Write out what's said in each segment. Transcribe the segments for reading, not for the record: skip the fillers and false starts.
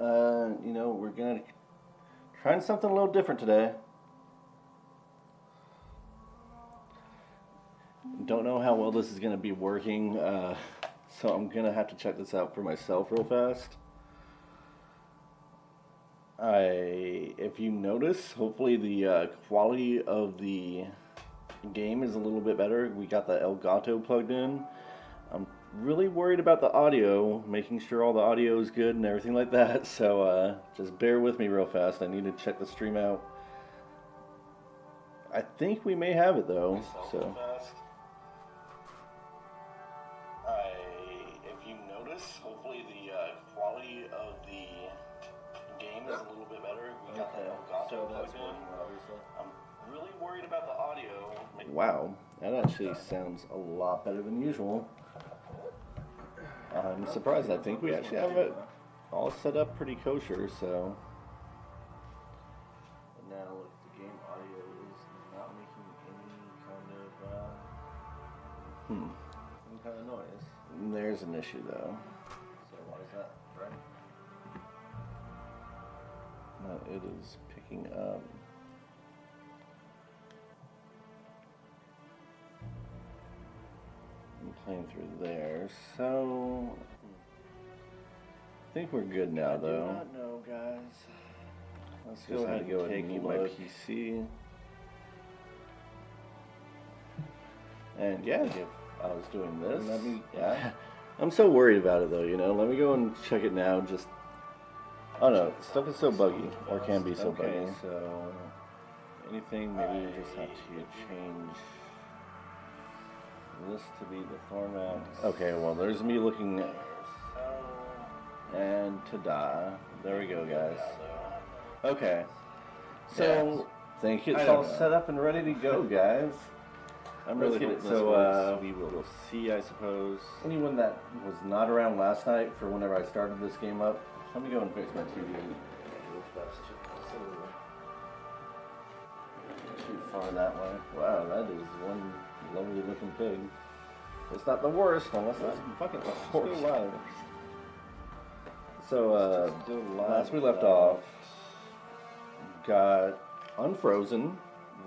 You know, we're gonna try something a little different today. Don't know how well this is gonna be working, so I'm gonna have to check this out for myself real fast. If you notice, hopefully the quality of the game is a little bit better. We got the Elgato plugged in. I'm really worried about the audio, making sure all the audio is good and everything like that, so just bear with me real fast. I need to check the stream out. I think we may have it though, so. If you notice, hopefully the quality of the game is a little bit better. We got the Elgato plugged in. I'm really worried about the audio. Wow, that actually sounds a lot better than usual. I'm surprised. I think we actually have it all set up pretty kosher, so. And now look, the game audio is not making any kind of noise. There's an issue though. So why is that, right? No, it is picking up. I'm playing through there, so I think we're good now, though. I do not know, guys. Let's go ahead and go and mute my PC. And yeah, if I was doing this, yeah. I'm so worried about it, though. You know, let me go and check it now. Just, oh no, stuff is so buggy, or can be so buggy. So anything, maybe we just have to change this to be the format. Okay, well, there's me looking, and ta-da. There we go, guys. Okay, so thank you. It's all set up and ready to go, guys. I'm really hoping this works. We will see, I suppose. Anyone that was not around last night for whenever I started this game up, let me go and fix my TV. Too far that way. Wow, that is one lovely looking pig. It's not the worst, unless it's fucking still live. So, last we left off, got unfrozen,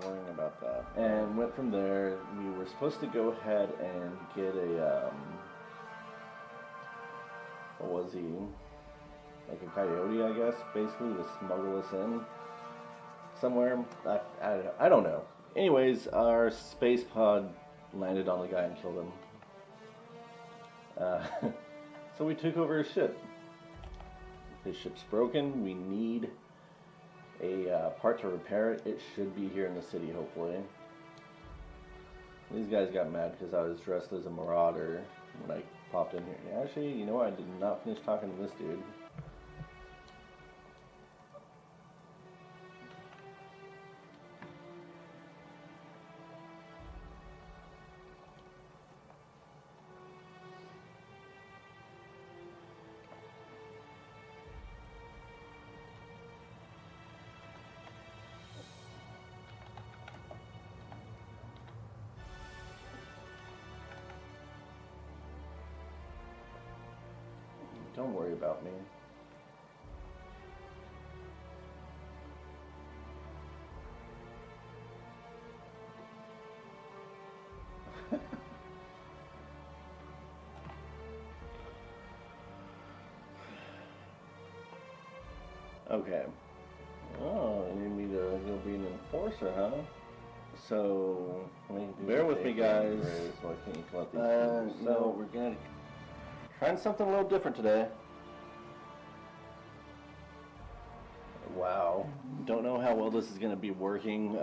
worrying about that, and went from there. We were supposed to go ahead and get a, what was he? Like a coyote, I guess, basically, to smuggle us in somewhere. I don't know. Anyways, our space pod landed on the guy and killed him. So we took over his ship. His ship's broken. We need a part to repair it. It should be here in the city, hopefully. These guys got mad because I was dressed as a marauder when I popped in here. Actually, you know what? I did not finish talking to this dude. Don't worry about me. Okay. Oh, you need to go be an enforcer, huh? So, bear with me, guys. Why can't you come out these no, we're gonna trying something a little different today. Wow. Don't know how well this is going to be working,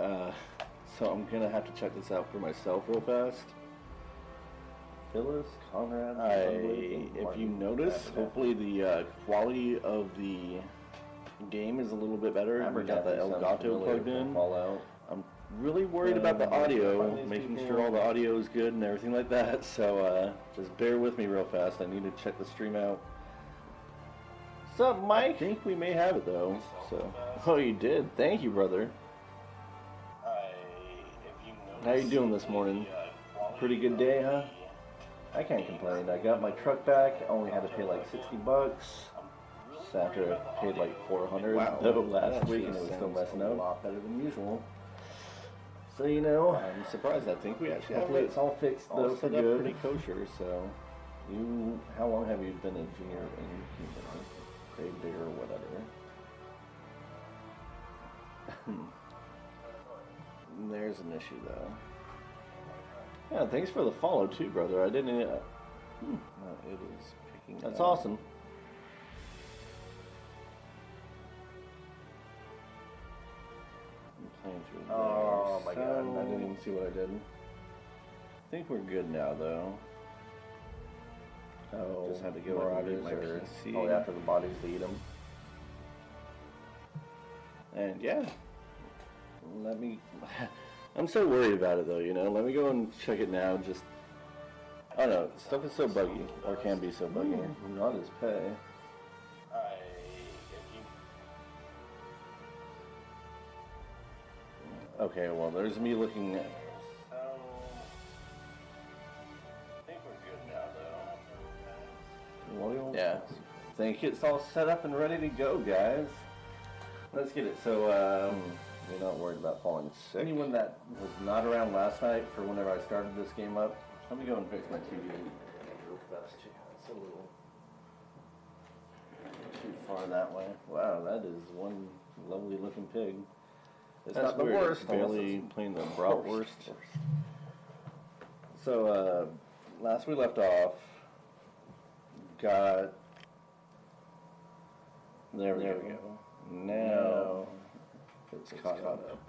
so I'm going to have to check this out for myself real fast. Phyllis, Conrad, if you notice, hopefully the quality of the game is a little bit better. We got the Elgato plugged in. I'm really worried about the audio, making sure all the audio is good and everything like that, so just bear with me real fast. I need to check the stream out. What's up, Mike? I think we may have it though. So, oh, you did. Thank you, brother. How you doing this morning? Pretty good day, huh? I can't complain. I got my truck back. Only had to pay like $60. after I paid like $400 last week, and it was still messing up. A lot better than usual. So you know, I'm surprised. I think we actually hopefully it's all fixed though for good. Pretty kosher. So, how long have you been a junior innkeeper, grade digger, or whatever? There's an issue though. Yeah, thanks for the follow too, brother. I didn't. No, it is picking. That's awesome. Oh my god, I didn't even see what I did. I think we're good now though. Oh, just had to go out and eat my PC. Oh, after the bodies to eat them. And yeah, let me. I'm so worried about it though, you know. Let me go and check it now. Just, I don't know, stuff is so buggy, or can be so buggy. Not as pay. Okay, well, there's me looking at. So, I think we're good now, though. Yeah, I think it's all set up and ready to go, guys. Let's get it. So, you're not worried about falling sick? Anyone that was not around last night for whenever I started this game up, let me go and fix my TV real fast, too. It's a little too far that way. Wow, that is one lovely looking pig. It's not the worst. It's barely playing the bratwurst. So, last we left off, got... There we go. Now, it's caught up.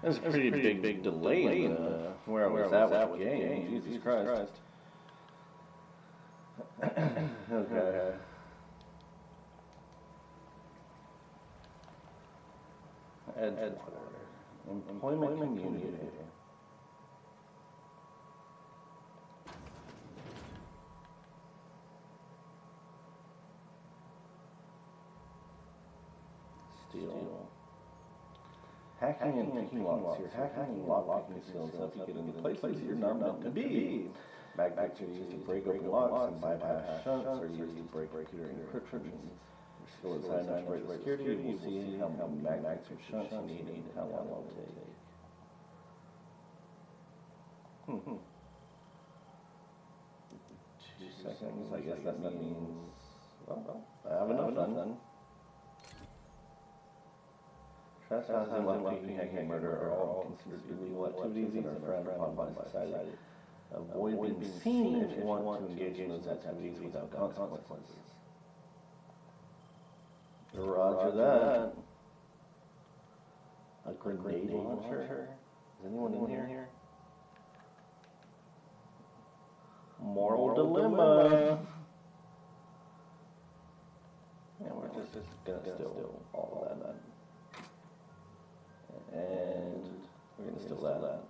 There's a pretty big delay in where I was at with the game. Jesus Christ. Okay. Employment unit. Steal. Hacking and picking locks. Your hacking and lock-picking skills help you get into places you're not meant to be. Magnets are used to break open locks and bypass shunts are used to break computer encryptions. Skill is high enough to break security. You will see how many magnets or shunts you need and how long it will take. 2 seconds. I guess that means. Well, I have enough then. Trespassing, lockpicking, hacking, and murder are all considered illegal activities and are frowned upon by society. Avoid being seen if you want to engage in those activities without consequences. Roger that. A grenade launcher? Is anyone in here? Moral dilemma. Yeah, we're just gonna steal all of that. And we're gonna steal that.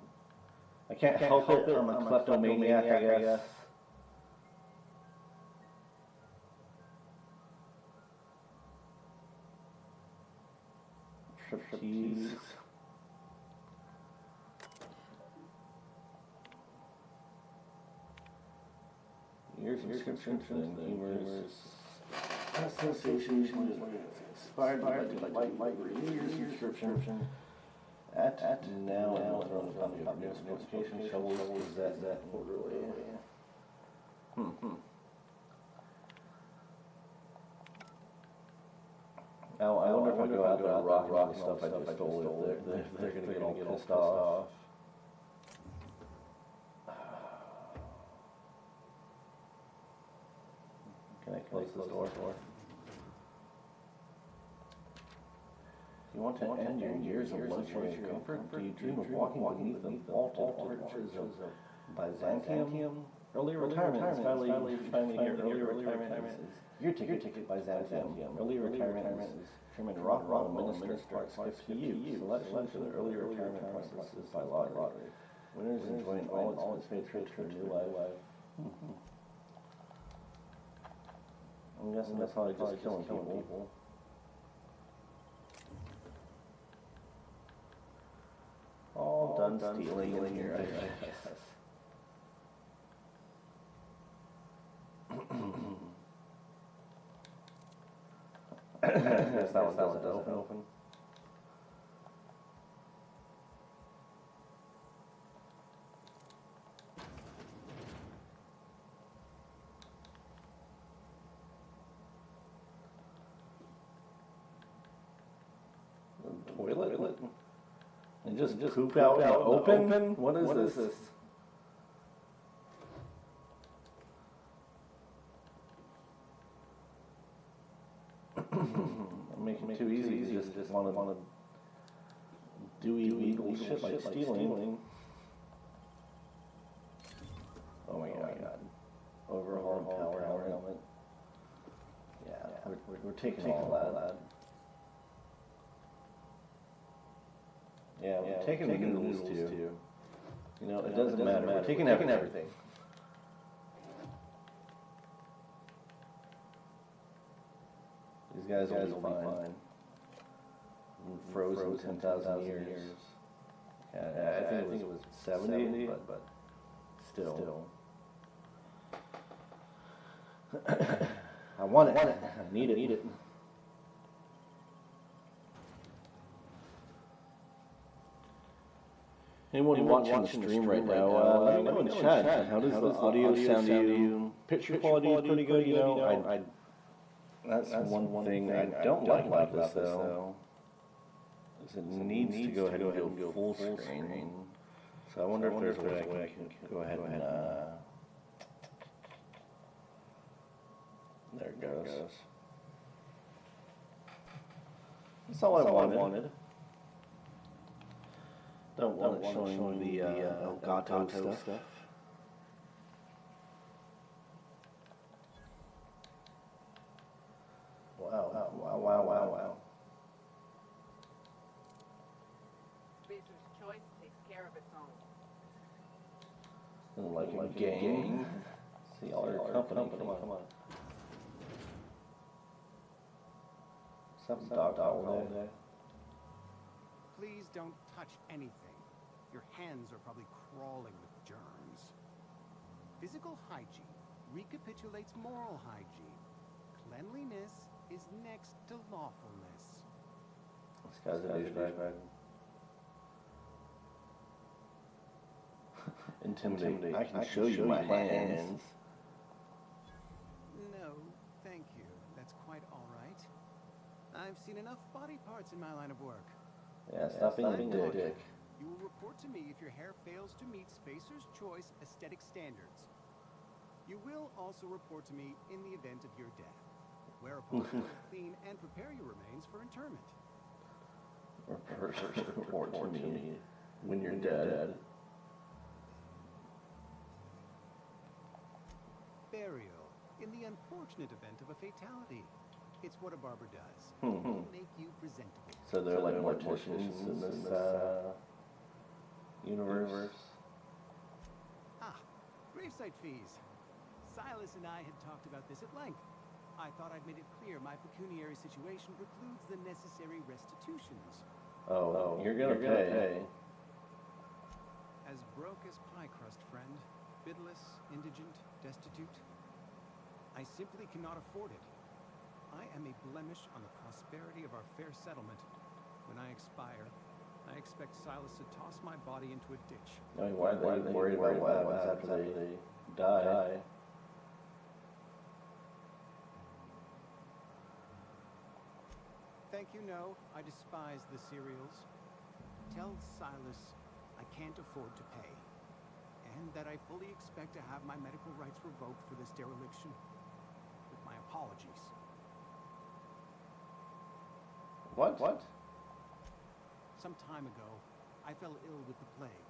I can't help it. I'm a kleptomaniac, I guess. Trapeze. Years of subscription and humors. Association inspired by years subscription. At now on the notification shovels is that quarterly. Now I wonder if I go out there and rock the stuff I just stole if they're gonna get all pissed off. Can I close this door? You want to end your years of luxury and comfort? Do you dream of walking beneath the vaulted arches of Byzantium? Early retirement is finally here. Early retirement is your ticket Byzantium. Early retirement is Chairman Rockwell, Minister Parks gift to you. Selection for the early retirement process by lottery. Winners enjoying all expense paid for a new life. I'm guessing that's probably just killing people. All done stealing in here, I guess. Guess that one doesn't open. Toilet? And just poop out in the open? What is this? I'm making it too easy. You just want to do illegal shit like stealing. Oh my god. Overhaul power helmet. Yeah, we're taking all that. Yeah, we're taking the noodles too. You know, it doesn't matter. We're taking everything. These guys will be fine. Frozen 10,000 years. Yeah, I think it was 70, but still. I want it. I need it. Anyone watching the stream right now, let me know in chat. How does the audio sound to you? Picture quality is pretty good, you know. That's one thing I don't like about this, though. Is it needs to go ahead and go full screen. So I wonder if there's a way I can go ahead and... There it goes. That's all I wanted. Don't want it showing the Elgato stuff. Wow. Business choice takes care of its own. Like a gang. See all your company. Come on. Something dog all day. Please don't touch anything. Your hands are probably crawling with germs. Physical hygiene recapitulates moral hygiene. Cleanliness is next to lawfulness. This guy's a douchebag. Intimidate. I can show you my hands. No, thank you. That's quite all right. I've seen enough body parts in my line of work. Yeah, stop being a dick. You will report to me if your hair fails to meet Spacer's Choice aesthetic standards. You will also report to me in the event of your death, whereupon I will clean and prepare your remains for interment. Report to me when you're dead. Burial, in the unfortunate event of a fatality. It's what a barber does. It will make you presentable. So they're like morticians in this universe. Gravesite fees. Silas and I had talked about this at length. I thought I'd made it clear my pecuniary situation precludes the necessary restitutions. Oh, you're gonna pay. As broke as pie crust, friend. Bidless, indigent, destitute. I simply cannot afford it. I am a blemish on the prosperity of our fair settlement. When I expire, I expect Silas to toss my body into a ditch. I mean, why are they worried about what happens after they die? Thank you, no. I despise the cereals. Tell Silas I can't afford to pay. And that I fully expect to have my medical rights revoked for this dereliction. With my apologies. What? Some time ago, I fell ill with the plague.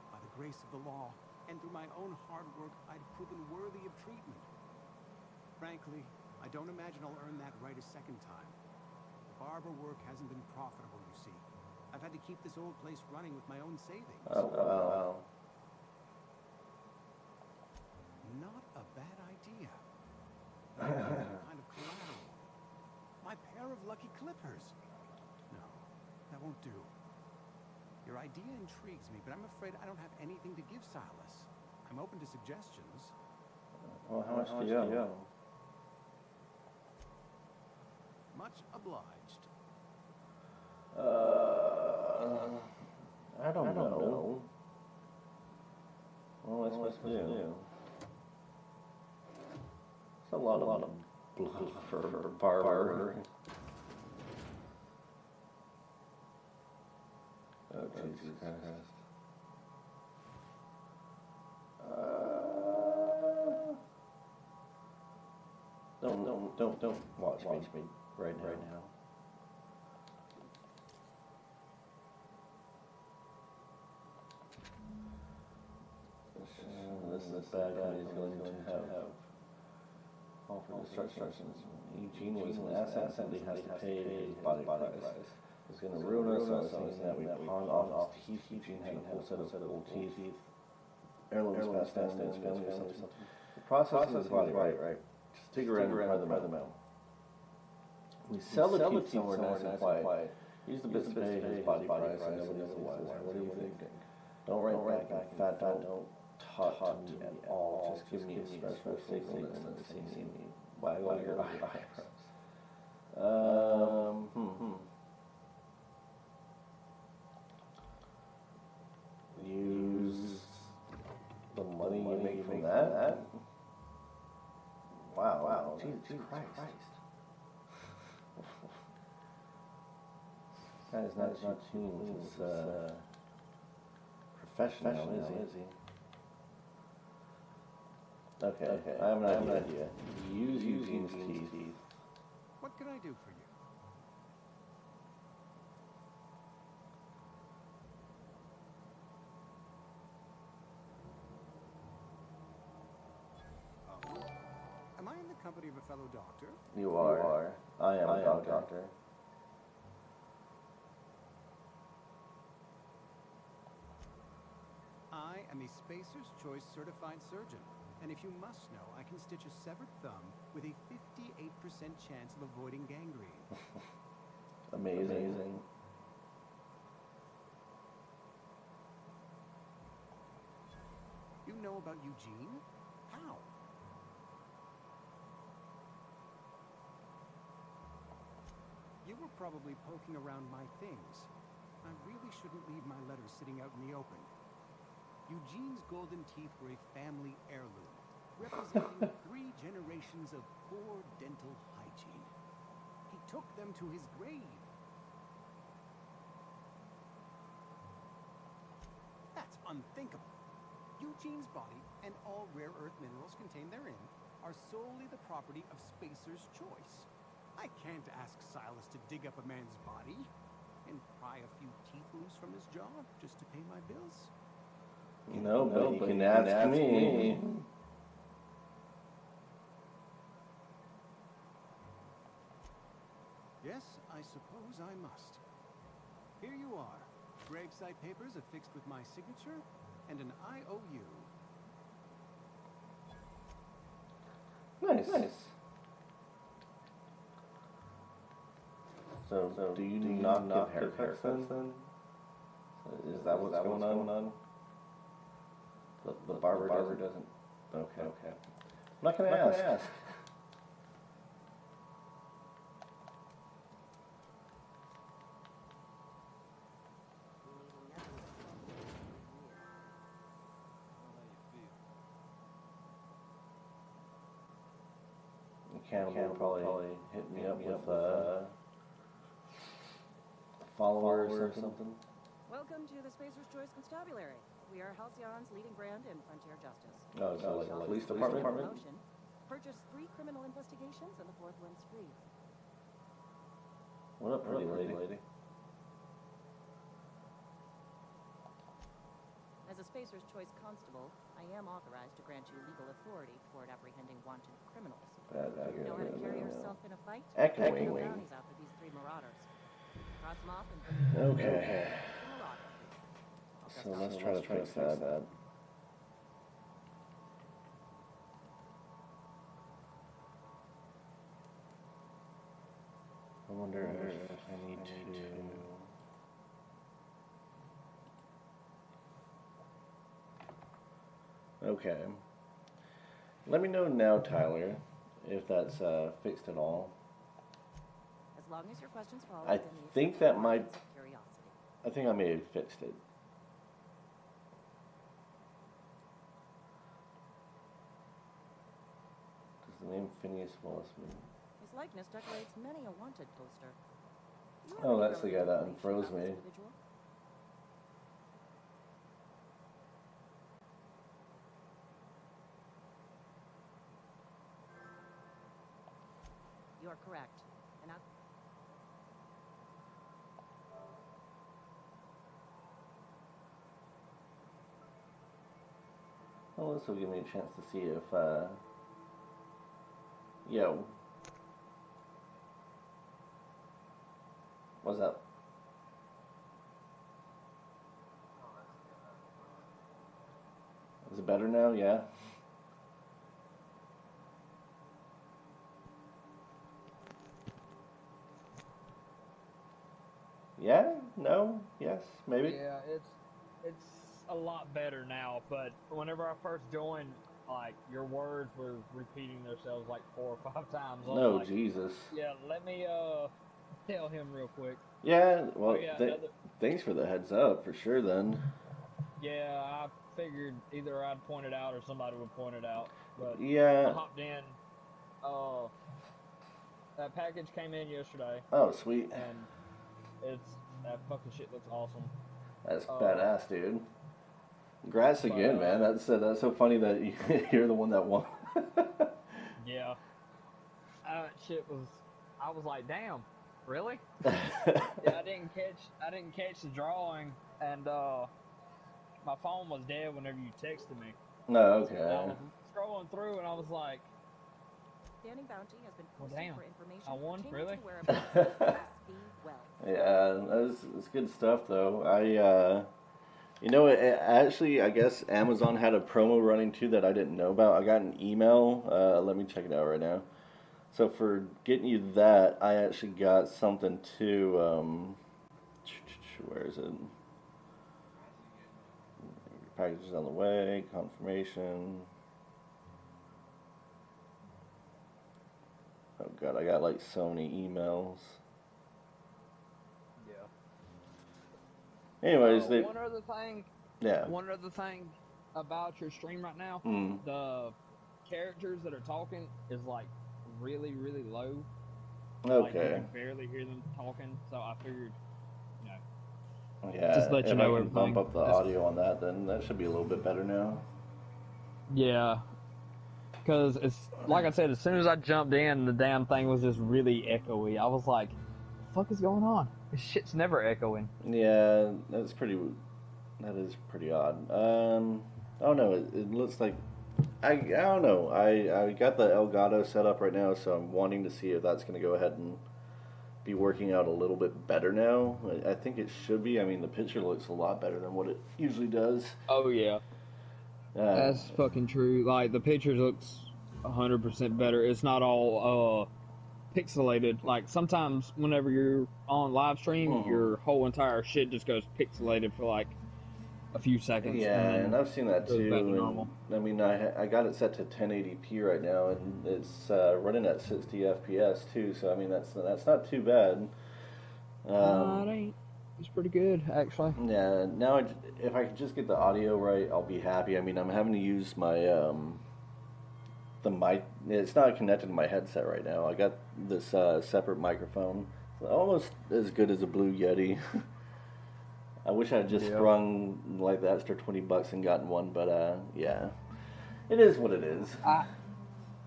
By the grace of the law, and through my own hard work, I'd proven worthy of treatment. Frankly, I don't imagine I'll earn that right a second time. The barber work hasn't been profitable, you see. I've had to keep this old place running with my own savings. Oh, wow. Not a bad idea. Kind of collateral. My pair of lucky clippers. No, that won't do. Your idea intrigues me, but I'm afraid I don't have anything to give Silas. I'm open to suggestions. Well, how much do you owe? Much obliged. I don't know. What am I supposed to do? It's a lot of blood for barber. Oh, Jesus Christ. Don't watch me right now. This is bad guy is going to have offer destructions. Eugene was an asset that he has to pay his body price. It's going to ruin us. I was thinking that we pawn off teeth. Eugene had a whole set of old teeth. Heirlooms passed down to his family or something. The process is body, right? Just dig around and pry them out. We sell the teeth somewhere nice and quiet. Use the bits to pay his body price and nobody knows why. What do you think? Don't write back in fat, don't talk to me at all. Just give me express sacredness and see me waggle your eyebrows. Use the money you make from that? Wow. Jesus Christ. That is not Eugene's professional, is he? Okay. I have an idea. Use Eugene's teeth. What can I do for you? Am I in the company of a fellow doctor? You are. I am a doctor. I am a Spacer's Choice certified surgeon, and if you must know, I can stitch a severed thumb with a 58% chance of avoiding gangrene. Amazing. You know about Eugene? How? You were probably poking around my things. I really shouldn't leave my letters sitting out in the open. Eugene's golden teeth were a family heirloom, representing 3 generations of poor dental hygiene. He took them to his grave. That's unthinkable. Eugene's body and all rare earth minerals contained therein are solely the property of Spacer's Choice. I can't ask Silas to dig up a man's body and pry a few teeth loose from his jaw just to pay my bills. No, but you can ask me. Yes, I suppose I must. Here you are. Gravesite papers affixed with my signature and an IOU. Nice. So do you not give haircuts then? Is that what's going on? The barber doesn't. Okay. I'm not gonna ask. Cannibal probably hit me up with a follower or something. Welcome to the Spacer's Choice Constabulary. We are Halcyon's leading brand in frontier justice. Oh, so like a police department? Promotion. Purchase 3 criminal investigations and the 4th one's free. What up, pretty lady? As a Spacer's Choice constable, I am authorized to grant you legal authority toward apprehending wanted criminals. Know how to carry yourself in a fight? Echoing. No bounties out for these 3 marauders. Cross them off and put them Okay. marauder. So let's try to fix that. I wonder if I need to... Okay. Let me know now, Tyler, if that's fixed at all. long as your questions fall I within the think that acceptable might. bounds of curiosity. I think I may have fixed it. Does the name Phineas Wallace mean? His likeness decorates many a wanted poster. Do you have Oh, any that's the guy relevant that information unfroze about this me. individual? You are correct. And I... Well, this will give me a chance to see if, yo. What's up? Is it better now? Yeah. Yeah? No? Yes? Maybe? Yeah, it's a lot better now, but whenever I first joined, like, your words were repeating themselves like 4 or 5 times. I was No, like, Jesus. yeah, let me tell him real quick. Yeah, well, Oh, yeah, thanks for the heads up, for sure, then. Yeah, I figured either I'd point it out or somebody would point it out. But Yeah. I hopped in. That package came in yesterday. Oh, sweet. And that fucking shit looks awesome. That's badass, dude. Congrats again, man. That's so funny that you're the one that won. Yeah. Shit was. I was like, damn, really? Yeah, I didn't catch the drawing, and my phone was dead whenever you texted me. No, okay. So I was scrolling through, and I was like, Standing bounty has been well, posted damn, for information I won, pertaining really? to the whereabouts of S.B. Wells. Yeah, it's good stuff though. You know, actually, I guess Amazon had a promo running too that I didn't know about. I got an email. Let me check it out right now. So for getting you that, I actually got something too. Where is it? Package is on the way. Confirmation. Oh god, I got like so many emails. Yeah. Anyways, one other thing. Yeah. One other thing about your stream right now, the characters that are talking is like really, really low. Okay. Like you can barely hear them talking, so I figured, yeah, just let you if know I can everything. bump up the audio on that, then that should be a little bit better now. Yeah. Because it's, like I said, as soon as I jumped in, the damn thing was just really echoey. I was like, what the fuck is going on? This shit's never echoing. Yeah, that is pretty odd. Oh no, it looks like, I don't know, I got the Elgato set up right now, so I'm wanting to see if that's going to go ahead and be working out a little bit better now. I think it should be. I mean, the picture looks a lot better than what it usually does. Oh yeah. That's fucking true. Like, the picture looks 100% better. It's not all pixelated. Like, sometimes whenever you're on live stream, your whole entire shit just goes pixelated for like a few seconds. Yeah, and I've seen that too. Back to normal. I mean, I got it set to 1080p right now, and it's running at 60 FPS too. So I mean, that's not too bad. It ain't. It's pretty good, actually. Yeah. Now, if I could just get the audio right, I'll be happy. I mean, I'm having to use my the mic. It's not connected to my headset right now. I got this separate microphone, almost as good as a Blue Yeti. I wish I had just sprung like the extra $20 and gotten one, but yeah, it is what it is. I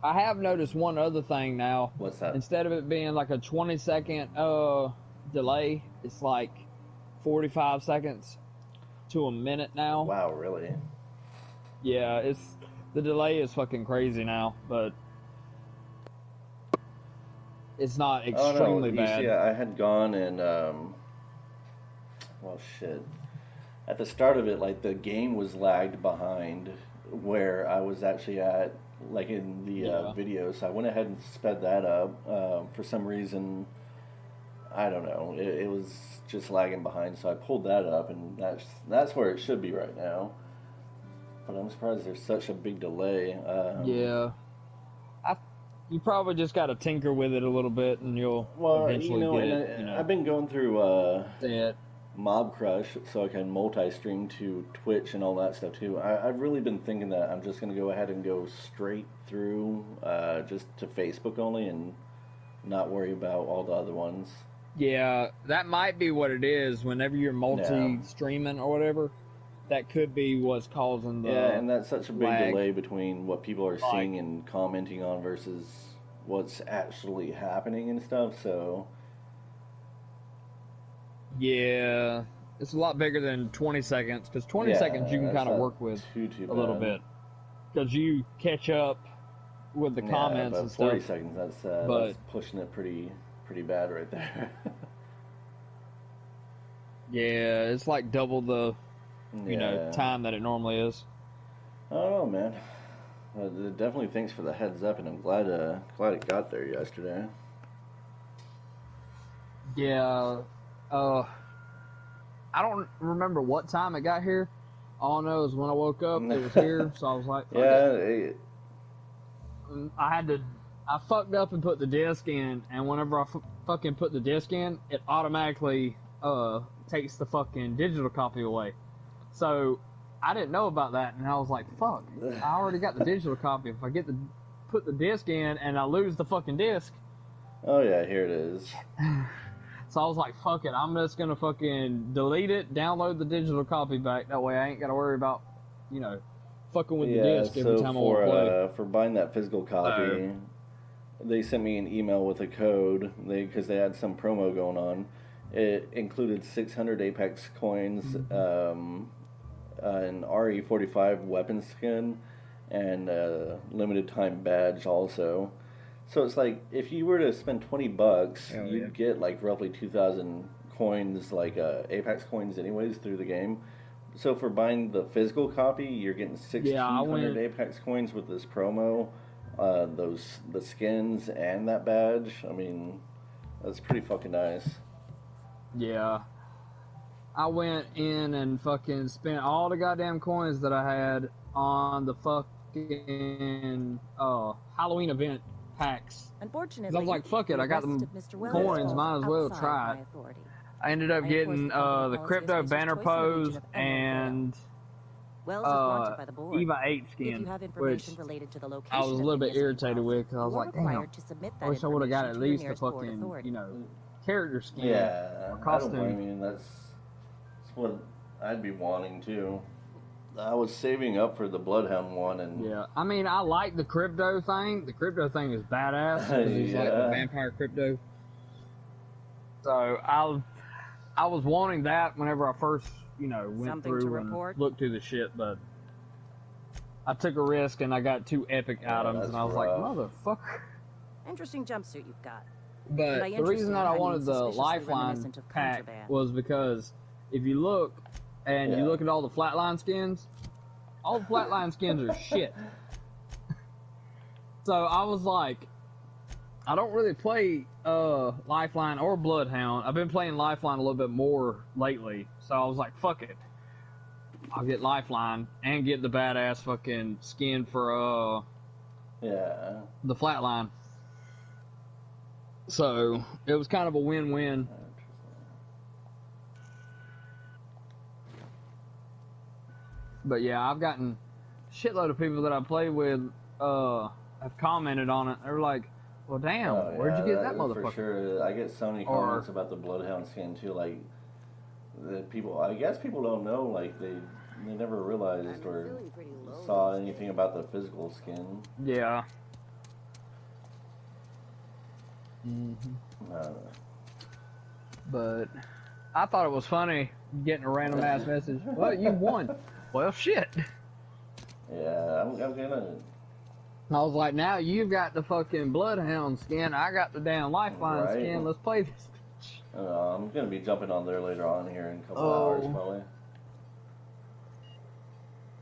have noticed one other thing now. What's that? Instead of it being like a 20-second delay, it's like 45 seconds to a minute now. Wow, really? Yeah, the delay is fucking crazy now, but it's not extremely bad. You see, I had gone and well, shit. At the start of it, like, the game was lagged behind where I was actually at, like, in the video. So I went ahead and sped that up. For some reason, I don't know. It was just lagging behind, so I pulled that up, and that's where it should be right now. But I'm surprised there's such a big delay. Yeah. You probably just got to tinker with it a little bit, and you'll eventually get it. I've been going through that. Mob Crush so I can multi-stream to Twitch and all that stuff too. I've really been thinking that I'm just going to go ahead and go straight through just to Facebook only and not worry about all the other ones. Yeah, that might be what it is. Whenever you're multi-streaming or whatever, that could be what's causing the and that's such a big lag. delay between what people are seeing and commenting on versus what's actually happening and stuff, so... Yeah, it's a lot bigger than 20 seconds, because 20 seconds you can kind of work with too a little bit. Because you catch up with the comments and stuff. 40 seconds, that's pushing it pretty bad right there. Yeah, it's like double the time that it normally is. I don't know, man. Definitely thanks for the heads up, and I'm glad it got there yesterday. Yeah, I don't remember what time it got here. All I know is when I woke up, it was here, so I was like, fuck it. I fucked up and put the disc in, and whenever I fucking put the disc in, it automatically takes the fucking digital copy away. So I didn't know about that, and I was like, fuck, I already got the digital copy. If I put the disc in and I lose the fucking disc. Oh yeah, here it is. So I was like, fuck it, I'm just gonna fucking delete it, download the digital copy back. That way I ain't gotta worry about, fucking with the disc every time I want to play. For buying that physical copy, they sent me an email with a code, because they had some promo going on. It included 600 Apex coins, an RE45 weapon skin, and a limited time badge also. So it's like, if you were to spend $20, you'd get like roughly 2,000 coins, like Apex coins anyways, through the game. So for buying the physical copy, you're getting 1,600 Apex coins with this promo, the skins and that badge. I mean, that's pretty fucking nice. Yeah. I went in and fucking spent all the goddamn coins that I had on the fucking Halloween event packs. Unfortunately, I was like, fuck it, I got them coins, might as well try it. I ended up getting the crypto banner pose and EVA 8 skin, which I was a little bit irritated with, because I was like, damn, I wish I would have got at least the fucking, character skin. Yeah, costume. I don't blame you. That's what I'd be wanting too. I was saving up for the Bloodhound one, and yeah, I mean, I like the crypto thing. The crypto thing is badass. It's like the vampire crypto. So I was wanting that whenever I first, went through and looked through the shit, but I took a risk and I got 2 epic items, and I was like, motherfucker. Interesting jumpsuit you've got. But the reason that I wanted the Lifeline pack was because if you look, and you look at all the flatline skins are shit. So I was like, I don't really play Lifeline or Bloodhound. I've been playing Lifeline a little bit more lately. So I was like, fuck it, I'll get Lifeline and get the badass fucking skin for the flatline. So it was kind of a win-win. But yeah, I've gotten a shitload of people that I play with have commented on it. They're like, well, damn, where'd you get that motherfucker? For sure. I get so many comments about the Bloodhound skin too. Like, I guess people don't know. Like, they never realized or saw anything about the physical skin. Yeah. But I thought it was funny getting a random ass message. Well, you won. Well, shit. Yeah, I'm gonna. I was like, now you've got the fucking Bloodhound skin. I got the damn Lifeline skin. Let's play this. I'm gonna be jumping on there later on here in a couple hours, probably.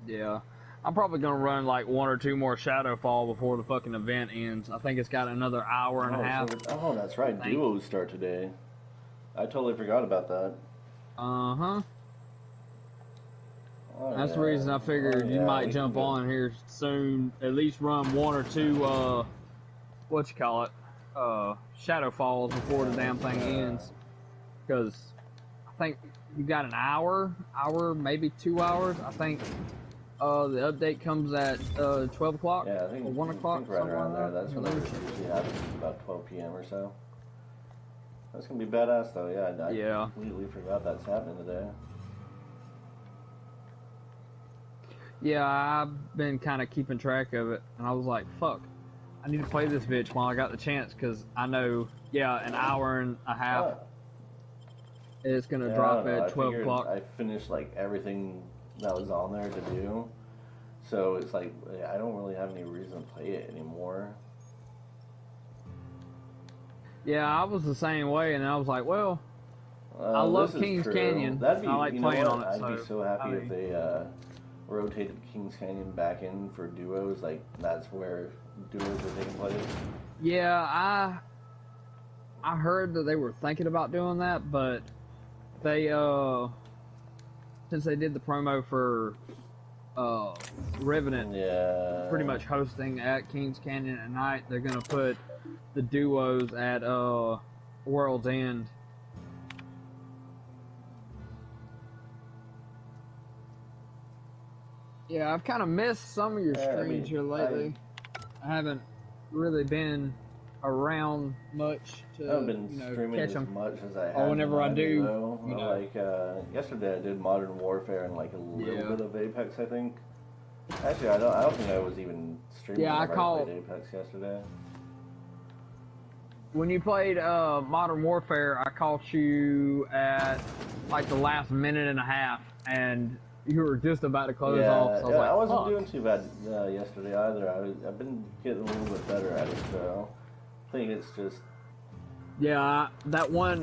Yeah. I'm probably gonna run like 1 or 2 more Shadowfall before the fucking event ends. I think it's got another hour and a half. Oh, that's right. Duos start today. I totally forgot about that. Uh-huh. That's the reason I figured you might jump on here soon. At least run 1 or 2 Shadow Falls before the damn thing ends. Because I think you got an hour, maybe 2 hours. I think the update comes at 12 o'clock Yeah, I think, or 1 o'clock. I think right around there. That's when whenever it usually happens, about 12 p.m. or so. That's going to be badass, though. Yeah, I completely forgot that's happening today. Yeah, I've been kind of keeping track of it, and I was like, fuck, I need to play this bitch while I got the chance, because I know, an hour and a half it's going to drop at 12 o'clock. I finished, like, everything that was on there to do, so it's like, I don't really have any reason to play it anymore. Yeah, I was the same way, and I was like, well, I love Kings Canyon. That'd be, I like playing on it. I'd be so happy if they rotated Kings Canyon back in for duos, like that's where duos are taking place. Yeah, I heard that they were thinking about doing that, but they since they did the promo for Revenant, pretty much hosting at Kings Canyon at night, they're gonna put the duos at World's End. Yeah, I've kind of missed some of your streams here lately. I haven't really been around much to I haven't been streaming catch as them. much as I have. Or whenever I do, like yesterday I did Modern Warfare and like a little bit of Apex, I think. Actually, I don't think I was even streaming. Yeah, I played Apex yesterday. When you played Modern Warfare, I caught you at like the last minute and a half, and you were just about to close off. So I wasn't doing too bad yesterday either. I've been getting a little bit better at it, so I think it's just... Yeah, that one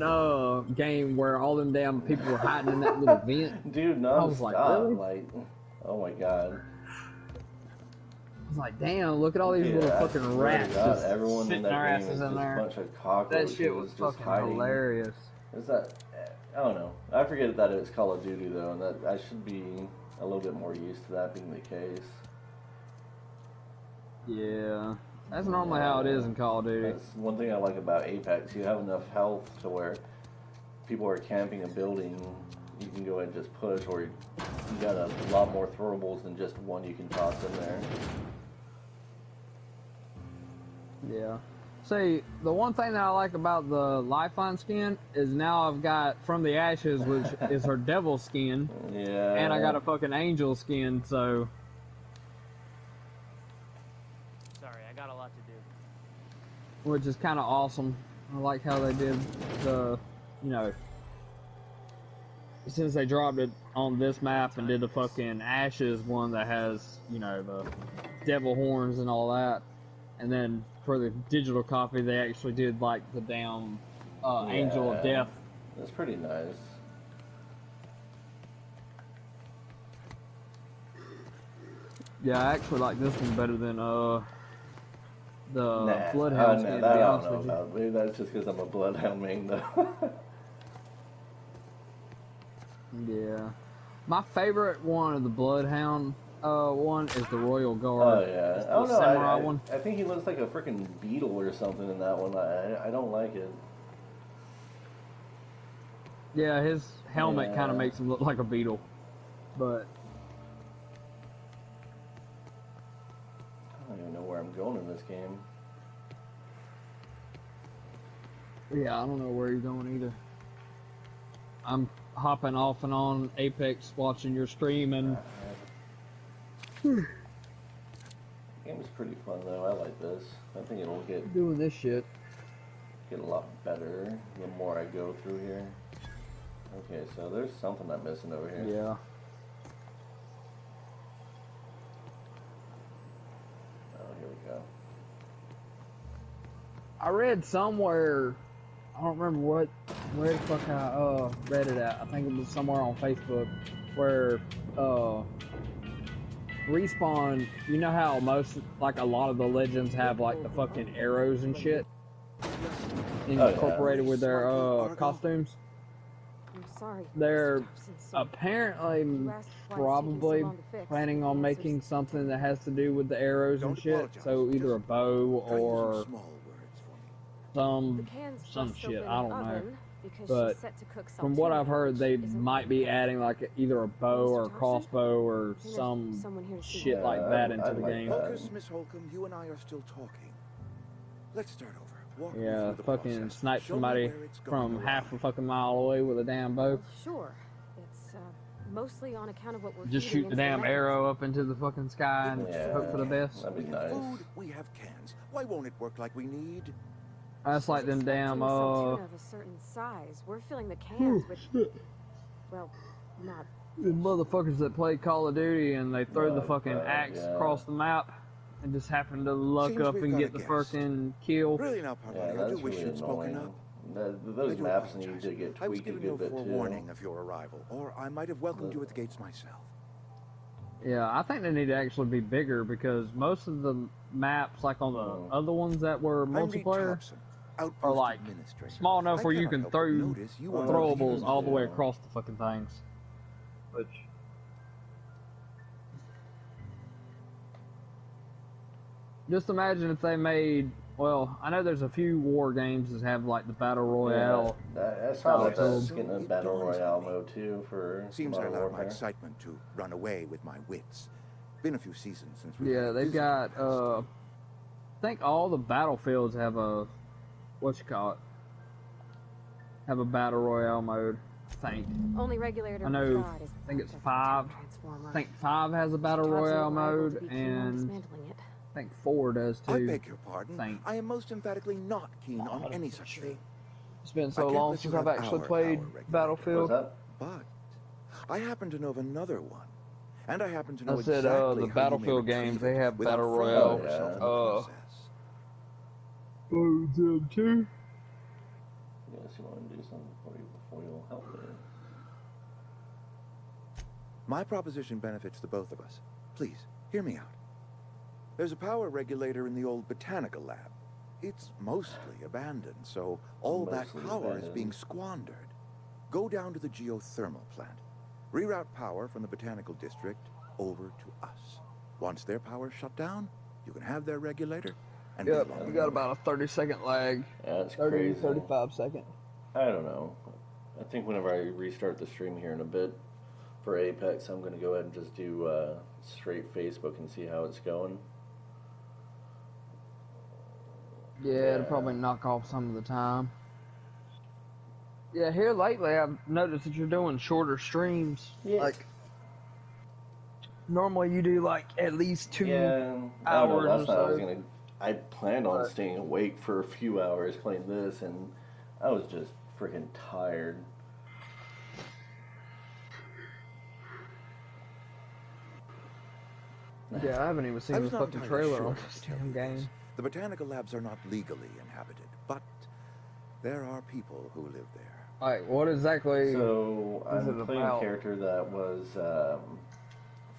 game where all them damn people were hiding in that little vent. Dude, no, I was like, really? Like, oh my god. I was like, damn, look at all these little fucking rats just sitting their asses in there. Bunch of cockroaches. That shit was just fucking hiding. hilarious. Is that... I don't know. I forget that it's Call of Duty, though, and that I should be a little bit more used to that being the case. Yeah. That's normally how it is in Call of Duty. That's one thing I like about Apex. You have enough health to where people are camping a building, you can go ahead and just push, or you got a lot more throwables than just one you can toss in there. Yeah. See, the one thing that I like about the Lifeline skin is now I've got From the Ashes, which is her devil skin. Yeah. And I got a fucking angel skin, so... Sorry, I got a lot to do. Which is kind of awesome. I like how they did the, since they dropped it on this map and did the fucking Ashes one that has, the devil horns and all that. And then for the digital copy, they actually did like the damn Angel of Death. That's pretty nice. Yeah, I actually like this one better than the Bloodhound I skin. don't know about. Maybe that's just because I'm a Bloodhound main, though. Yeah, my favorite one of the Bloodhound one is the Royal Guard. Oh yeah, I don't know. Samurai one. I think he looks like a freaking beetle or something in that one. I don't like it. Yeah, his helmet kind of makes him look like a beetle, but I don't even know where I'm going in this game. Yeah, I don't know where you're going either. I'm hopping off and on Apex, watching your stream, and the game is pretty fun though. I like this. I think it'll get doing this shit. Get a lot better the more I go through here. Okay, so there's something I'm missing over here. Yeah. Oh, here we go. I read somewhere, I don't remember where the fuck I read it at. I think it was somewhere on Facebook where Respawn, you know how a lot of the Legends have like the fucking arrows and shit incorporated with their costumes? I'm sorry. They're apparently probably planning on making something that has to do with the arrows and shit. So either a bow or The can's some bust shit. open I in don't the know. oven because But she's set to cook from what I've heard, they saltine, which isn't might be healthy. adding like either a bow or a Mr. Thompson? crossbow or I think there's some someone here to see shit me. like that I'd into the like game. that. Focus, Miss Holcomb. You and I are still talking. Let's start over. Walk me Yeah, through the fucking process. snipe Show me somebody where it's going from half a awry. fucking mile away with a damn bow. Well, sure. It's mostly on account of what we're Just feeding shoot the into damn mechanism. arrow up into the fucking sky and Yeah, hope for the best. that'd be We have nice. food, we have cans. Why won't it work like we need? That's like She's them expecting damn some tuna of a certain size. We're filling the cans with, well, not the motherfuckers that play Call of Duty and they throw the fucking axe yeah. across the map and just happen to luck Seems up we've and got get a the guest. fucking kill. Really now, Yeah, Parvati, I do that's wish really you'd spoken annoying. up. Those I do maps apologize. need to get I was tweaked a giving you good a bit too. forewarning of your arrival, or I might have welcomed you at the gates myself. Yeah, I think they need to actually be bigger because most of the maps, like on the other ones that were I'm Reed multiplayer, Thompson, Outpost are like Administrator. small enough I where you cannot can help but throw notice you are throwables huge. all the way across the fucking things. Which, just imagine if they made, well, I know there's a few war games that have like the battle royale. I saw that style that's to getting a It battle dawns on royale me. mode too for Seems I Modern allowed my Warfare. excitement to run away with my wits. Been a few seasons since we've Yeah, had a they've visitor got, last. I think all the battlefields have a, have a battle royale mode, I think. only regulator I know, we've got is I think it's the 5. transformer. I think 5 has a battle Mr. Thompson royale liable to mode, be keen on and dismantling it. I think 4 does too. I beg your pardon. Think. I am most emphatically not keen on any such thing. It's been I so can't long let since you I've have actually our played power regulator. Battlefield. What's that? But I happen to know of another one. And I happen to know I said, exactly the how you may Battlefield retrieve games, it they have without battle frightening royale. yourself in the process. Too. Yes, you want to do something before you'll help me. My proposition benefits the both of us. Please, hear me out. There's a power regulator in the old botanical lab. It's mostly abandoned, so all that Mostly power is abandoned. being squandered. Go down to the geothermal plant. Reroute power from the botanical district over to us. Once their power's shut down, you can have their regulator and be Yep, along we the got way. about a 30-second lag. Yeah, that's 30, crazy. 35 second. I don't know. I think whenever I restart the stream here in a bit for Apex, I'm going to go ahead and just do straight Facebook and see how it's going. Yeah, it'll probably knock off some of the time. Yeah, here lately I've noticed that you're doing shorter streams. Yeah. Like, normally you do like at least 2 Yeah, I don't know. hours Last or night I was so. gonna. I planned on But- staying awake for a few hours playing this, and I was just freaking tired. Yeah, I haven't even I seen the was not fucking entirely trailer sure on how this to tell damn you this. game. The botanical labs are not legally inhabited, but there are people who live there. Like, what exactly So is I'm it playing about? a character that was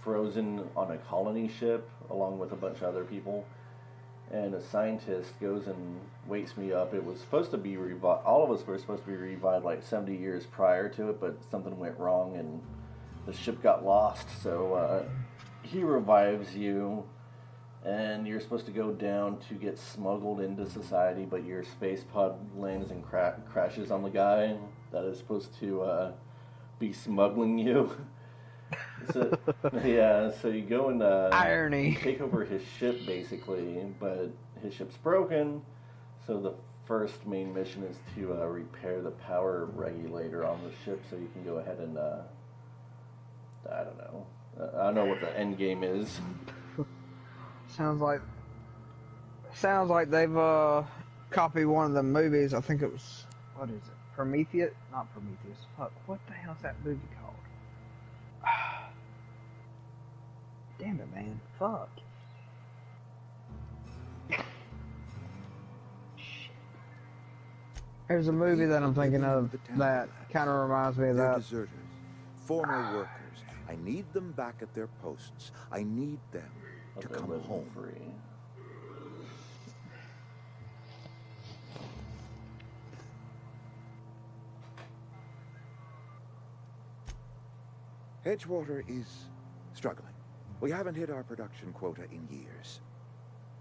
frozen on a colony ship along with a bunch of other people, and a scientist goes and wakes me up. It was supposed to be revived. All of us were supposed to be revived like 70 years prior to it, but something went wrong and the ship got lost. So he revives you, and you're supposed to go down to get smuggled into society, but your space pod lands and crashes on the guy that is supposed to be smuggling you. So, yeah, so you go and Irony. take over his ship basically, but his ship's broken. So the first main mission is to repair the power regulator on the ship, so you can go ahead and I don't know. I don't know what the end game is. Sounds like they've copied one of the movies. I think it was, what is it? Prometheus? Not Prometheus. Fuck, what the hell's that movie called? Damn it, man. Fuck. There's a movie that I'm thinking of that kind of reminds me of They're that. deserters, former workers. I need them back at their posts. I need them to They're come living home. free. Edgewater is struggling. We haven't hit our production quota in years.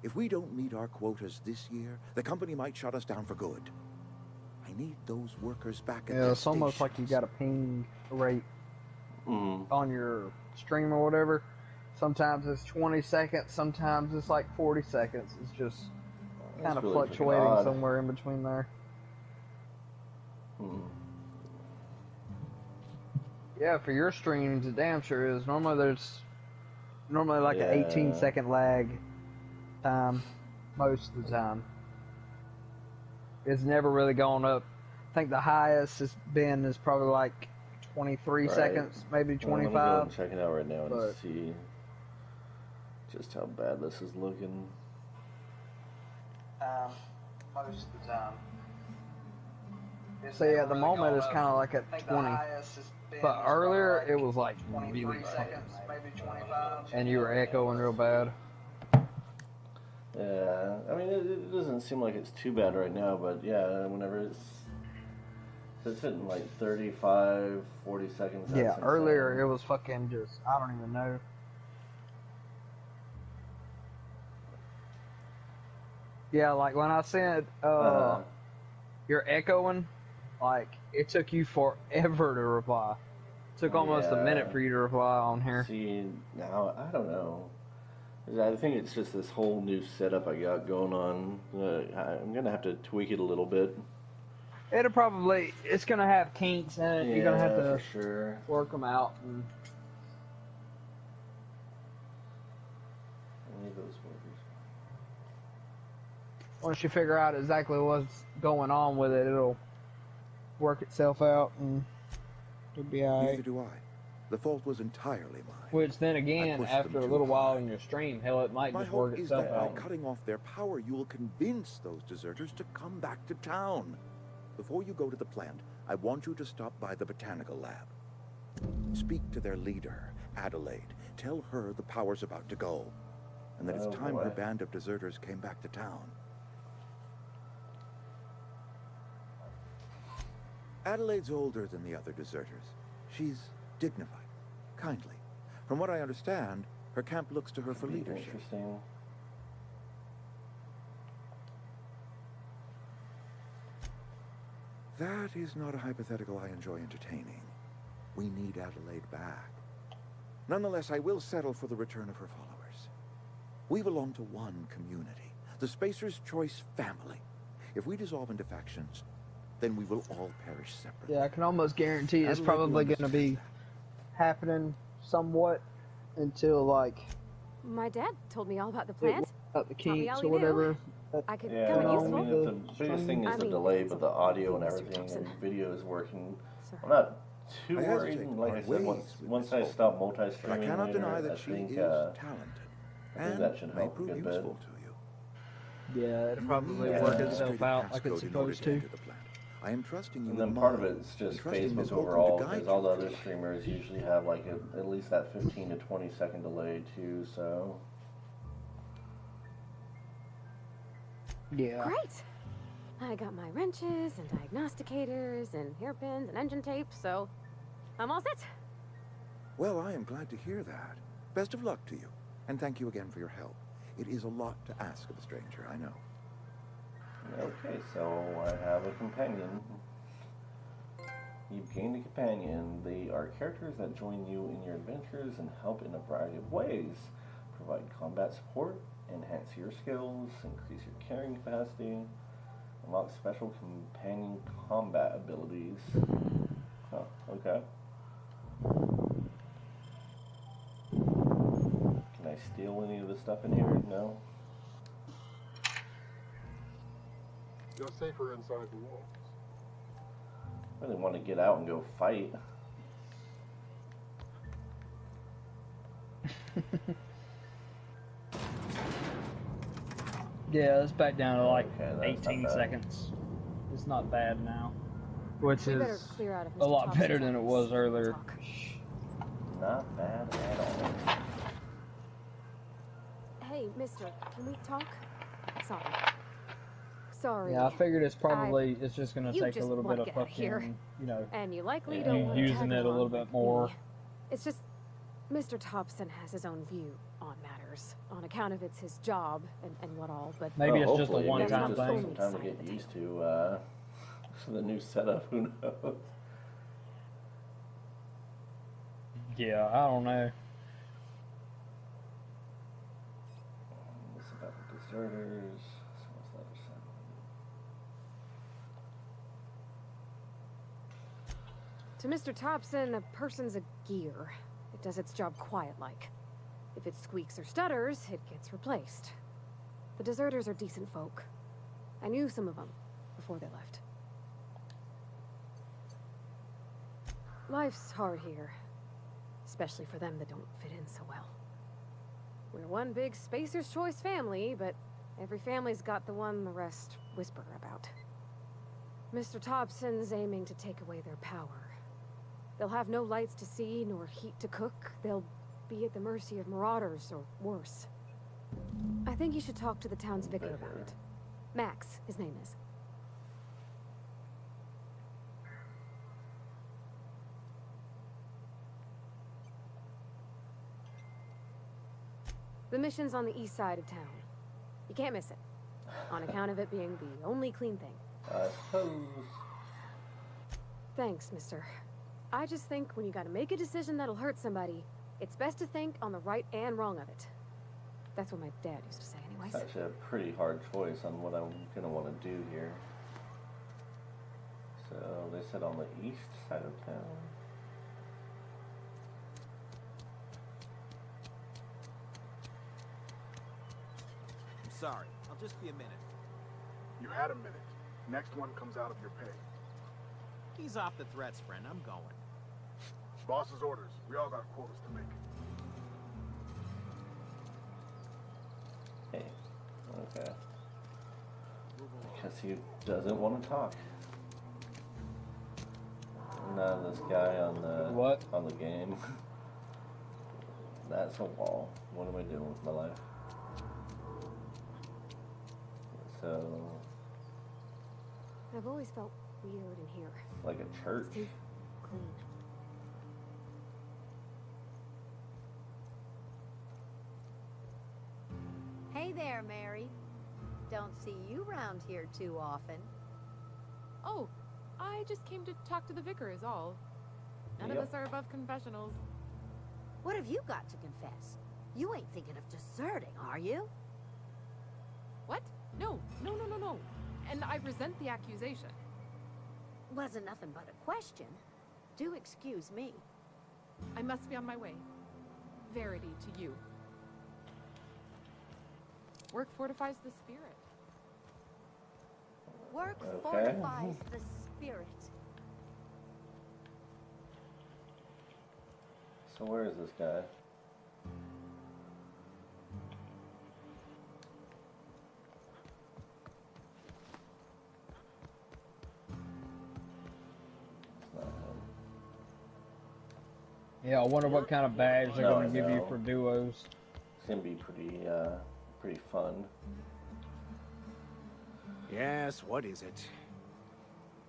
If we don't meet our quotas this year, the company might shut us down for good. I need those workers back at their it's almost like you got a ping rate on your stream or whatever. Sometimes it's 20 seconds, sometimes it's like 40 seconds. It's just kind of really fluctuating somewhere in between there. Yeah, for your streams, it damn sure is. Normally there's like an 18-second lag time most of the time. It's never really gone up. I think the highest it's been is probably like 23 seconds, maybe 25. Well, let me go and check it out right now and see just how bad this is looking. Most of the time. So yeah, at the moment it's kind of like at 20. But earlier it was like really seconds, maybe 25. And you were echoing real bad. Yeah, I mean it doesn't seem like it's too bad right now, but yeah, whenever it's hitting like 35, 40 seconds. Yeah, earlier it was fucking just, I don't even know. Yeah, like when I said you're echoing, like it took you forever to reply. It took almost a minute for you to reply on here. See, now I don't know. I think it's just this whole new setup I got going on. I'm gonna have to tweak it a little bit. It's gonna have kinks in it. You're gonna have to for sure work them out. And once you figure out exactly what's going on with it, it'll work itself out and it'll be alright. Neither do I. The fault was entirely mine. Which then again, after a little while in your stream, hell, it might just work itself out. My hope is that by cutting off their power, you will convince those deserters to come back to town. Before you go to the plant, I want you to stop by the botanical lab. Speak to their leader, Adelaide. Tell her the power's about to go, and that it's time her band of deserters came back to town. Adelaide's older than the other deserters. She's dignified, kindly. From what I understand, her camp looks to her for leadership. Interesting. That is not a hypothetical I enjoy entertaining. We need Adelaide back. Nonetheless, I will settle for the return of her followers. We belong to one community, the Spacer's Choice family. If we dissolve into factions, then we will all perish separately. Yeah, I can almost guarantee it's probably going to be happening somewhat until like... My dad told me all about the plant. About the kinks or whatever. I could come in useful. I mean, the biggest thing is the delay, but the audio and everything and video is working. I'm not too worried. Like I said, once I stop multi-streaming later, I think that should help a good bit. Yeah, it'll probably work itself out like it's supposed to. I am trusting you. And then part of it's just Facebook overall, because all the other streamers usually have like at least that 15 to 20 second delay too, so. Yeah. Great. I got my wrenches and diagnosticators and hairpins and engine tape, so I'm all set. Well, I am glad to hear that. Best of luck to you, and thank you again for your help. It is a lot to ask of a stranger, I know. Okay, so I have a companion. You've gained a companion. They are characters that join you in your adventures and help in a variety of ways. Provide combat support, enhance your skills, increase your carrying capacity, unlock special companion combat abilities. Oh, okay. Can I steal any of the stuff in here? No? You're safer inside the walls. I really want to get out and go fight. Yeah, it's back down to like 18 seconds. It's not bad now. Which is a lot better than it was earlier. Not bad at all. Hey, mister, can we talk? Sorry. Yeah, I figured it's probably, it's just going to take a little bit of fucking, you know, and you likely don't using it a little bit more. It's just, Mr. Thompson has his own view on matters, on account of it's his job and what all, but... Maybe it's just a hopefully, one-time maybe thing. just some time to get used to the new setup, who knows? Yeah, I don't know. This is about the deserters. So what's the other side? To Mr. Thompson, a person's a gear. It does its job quiet-like. If it squeaks or stutters, it gets replaced. The deserters are decent folk. I knew some of them before they left. Life's hard here. Especially for them that don't fit in so well. We're one big Spacer's Choice family, but every family's got the one the rest whisper about. Mr. Thompson's aiming to take away their power. They'll have no lights to see, nor heat to cook. They'll be at the mercy of marauders, or worse. I think you should talk to the town's vicar about it. Max, his name is. The mission's on the east side of town. You can't miss it, on account of it being the only clean thing. I suppose. Thanks, mister. I just think when you gotta make a decision that'll hurt somebody, it's best to think on the right and wrong of it. That's what my dad used to say anyways. It's actually a pretty hard choice on what I'm gonna want to do here. So they said on the east side of town. I'm sorry. I'll just be a minute. You had a minute. Next one comes out of your pay. Ease off the threats, friend. I'm going. Boss's orders. We all got quotas to make. Hey. Okay. Because he doesn't want to talk. None of this guy on the on the game. That's a wall. What am I doing with my life? So I've always felt weird in here. like a church. It's too clean. Hey there, Mary. Don't see you round here too often. Oh, I just came to talk to the vicar is all. None of us are above confessionals. What have you got to confess? You ain't thinking of deserting, are you? What? No. And I resent the accusation. Wasn't nothing but a question. Do excuse me. I must be on my way. Verity to you. Work fortifies the spirit. Work fortifies the spirit. So where is this guy? It's not him. Yeah, I wonder what kind of badge they're going to give you for duos. It's gonna be pretty fun. Yes, what is it?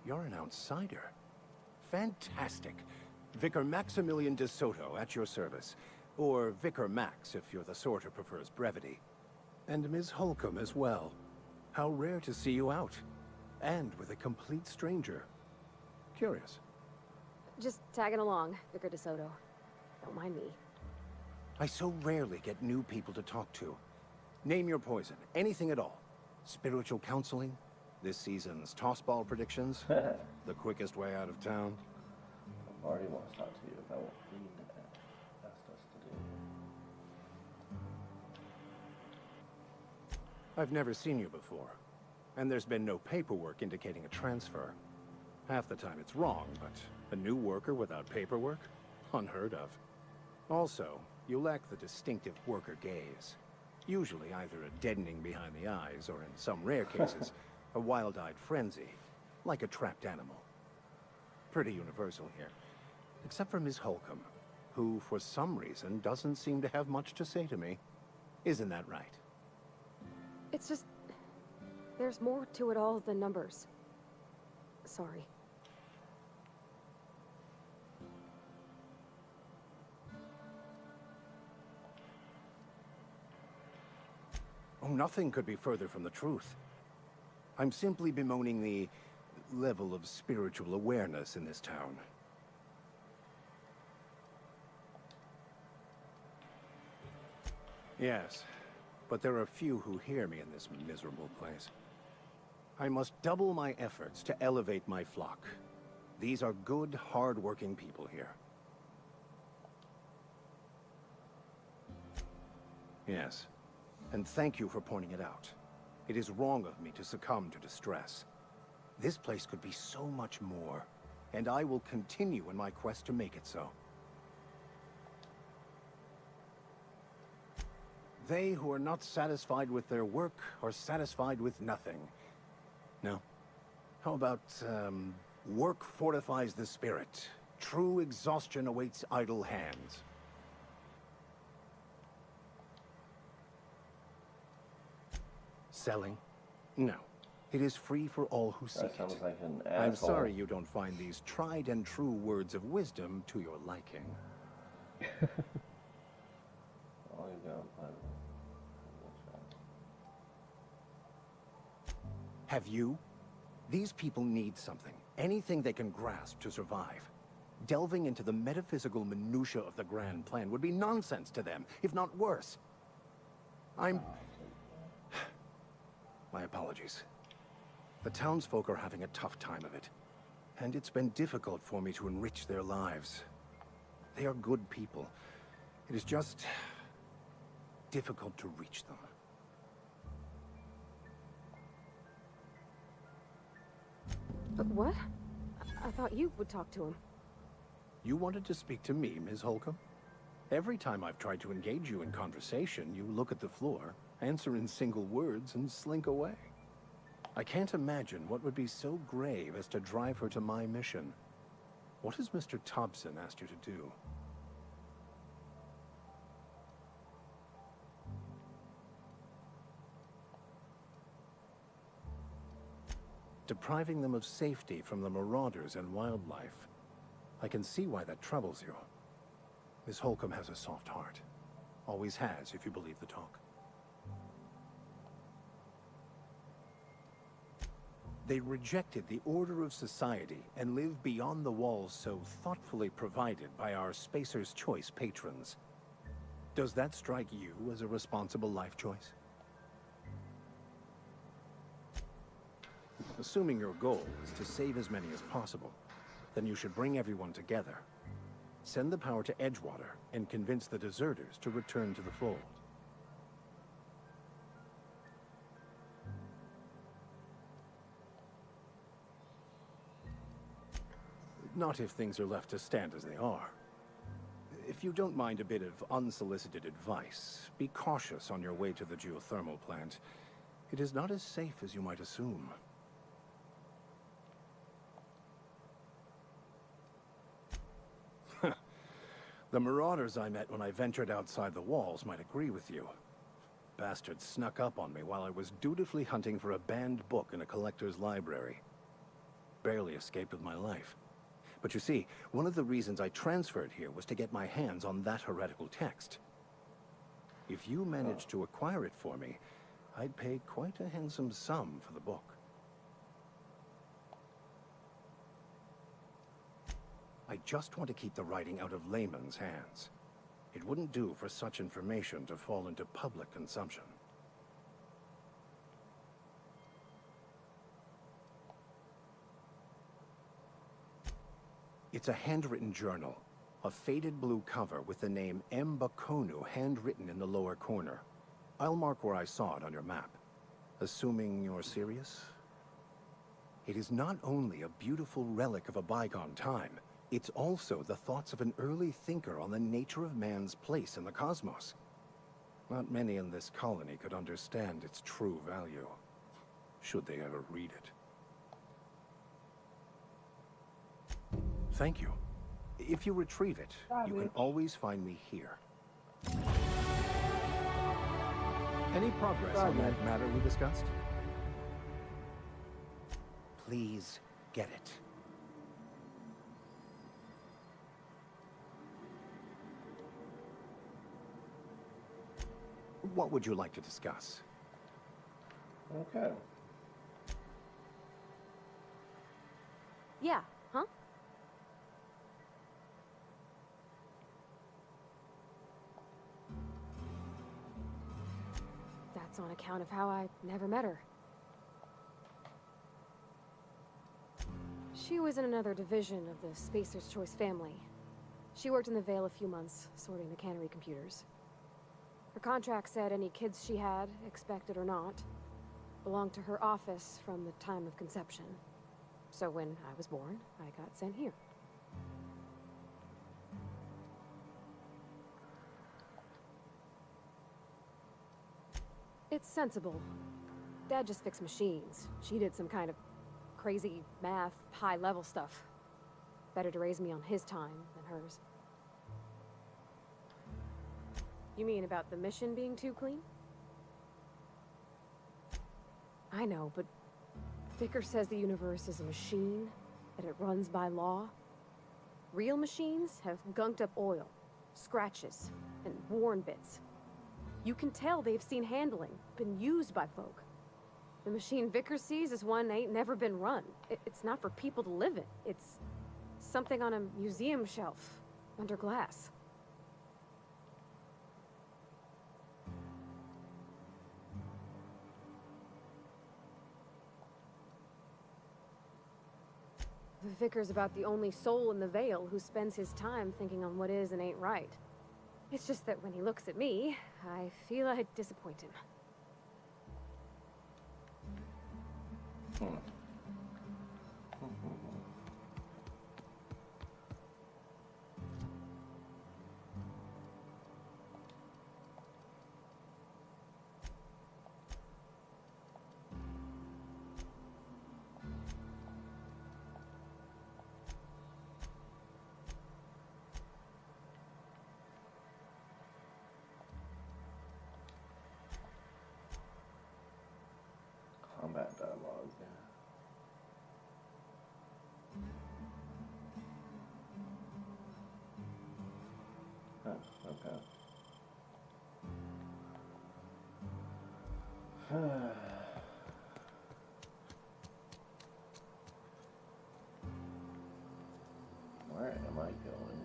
You're an outsider. Fantastic. Vicar Maximilian de Soto at your service. Or Vicar Max, if you're the sort who prefers brevity. And Ms. Holcomb as well. How rare to see you out. And with a complete stranger. Curious. Just tagging along, Vicar DeSoto. Don't mind me. I so rarely get new people to talk to. Name your poison, anything at all. Spiritual counseling, this season's tossball predictions, the quickest way out of town. I already want to talk to you about what he asked us to do. I've never seen you before, and there's been no paperwork indicating a transfer. Half the time it's wrong, but a new worker without paperwork? Unheard of. Also, you lack the distinctive worker gaze. Usually either a deadening behind the eyes, or in some rare cases, a wild-eyed frenzy, like a trapped animal. Pretty universal here, except for Ms. Holcomb, who, for some reason, doesn't seem to have much to say to me. Isn't that right? It's just... there's more to it all than numbers. Sorry. nothing could be further from the truth. I'm simply bemoaning the level of spiritual awareness in this town. Yes, but there are few who hear me in this miserable place. I must double my efforts to elevate my flock. These are good, hard-working people here. Yes, and thank you for pointing it out. It is wrong of me to succumb to distress. This place could be so much more, and I will continue in my quest to make it so. They who are not satisfied with their work are satisfied with nothing. No. How about, work fortifies the spirit. True exhaustion awaits idle hands. Selling? No. It is free for all who seek That sounds it. like an asshole. I'm sorry you don't find these tried and true words of wisdom to your liking. Oh, you got Have you? These people need something. Anything they can grasp to survive. Delving into the metaphysical minutiae of the grand plan would be nonsense to them, if not worse. My apologies. The townsfolk are having a tough time of it, and it's been difficult for me to enrich their lives. They are good people. It is just difficult to reach them. But what? I thought you would talk to him. You wanted to speak to me, Ms. Holcomb? Every time I've tried to engage you in conversation, you look at the floor, answer in single words, and slink away. I can't imagine what would be so grave as to drive her to my mission. What has Mr. Thompson asked you to do? Depriving them of safety from the marauders and wildlife. I can see why that troubles you. Miss Holcomb has a soft heart. Always has, if you believe the talk. They rejected the order of society and live beyond the walls so thoughtfully provided by our Spacer's Choice patrons. Does that strike you as a responsible life choice? Assuming your goal is to save as many as possible, then you should bring everyone together. Send the power to Edgewater and convince the deserters to return to the fold. Not if things are left to stand as they are. If you don't mind a bit of unsolicited advice, be cautious on your way to the geothermal plant. It is not as safe as you might assume. The marauders I met when I ventured outside the walls might agree with you. Bastards snuck up on me while I was dutifully hunting for a banned book in a collector's library. Barely escaped with my life. But you see, one of the reasons I transferred here was to get my hands on that heretical text. If you managed to acquire it for me, I'd pay quite a handsome sum for the book. I just want to keep the writing out of layman's hands. It wouldn't do for such information to fall into public consumption. It's a handwritten journal, a faded blue cover with the name M. Bakonu handwritten in the lower corner. I'll mark where I saw it on your map. Assuming you're serious? It is not only a beautiful relic of a bygone time, it's also the thoughts of an early thinker on the nature of man's place in the cosmos. Not many in this colony could understand its true value, should they ever read it. Thank you. If you retrieve it, you can always find me here. Any progress on that matter we discussed? Please get it. What would you like to discuss? Okay. Yeah, huh? That's on account of how I never met her. She was in another division of the Spacer's Choice family. She worked in the Vale a few months, sorting the cannery computers. Her contract said any kids she had, expected or not, belonged to her office from the time of conception. So when I was born, I got sent here. It's sensible. Dad just fixed machines. She did some kind of crazy math, high-level stuff. Better to raise me on his time than hers. You mean about the mission being too clean? I know, but Vickers says the universe is a machine, that it runs by law. Real machines have gunked up oil, scratches, and worn bits. You can tell they've seen handling, been used by folk. The machine Vickers sees is one ain't never been run. It's not for people to live in. It's something on a museum shelf, under glass. The Vicar's about the only soul in the Vale who spends his time thinking on what is and ain't right. It's just that when he looks at me, I feel I'd disappoint him. Combat dialogue. Huh, okay. Where am I going?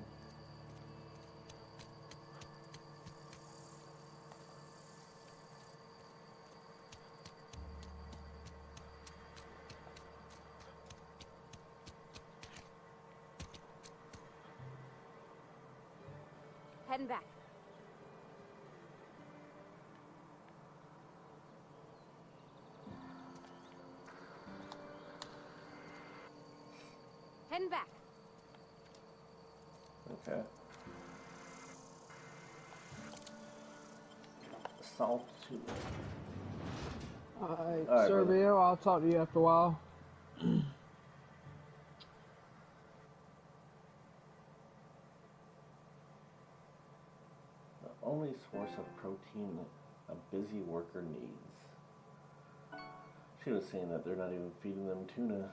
Heading back. Heading back. Okay. Salt too. Alright, brother. Servio, I'll talk to you after a while. The only source of protein a busy worker needs. She was saying that they're not even feeding them tuna.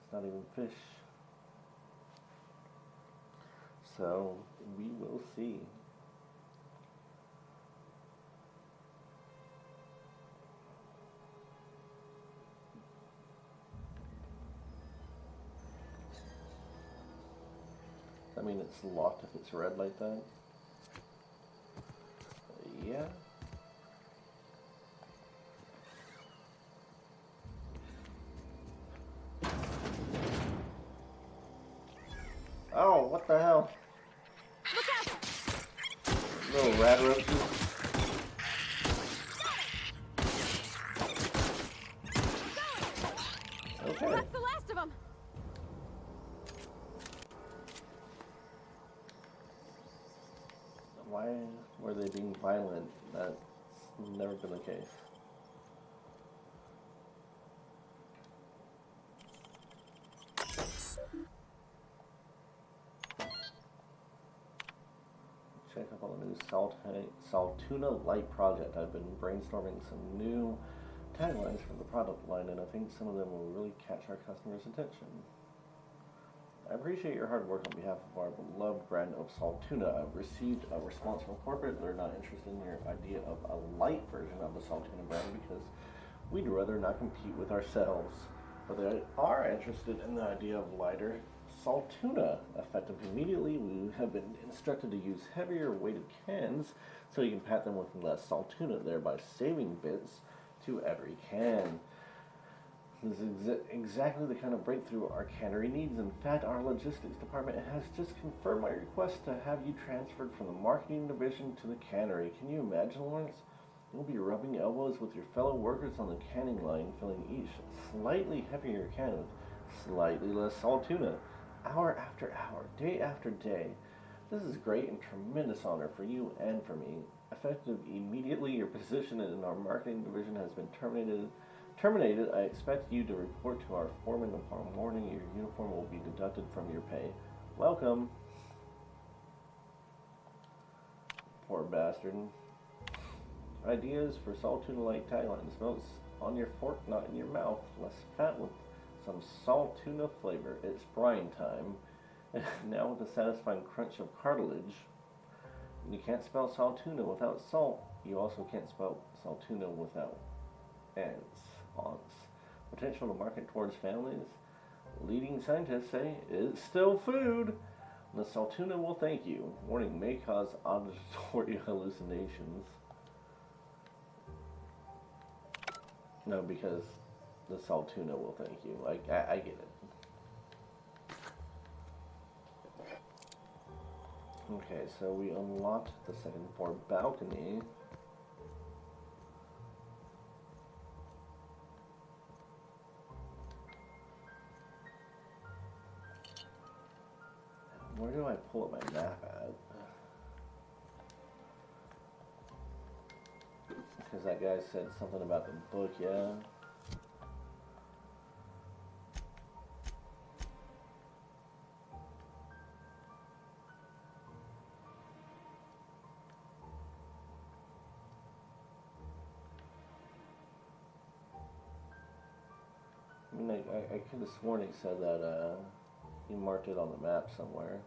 It's not even fish. So, we will see. I mean, it's locked if it's red like that. Yeah. Oh, what the hell? Look out! Little rat roaches. Okay. That's the last of them. Why were they being violent? That's never been the case. Check up on the new Saltuna Light project. I've been brainstorming some new taglines for the product line, and I think some of them will really catch our customers' attention. I appreciate your hard work on behalf of our beloved brand of Saltuna. I've received a response from corporate. They're not interested in your idea of a light version of the Saltuna brand because We'd rather not compete with ourselves, but they are interested in the idea of lighter salt tuna. Effective immediately, we have been instructed to use heavier weighted cans so you can pat them with less salt tuna, thereby saving bits to every can. This is exactly the kind of breakthrough our cannery needs. In fact, our logistics department has just confirmed my request to have you transferred from the marketing division to the cannery. Can you imagine, Lawrence? You'll be rubbing elbows with your fellow workers on the canning line, filling each slightly heavier can with slightly less salt tuna, hour after hour, day after day. This is great and tremendous honor for you and for me. Effective immediately, your position in our marketing division has been terminated. I expect you to report to our foreman tomorrow morning. Your uniform will be deducted from your pay. Welcome. Poor bastard. Ideas for salt tuna like taglines. Melts on your fork, not in your mouth. Less fat with some salt tuna flavor. It's brine time. Now with a satisfying crunch of cartilage. You can't spell salt tuna without salt. You also can't spell salt tuna without ants. Potential to market towards families. Leading scientists say it's still food. The salt tuna will thank you. Warning, may cause auditory hallucinations. No, because the salt tuna will thank you. I get it. Okay, so we unlocked the second floor balcony. Where do I pull up my map at? Because that guy said something about the book, yeah. I mean, I could have sworn he said that he marked it on the map somewhere.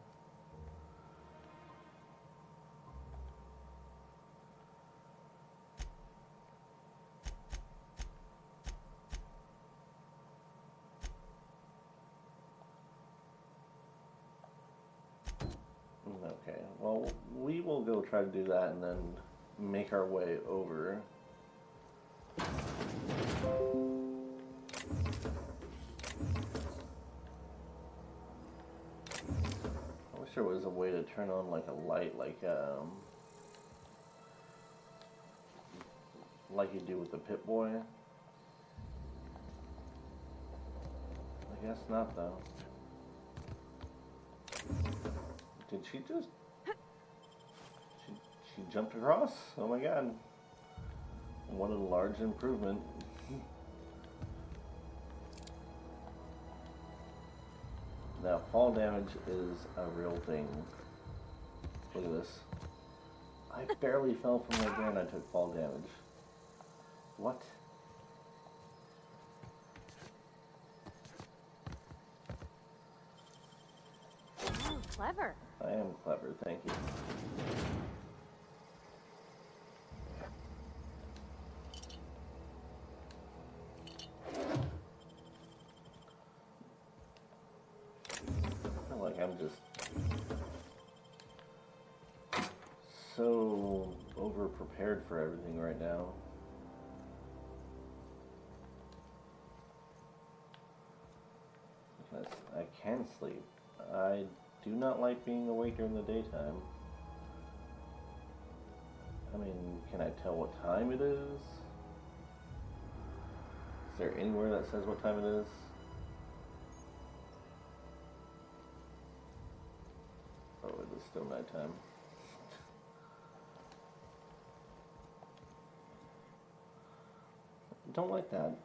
Okay, well, we will go try to do that and then make our way over. I wish there was a way to turn on like a light, like you do with the Pip-Boy. I guess not, though. Did she just... She jumped across? Oh my god. What a large improvement. Now, fall damage is a real thing. Look at this. I barely fell from right there and I took fall damage. What? Oh, clever. I am clever, thank you. I feel like I'm just so over-prepared for everything right now. Because I can sleep. I do not like being awake during the daytime. I mean, can I tell what time it is? Is there anywhere that says what time it is? Oh, it is still nighttime. Don't like that.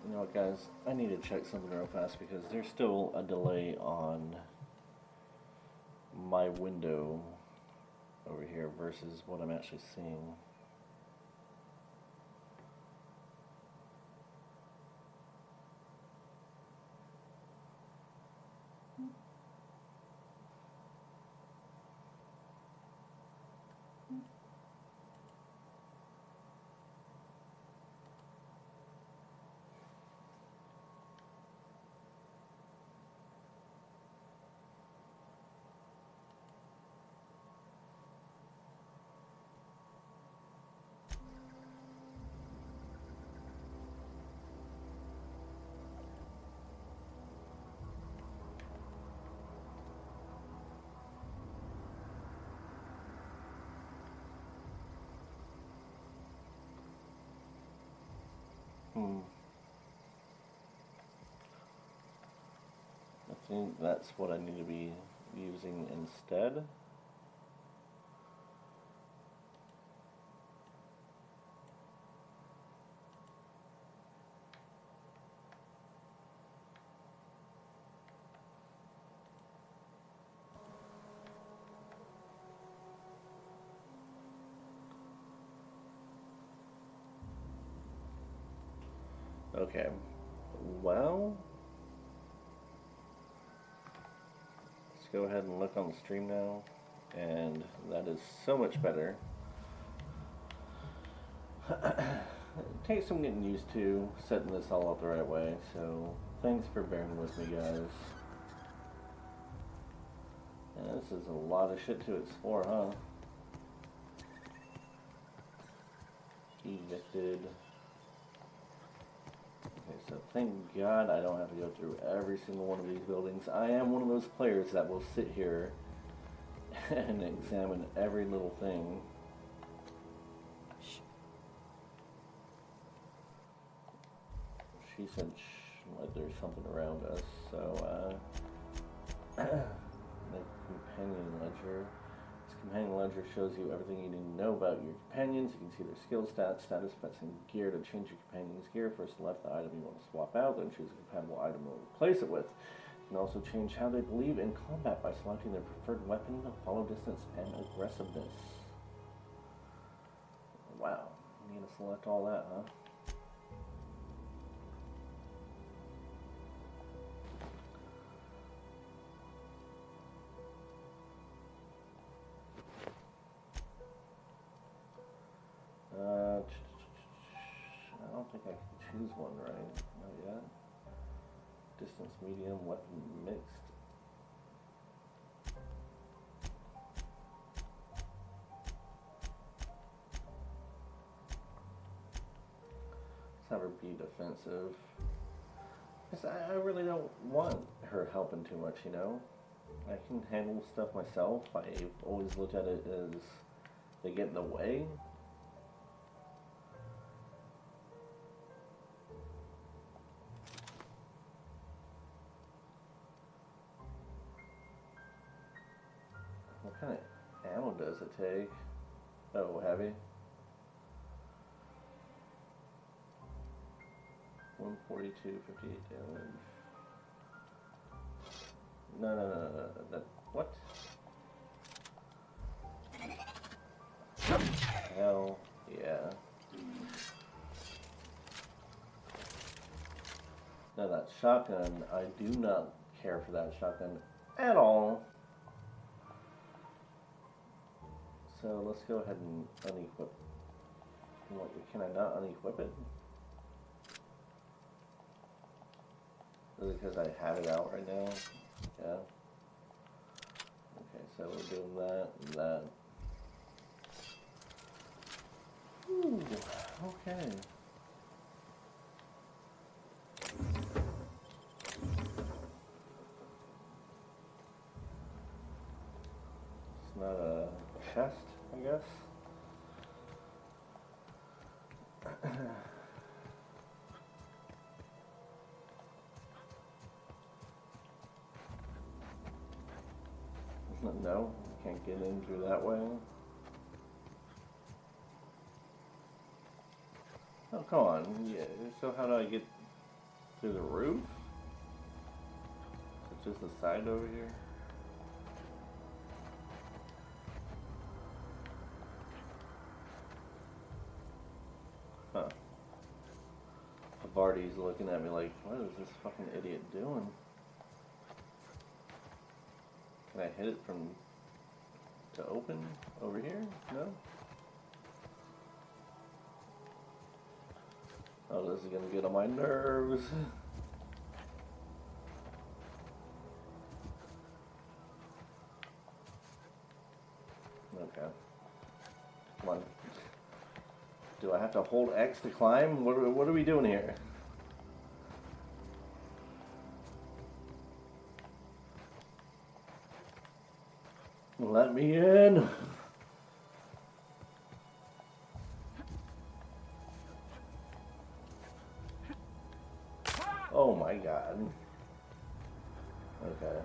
You know what, guys? I need to check something real fast because there's still a delay on my window over here versus what I'm actually seeing. I think that's what I need to be using instead. Okay, well, let's go ahead and look on the stream now, and that is so much better. It takes some getting used to setting this all up the right way, so thanks for bearing with me, guys. Yeah, this is a lot of shit to explore, huh? Evicted. Okay, so thank God I don't have to go through every single one of these buildings. I am one of those players that will sit here and examine every little thing. She said like there's something around us, so the companion ledger. This companion ledger shows you everything you need to know about your companions. You can see their skill stats, status effects, and gear. To change your companion's gear, first select the item you want to swap out, then choose a compatible item to replace it with. You can also change how they believe in combat by selecting their preferred weapon, follow distance, and aggressiveness. Wow, you need to select all that, huh? I don't think I can choose one, right? Not yet. Distance, medium, weapon, mixed. Let's have her be defensive. Because I really don't want her helping too much, you know? I can handle stuff myself. I've always looked at it as they get in the way. What kind of ammo does it take? Oh, heavy. 142, 58 damage. No. That, what? Hell yeah. Now that shotgun, I do not care for that shotgun at all. So let's go ahead and unequip. What, can I not unequip it? Is it because I have it out right now? Yeah. Okay, so we're doing that and that. Ooh, okay. It's not a chest, I guess. No, can't get in through that way. Oh, come on. Yeah, so how do I get through the roof? It's just the side over here. Huh. Vardy's looking at me like, what is this fucking idiot doing? Can I hit it from to open over here? No? Oh, this is gonna get on my nerves. Okay. Come on. Do I have to hold X to climb? What are we doing here? Let me in. Okay.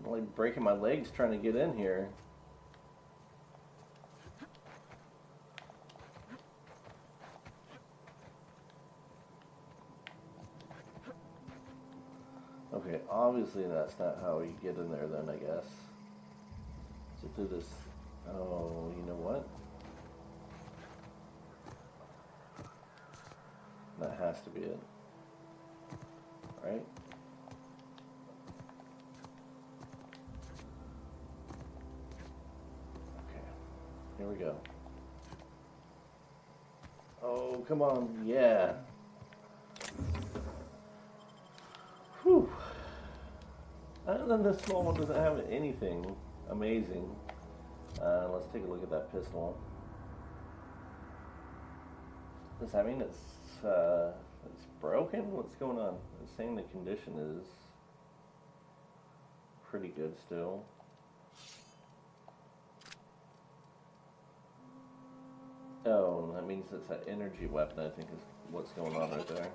I'm like breaking my legs trying to get in here. Okay, obviously that's not how you get in there then, I guess. So through this... Oh, you know what? That has to be it. Right? Okay. Here we go. Oh, come on. Yeah. Whew. Other than this small one doesn't have anything amazing. Let's take a look at that pistol. Does that mean it's broken? What's going on? It's saying the condition is pretty good still. Oh, that means it's an energy weapon, I think is what's going on right there.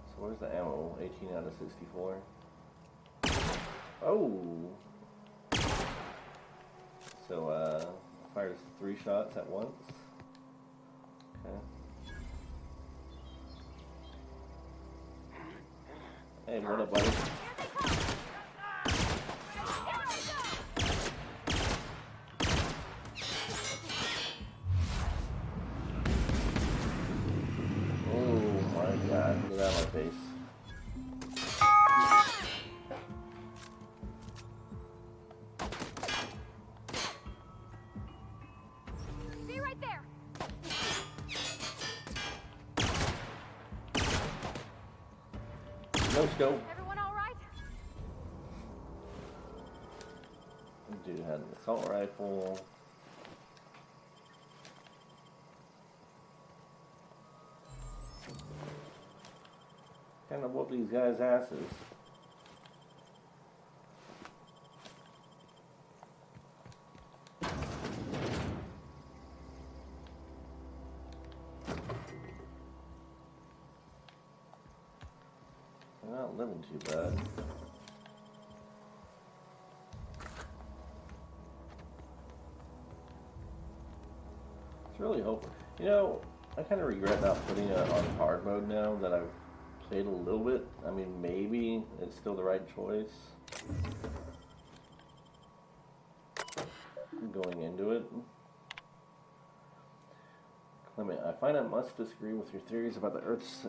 So where's the ammo? 18 out of 64. Oh! So, fires 3 shots at once. Okay. Hey, what up, buddy? Oh my god, get out of my face. Be right there. No scope. Everyone all right? Dude had an assault rifle. Kind of whoop these guys' asses. They're not living too bad. It's really hoping. You know, I kind of regret not putting it on hard mode now that I've played a little bit. I mean, maybe it's still the right choice going into it. Clement, I find I must disagree with your theories about the Earth's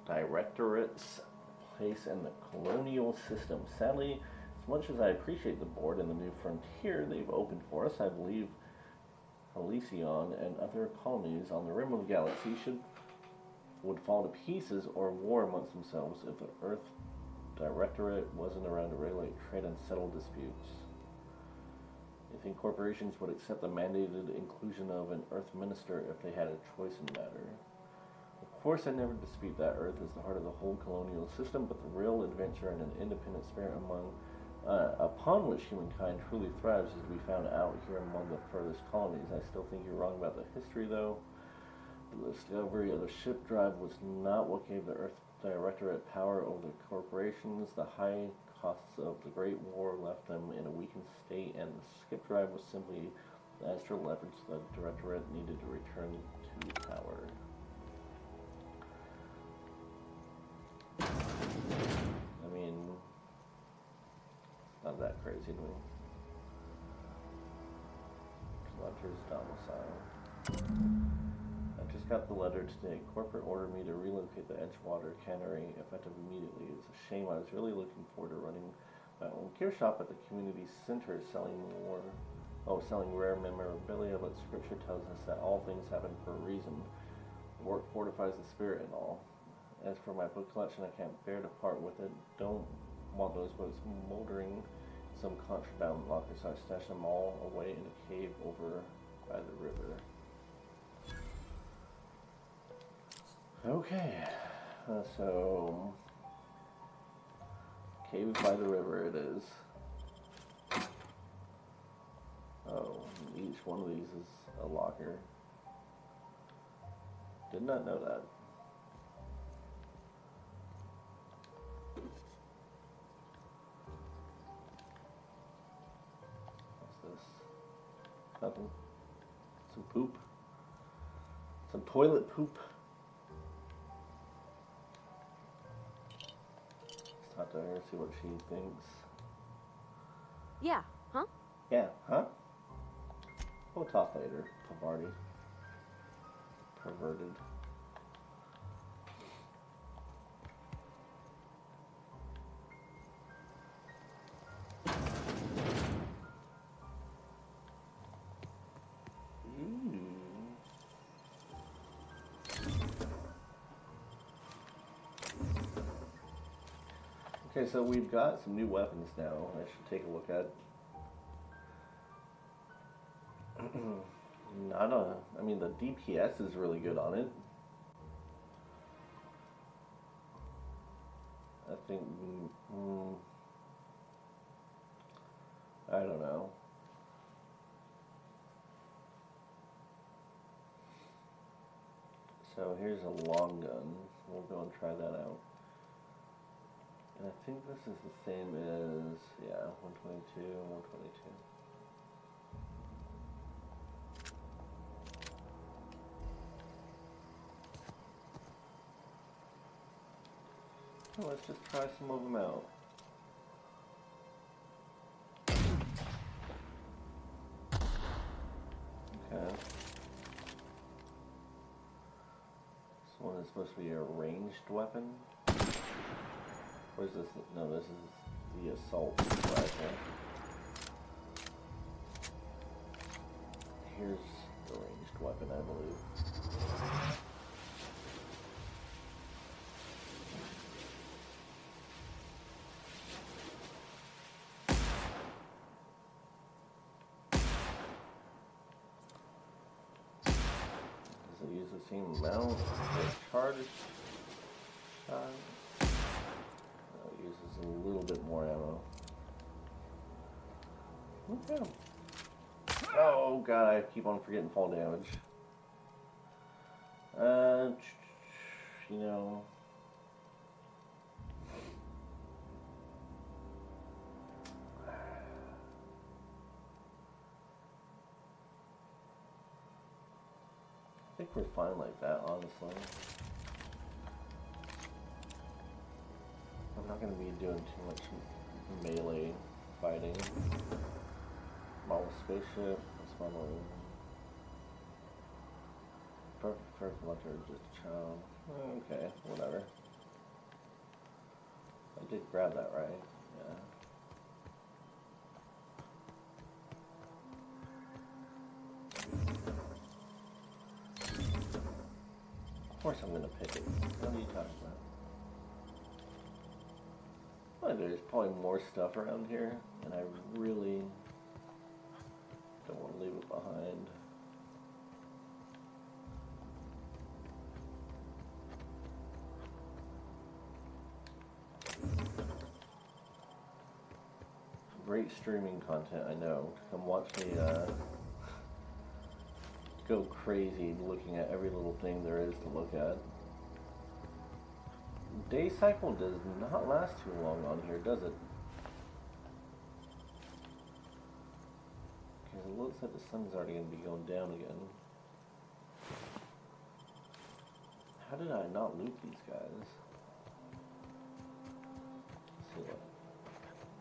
Directorate's place in the colonial system. Sadly, as much as I appreciate the board and the new frontier they've opened for us, I believe Halcyon and other colonies on the rim of the galaxy would fall to pieces or war amongst themselves if the Earth Directorate wasn't around to regulate trade and settle disputes. You think corporations would accept the mandated inclusion of an Earth minister if they had a choice in the matter? Of course, I never dispute that Earth is the heart of the whole colonial system, but the real adventure and an independent spirit upon which humankind truly thrives is to be found out here among the furthest colonies. I still think you're wrong about the history, though. The discovery of the ship drive was not what gave the Earth Directorate power over the corporations. The high costs of the Great War left them in a weakened state, and the skip drive was simply the extra leverage the Directorate needed to return to power. I mean, not that crazy to me. Collector's domicile. I just got the letter today. Corporate ordered me to relocate the Edgewater Cannery effective immediately. It's a shame. I was really looking forward to running my own gear shop at the community center, selling rare memorabilia, but scripture tells us that all things happen for a reason. Work fortifies the spirit and all. As for my book collection, I can't bear to part with it. Don't want those books moldering some contraband locker, so I stashed them all away in a cave over by the river. Okay, so cave by the river it is. Oh, each one of these is a locker. Did not know that. What's this? Nothing. Some poop. Some toilet poop. Let's talk to her, see what she thinks. Yeah, huh? Yeah, huh? We'll talk later, Pavardi. Perverted. Okay, so we've got some new weapons now. I should take a look at. I mean, the DPS is really good on it. I think, I don't know. So here's a long gun. We'll go and try that out. And I think this is the same as, yeah, 122, 122. Oh, let's just try some of them out. Okay. This one is supposed to be a ranged weapon. Or is this? No, this is the assault rifle. Here's the ranged weapon, I believe. Does it use the same amount of charge shot? Uses a little bit more ammo. Look at him. Oh god, I keep on forgetting fall damage. You know. I think we're fine like that, honestly. I'm not going to be doing too much melee fighting. Model spaceship, that's my model. Perfect for collector, just a child. Okay, whatever. I did grab that, right? Yeah. Of course I'm going to pick it. What are you talking about? Well, there's probably more stuff around here, and I really don't want to leave it behind. Great streaming content, I know. Come watch me go crazy looking at every little thing there is to look at. Day cycle does not last too long on here, does it? Because it looks like the sun's already going to be going down again. How did I not loot these guys? Let's see what.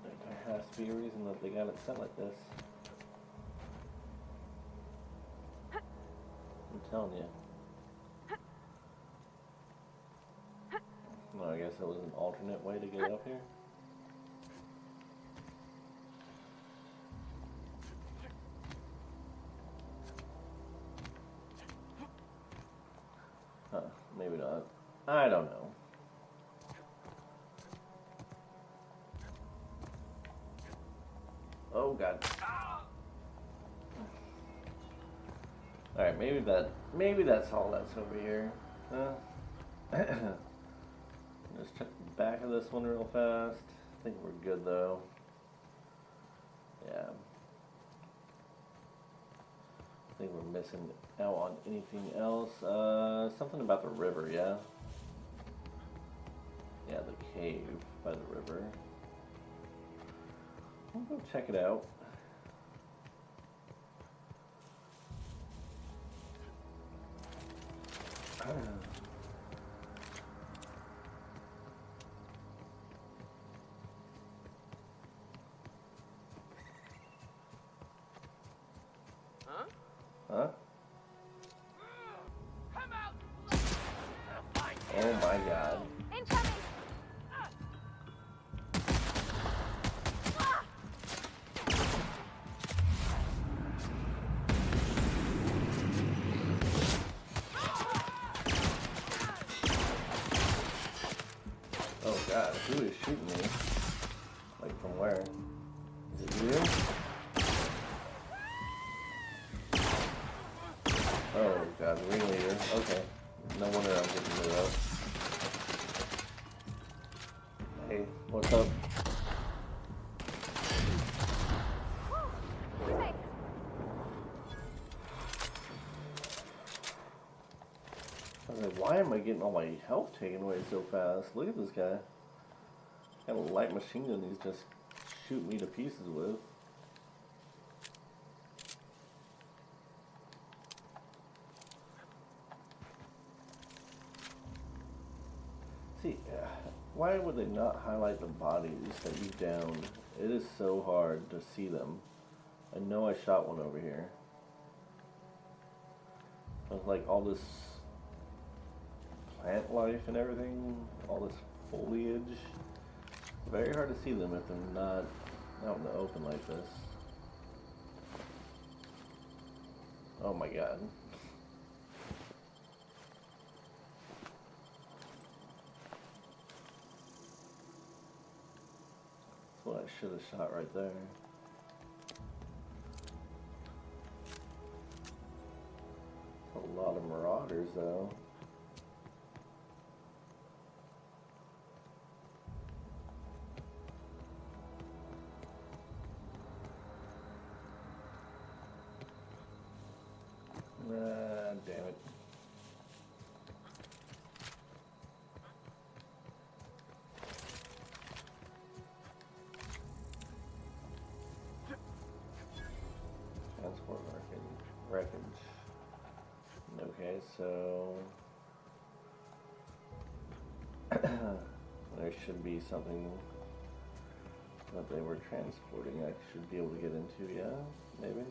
There has to be a reason that they got it set like this. I'm telling you. Well, I guess it was an alternate way to get up here. Huh, maybe not. I don't know. Oh god. Alright, maybe that's all that's over here. Just check the back of this one real fast. I think we're good though. Yeah. think we're missing out on anything else. Something about the river, yeah? Yeah, the cave by the river. We'll go check it out. Huh? Oh my god. Incoming! Oh god, who is shooting me? Like from where? Is it you? Oh god, the ringleader. Okay. No wonder I'm getting lit up. Hey, what's up? I was like, why am I getting all my health taken away so fast? Look at this guy. Got a light machine gun he's just shooting me to pieces with. See, why would they not highlight the bodies that you downed? It is so hard to see them. I know I shot one over here. With like all this plant life and everything, all this foliage. It's very hard to see them if they're not out in the open like this. Oh my god. That's what I should have shot right there. A lot of marauders though. Damn it. Transport wreckage. Okay, so there should be something that they were transporting I should be able to get into, yeah? Maybe?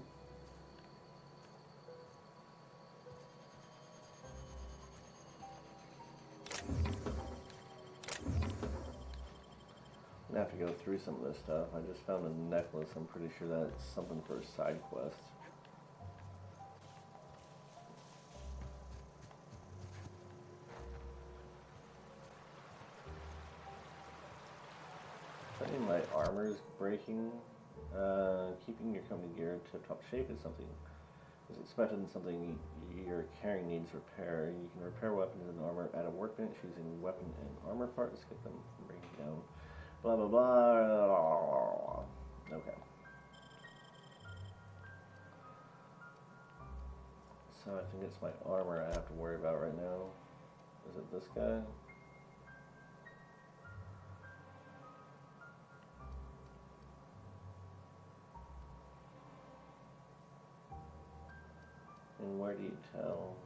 I'm gonna have to go through some of this stuff. I just found a necklace. I'm pretty sure that's something for a side quest. I think my armor's breaking. Keeping your company gear in tip-top shape is expected in something your carrying needs repair. You can repair weapons and armor at a workbench using weapon and armor parts. Get them from breaking down. Blah blah blah. Okay. So I think it's my armor I have to worry about right now. Is it this guy? And where do you tell?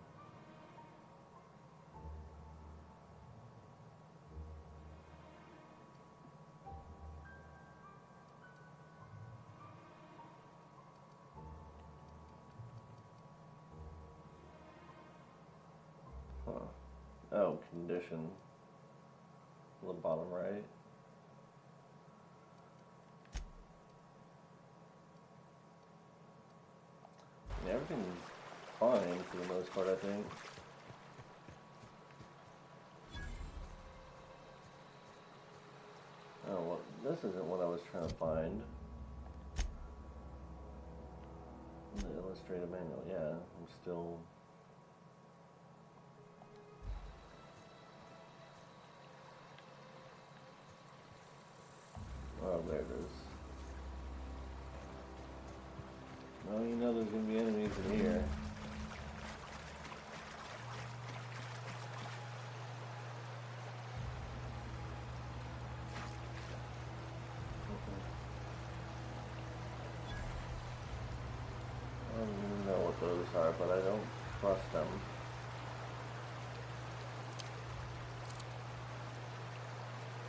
Huh. Oh, condition. The bottom right. Yeah, everything's fine for the most part, I think. Oh, well, this isn't what I was trying to find. The illustrative manual, yeah, I'm still... Oh, there it is. Well, you know there's gonna be enemies in here. are, but I don't trust them.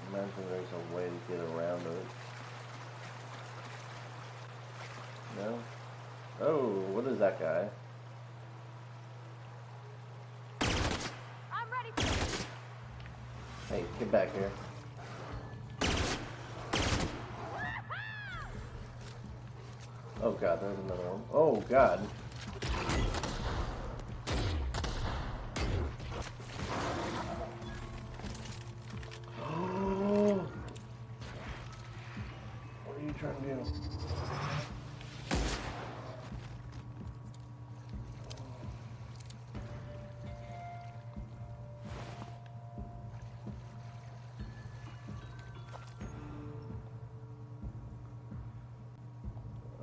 Imagine there's a way to get around it. No? Oh, what is that guy? I'm ready. Hey, get back here. Oh god, there's another one. Oh god. What are you trying to do?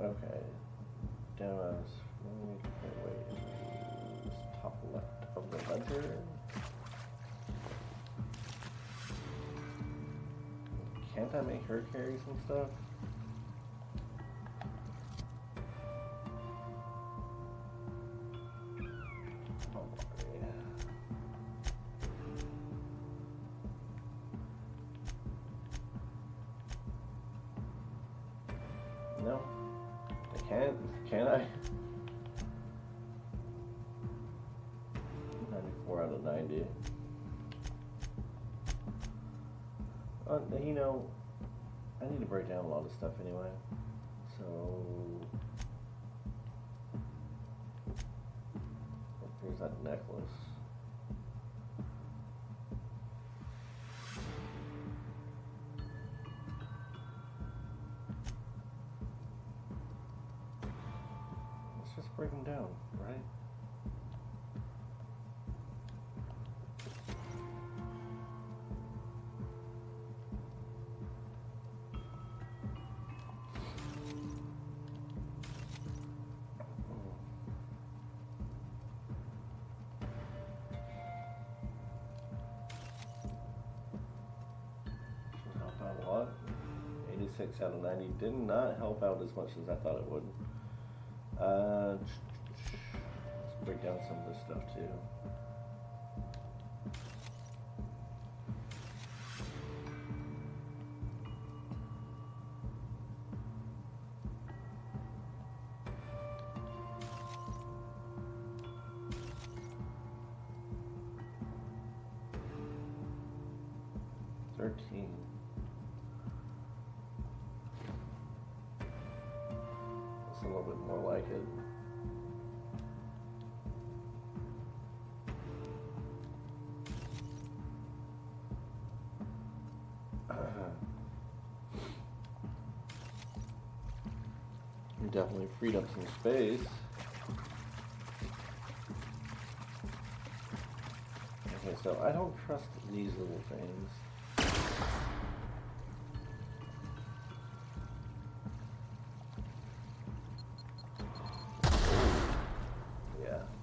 Okay. Demos. Wait. Is top left of the ledger? Can't I make her carry some stuff? Oh boy. No. I can't. Can I? 94 out of 90. You know, I need to break down a lot of stuff anyway. So, here's that necklace. Let's just break them down, right? A lot. 86 out of 90 did not help out as much as I thought it would. Let's break down some of this stuff too. A little bit more like it. Definitely freed up some space. Okay, so I don't trust these little things.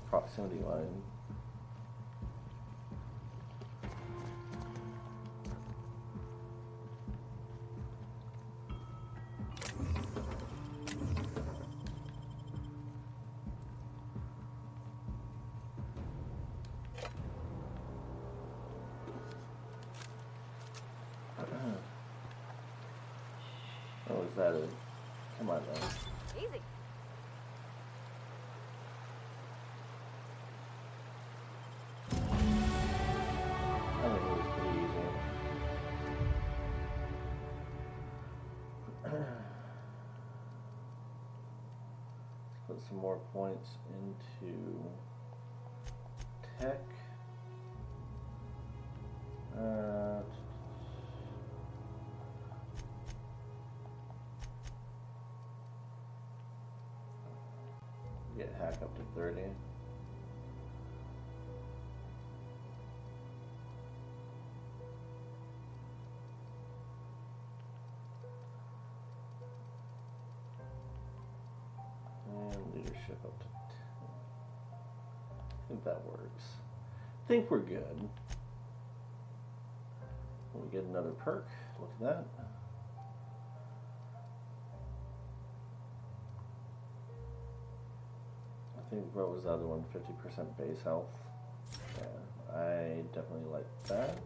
Proximity line. Oh, is that it? Come on now. Easy. Put some more points into tech. Get hack up to 30. And leadership up to 10. I think that works. I think we're good. We get another perk. Look at that. think, what was the other one? 50% base health. Yeah, I definitely like that.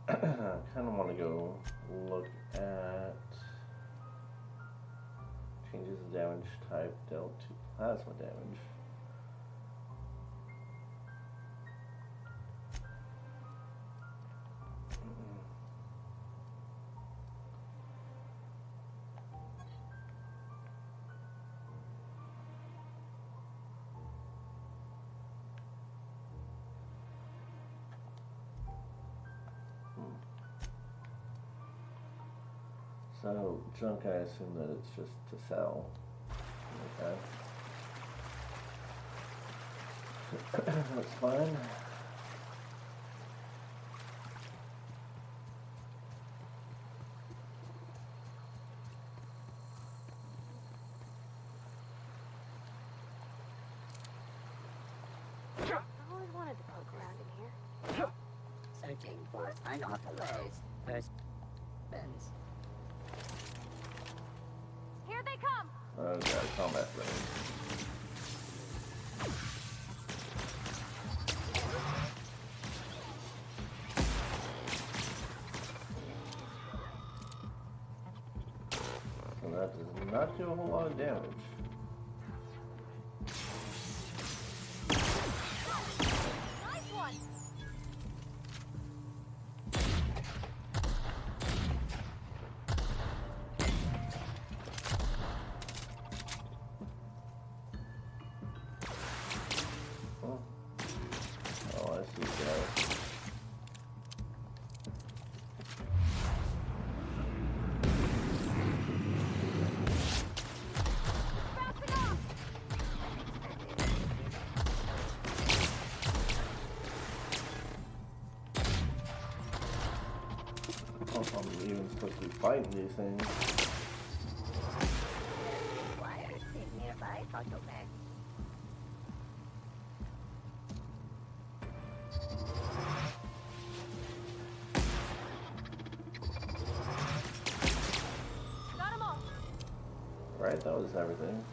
I kind of want to go look at changes the damage type dealt to plasma damage. So, junk, I assume that it's just to sell. Okay. That's fine. I always wanted to poke around in here. Searching for binoculars. First, bends. Here they come! Oh god, combat range. So that does not do a whole lot of damage. Nice one! Oh, I see guys. Oh, I'm even supposed to be fighting these things. Wires in nearby photo bag. Got 'em all! Right, that was everything.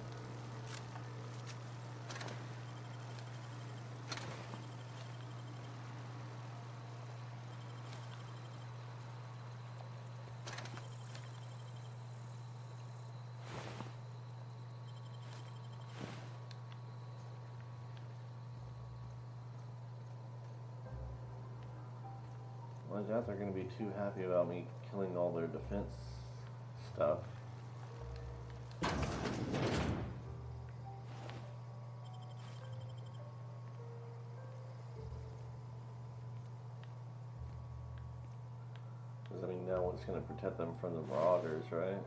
I doubt they're going to be too happy about me killing all their defense stuff. Because, I mean, now it's going to protect them from the marauders, right?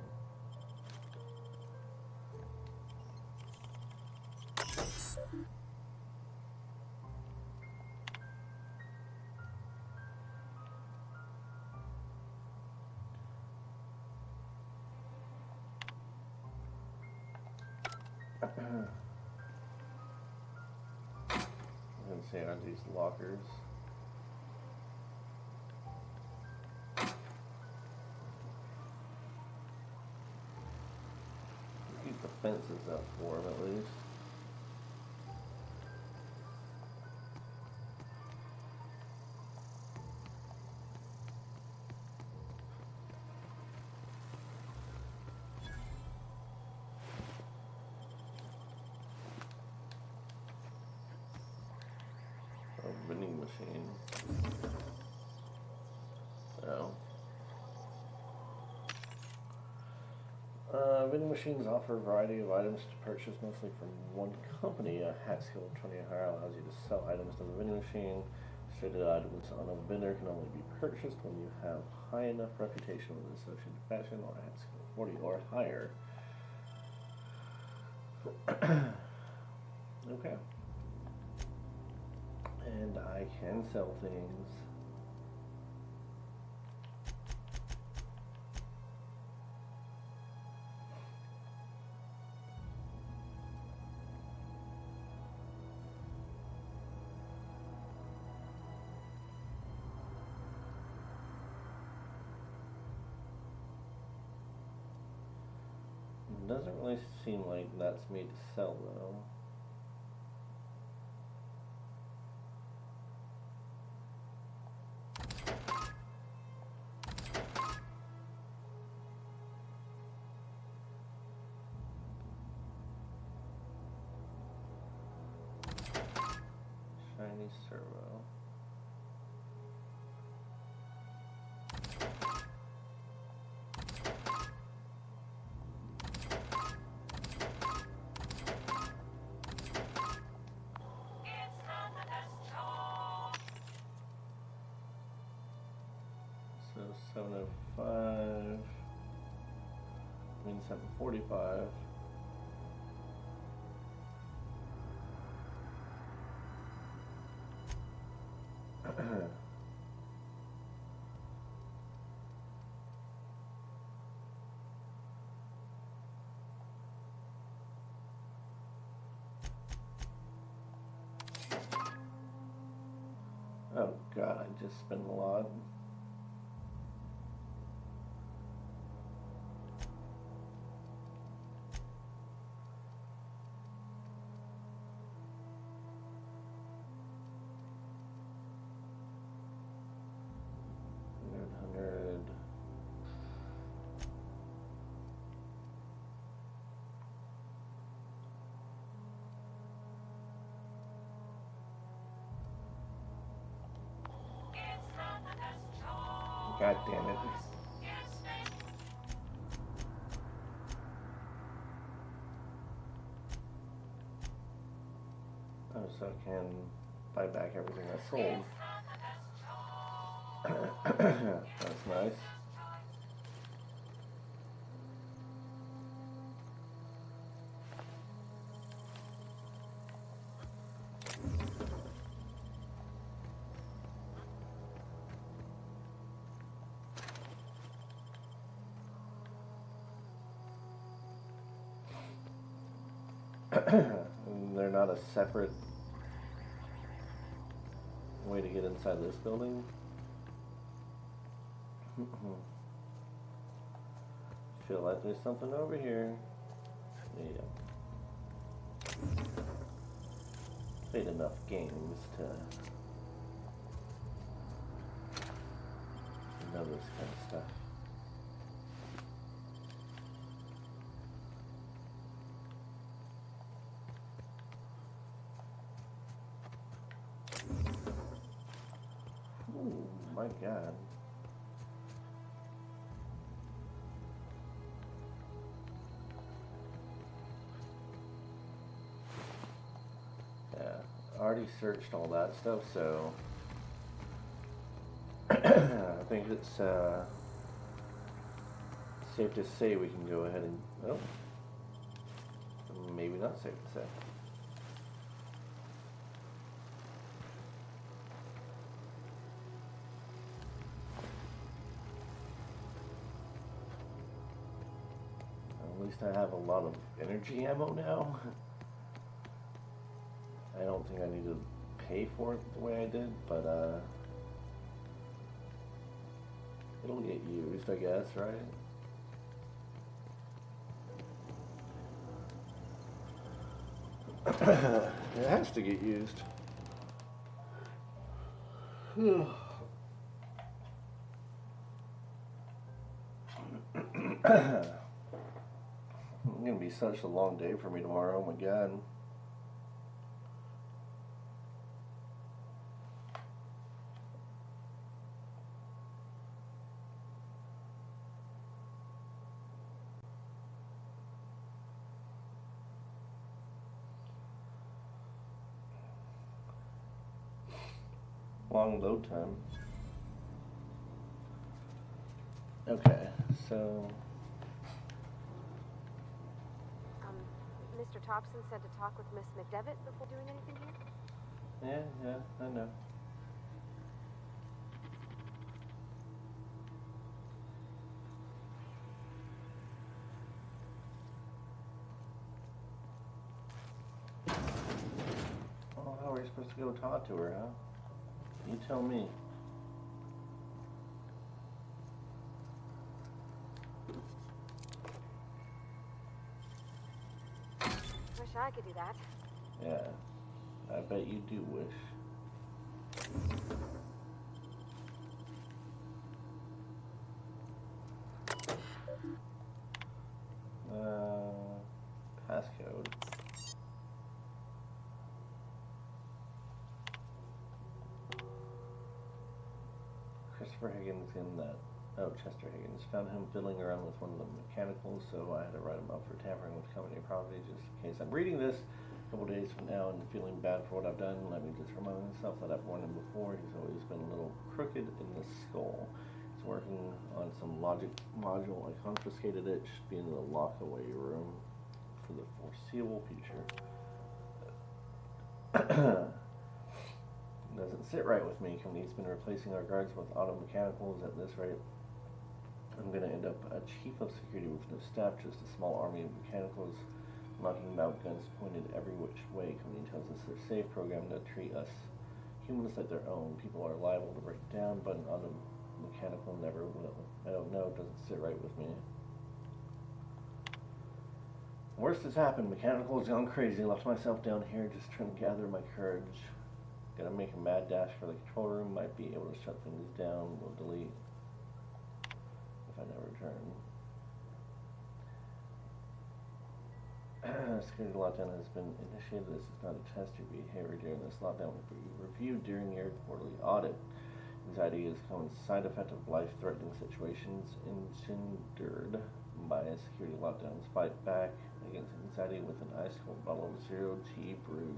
Let's see, are these lockers? Keep the fences up for them at least. A vending machine. Oh. Vending machines offer a variety of items to purchase, mostly from one company. A hat skill of 20 or higher allows you to sell items to the vending machine. Stated items on a vendor can only be purchased when you have high enough reputation with associated fashion or a hat skill of 40 or higher. Okay. And I can sell things. It doesn't really seem like that's made to sell though. Shiny servo. So 705 means 745. Oh god, I just spent a lot. $100. God damn it. Oh, so I can buy back everything I sold. That's nice. They're not a separate way to get inside this building. Feel like there's something over here. Yeah. Played enough games to know this kind of stuff. Ooh, my god. Yeah, I already searched all that stuff, so I think it's safe to say we can go ahead and, oh, maybe not safe to say. At least I have a lot of energy ammo now. I don't think I need to pay for it the way I did, but it'll get used, I guess, right? It has to get used. It's gonna be such a long day for me tomorrow. Oh my god. Long load time. Okay, so Mr. Thompson said to talk with Miss McDevitt before doing anything here? yeah, I know. Oh, how are we supposed to go talk to her, huh? You tell me. Wish I could do that. Yeah, I bet you do wish. Passcode. Christopher Higgins in that. Oh, Chester Higgins. Found him fiddling around with one of the mechanicals, so I had to write him up for tampering with company property just in case I'm reading this a couple days from now and feeling bad for what I've done. Let me just remind myself that I've warned him before. He's always been a little crooked in the skull. He's working on some logic module. I confiscated it. Should be in the lock-away room for the foreseeable future. Doesn't sit right with me. Company's been replacing our guards with auto mechanicals at this rate. I'm gonna end up a chief of security with no staff, just a small army of mechanicals knocking about, guns pointed every which way. Company tells us they're safe, programmed to treat us humans like their own. People are liable to break down, but an auto mechanical never will. I don't know, it doesn't sit right with me. Worst has happened. Mechanical has gone crazy. Left myself down here just trying to gather my courage. Gonna make a mad dash for the control room. Might be able to shut things down. We'll delete if I never return. Security lockdown has been initiated. This is not a test. Your behavior during this lockdown will be reviewed during your quarterly audit. Anxiety is a common side effect of life-threatening situations engendered by a security lockdowns. Fight back against anxiety with an ice-cold bottle of zero G brew,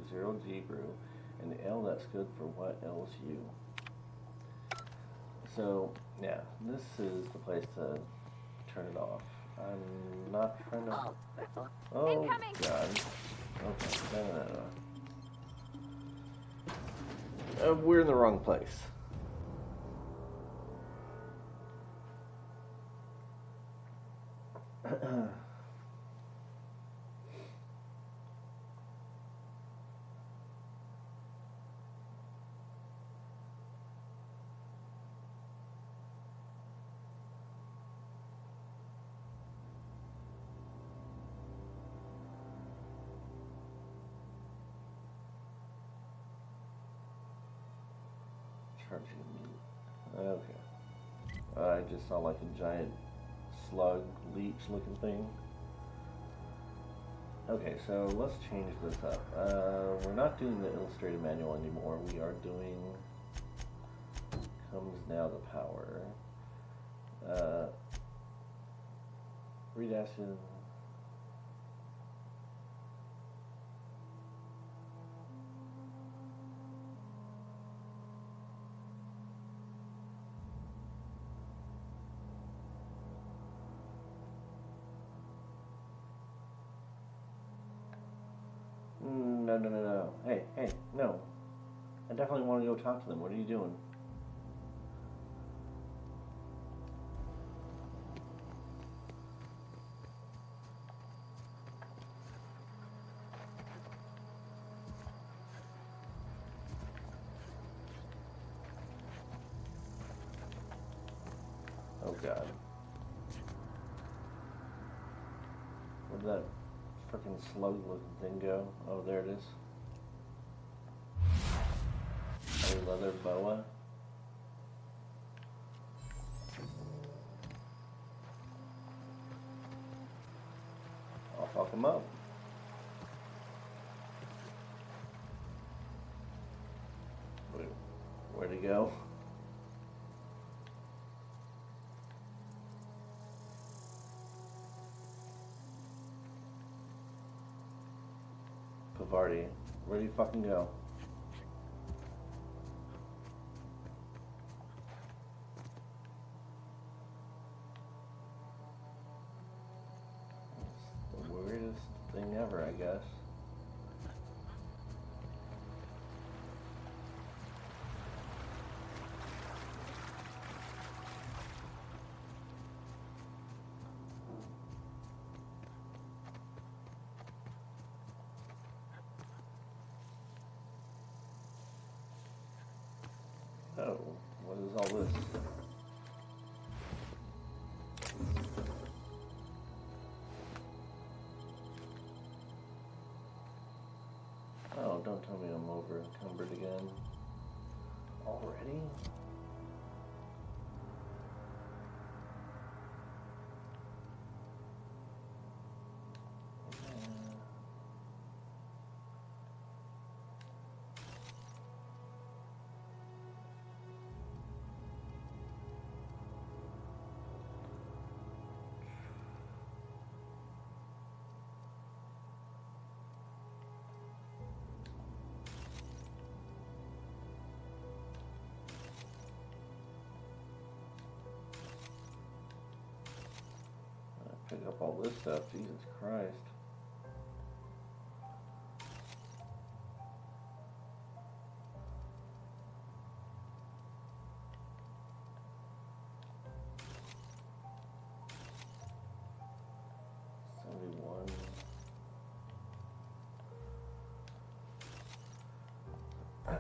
and the ale that's good for what ails you. So, yeah, this is the place to turn it off. I'm not trying to... Oh, incoming. God. Okay, no. We're in the wrong place. Okay. I just saw like a giant slug, leech looking thing. Okay, so let's change this up. We're not doing the illustrated manual anymore. We are doing comes now the power. Read acid. No. Hey, no. I definitely want to go talk to them. What are you doing? Oh, God. Where'd that frickin' slug-looking thing go? Oh, there it is. A leather boa. I'll fuck him up. Wait, where'd he go? Pavardi, where'd he fucking go? It's the weirdest thing ever, I guess. Oh, what is all this? Don't tell me I'm over encumbered again. Already? Pick up all this stuff, Jesus Christ.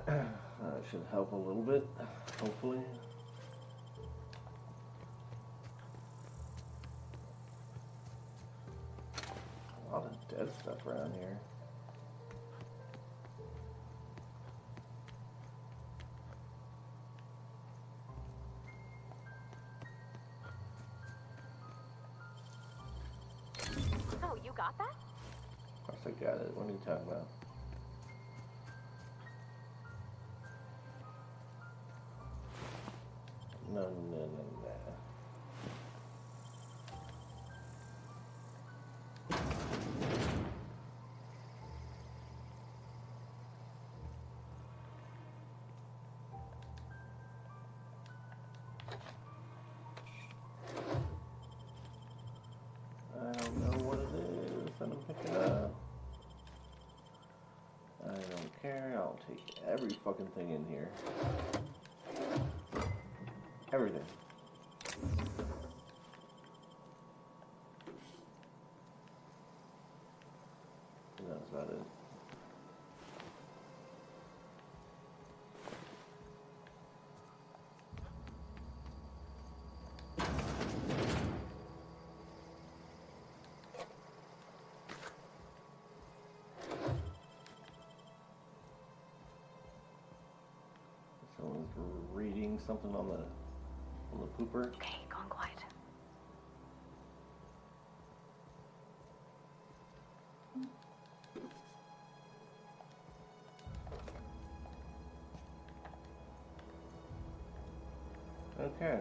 That should help a little bit, hopefully. A lot of dead stuff around here. Oh, you got that? Of course I got it. What are you talking about? No, no, no, no. I don't know what it is that I'm picking up. I don't care. I'll take every fucking thing in here. Everything. That's about it. Someone's reading something on the pooper. Okay, gone quiet. Okay.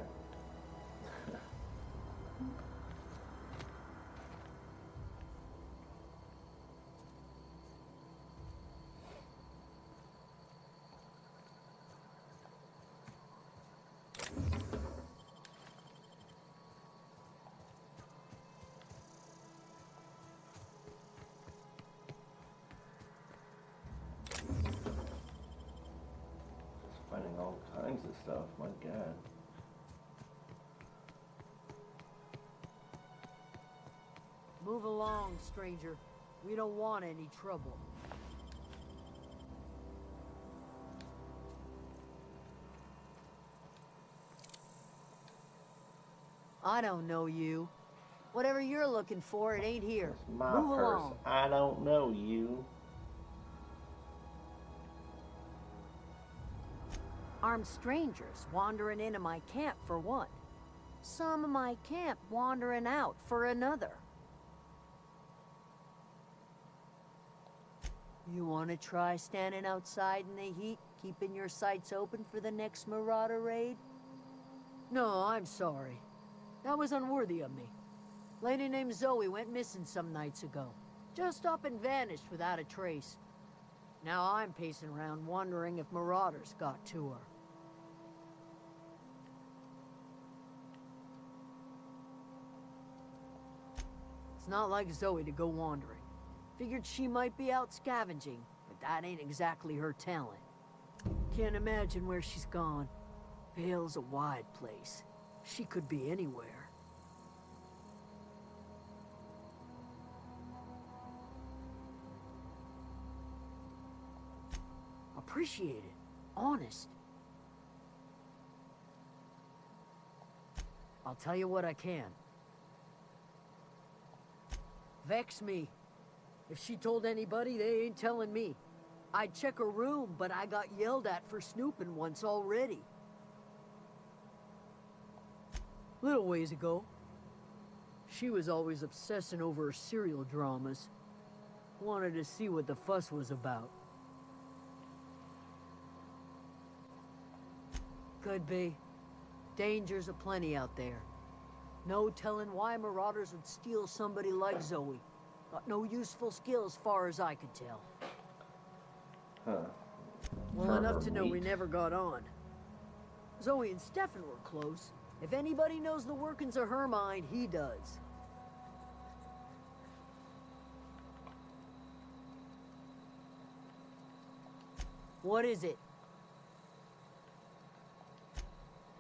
Finding all kinds of stuff, my God. Move along, stranger. We don't want any trouble. I don't know you. Whatever you're looking for, it ain't here. It's my Move purse. along. I don't know you. Armed strangers wandering into my camp for one. Some of my camp wandering out for another. You want to try standing outside in the heat, keeping your sights open for the next marauder raid? No, I'm sorry. That was unworthy of me. Lady named Zoe went missing some nights ago. Just up and vanished without a trace. Now I'm pacing around wondering if marauders got to her. It's not like Zoe to go wandering. Figured she might be out scavenging, but that ain't exactly her talent. Can't imagine where she's gone. Vale's a wide place. She could be anywhere. Appreciate it. Honest. I'll tell you what I can. Vex me. If she told anybody, they ain't telling me. I'd check her room, but I got yelled at for snooping once already. Little ways ago. She was always obsessing over her serial dramas. Wanted to see what the fuss was about. Could be. Dangers aplenty out there. No telling why marauders would steal somebody like Zoe. Got no useful skill as far as I could tell. Huh. Well, enough to know we never got on. Zoe and Stefan were close. If anybody knows the workings of her mind, he does. What is it?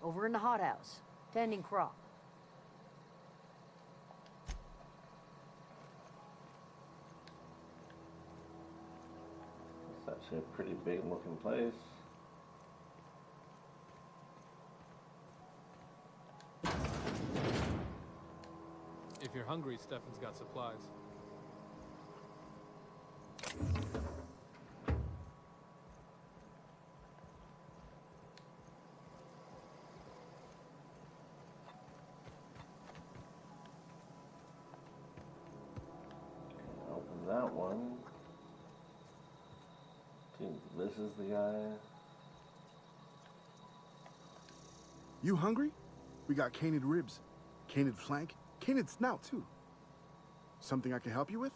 Over in the hothouse, tending crop. It's actually a pretty big looking place. If you're hungry, Stefan's got supplies. Open that one. Dude, this is the guy. You hungry? We got canid ribs, canid flank, canid snout too. Something I can help you with?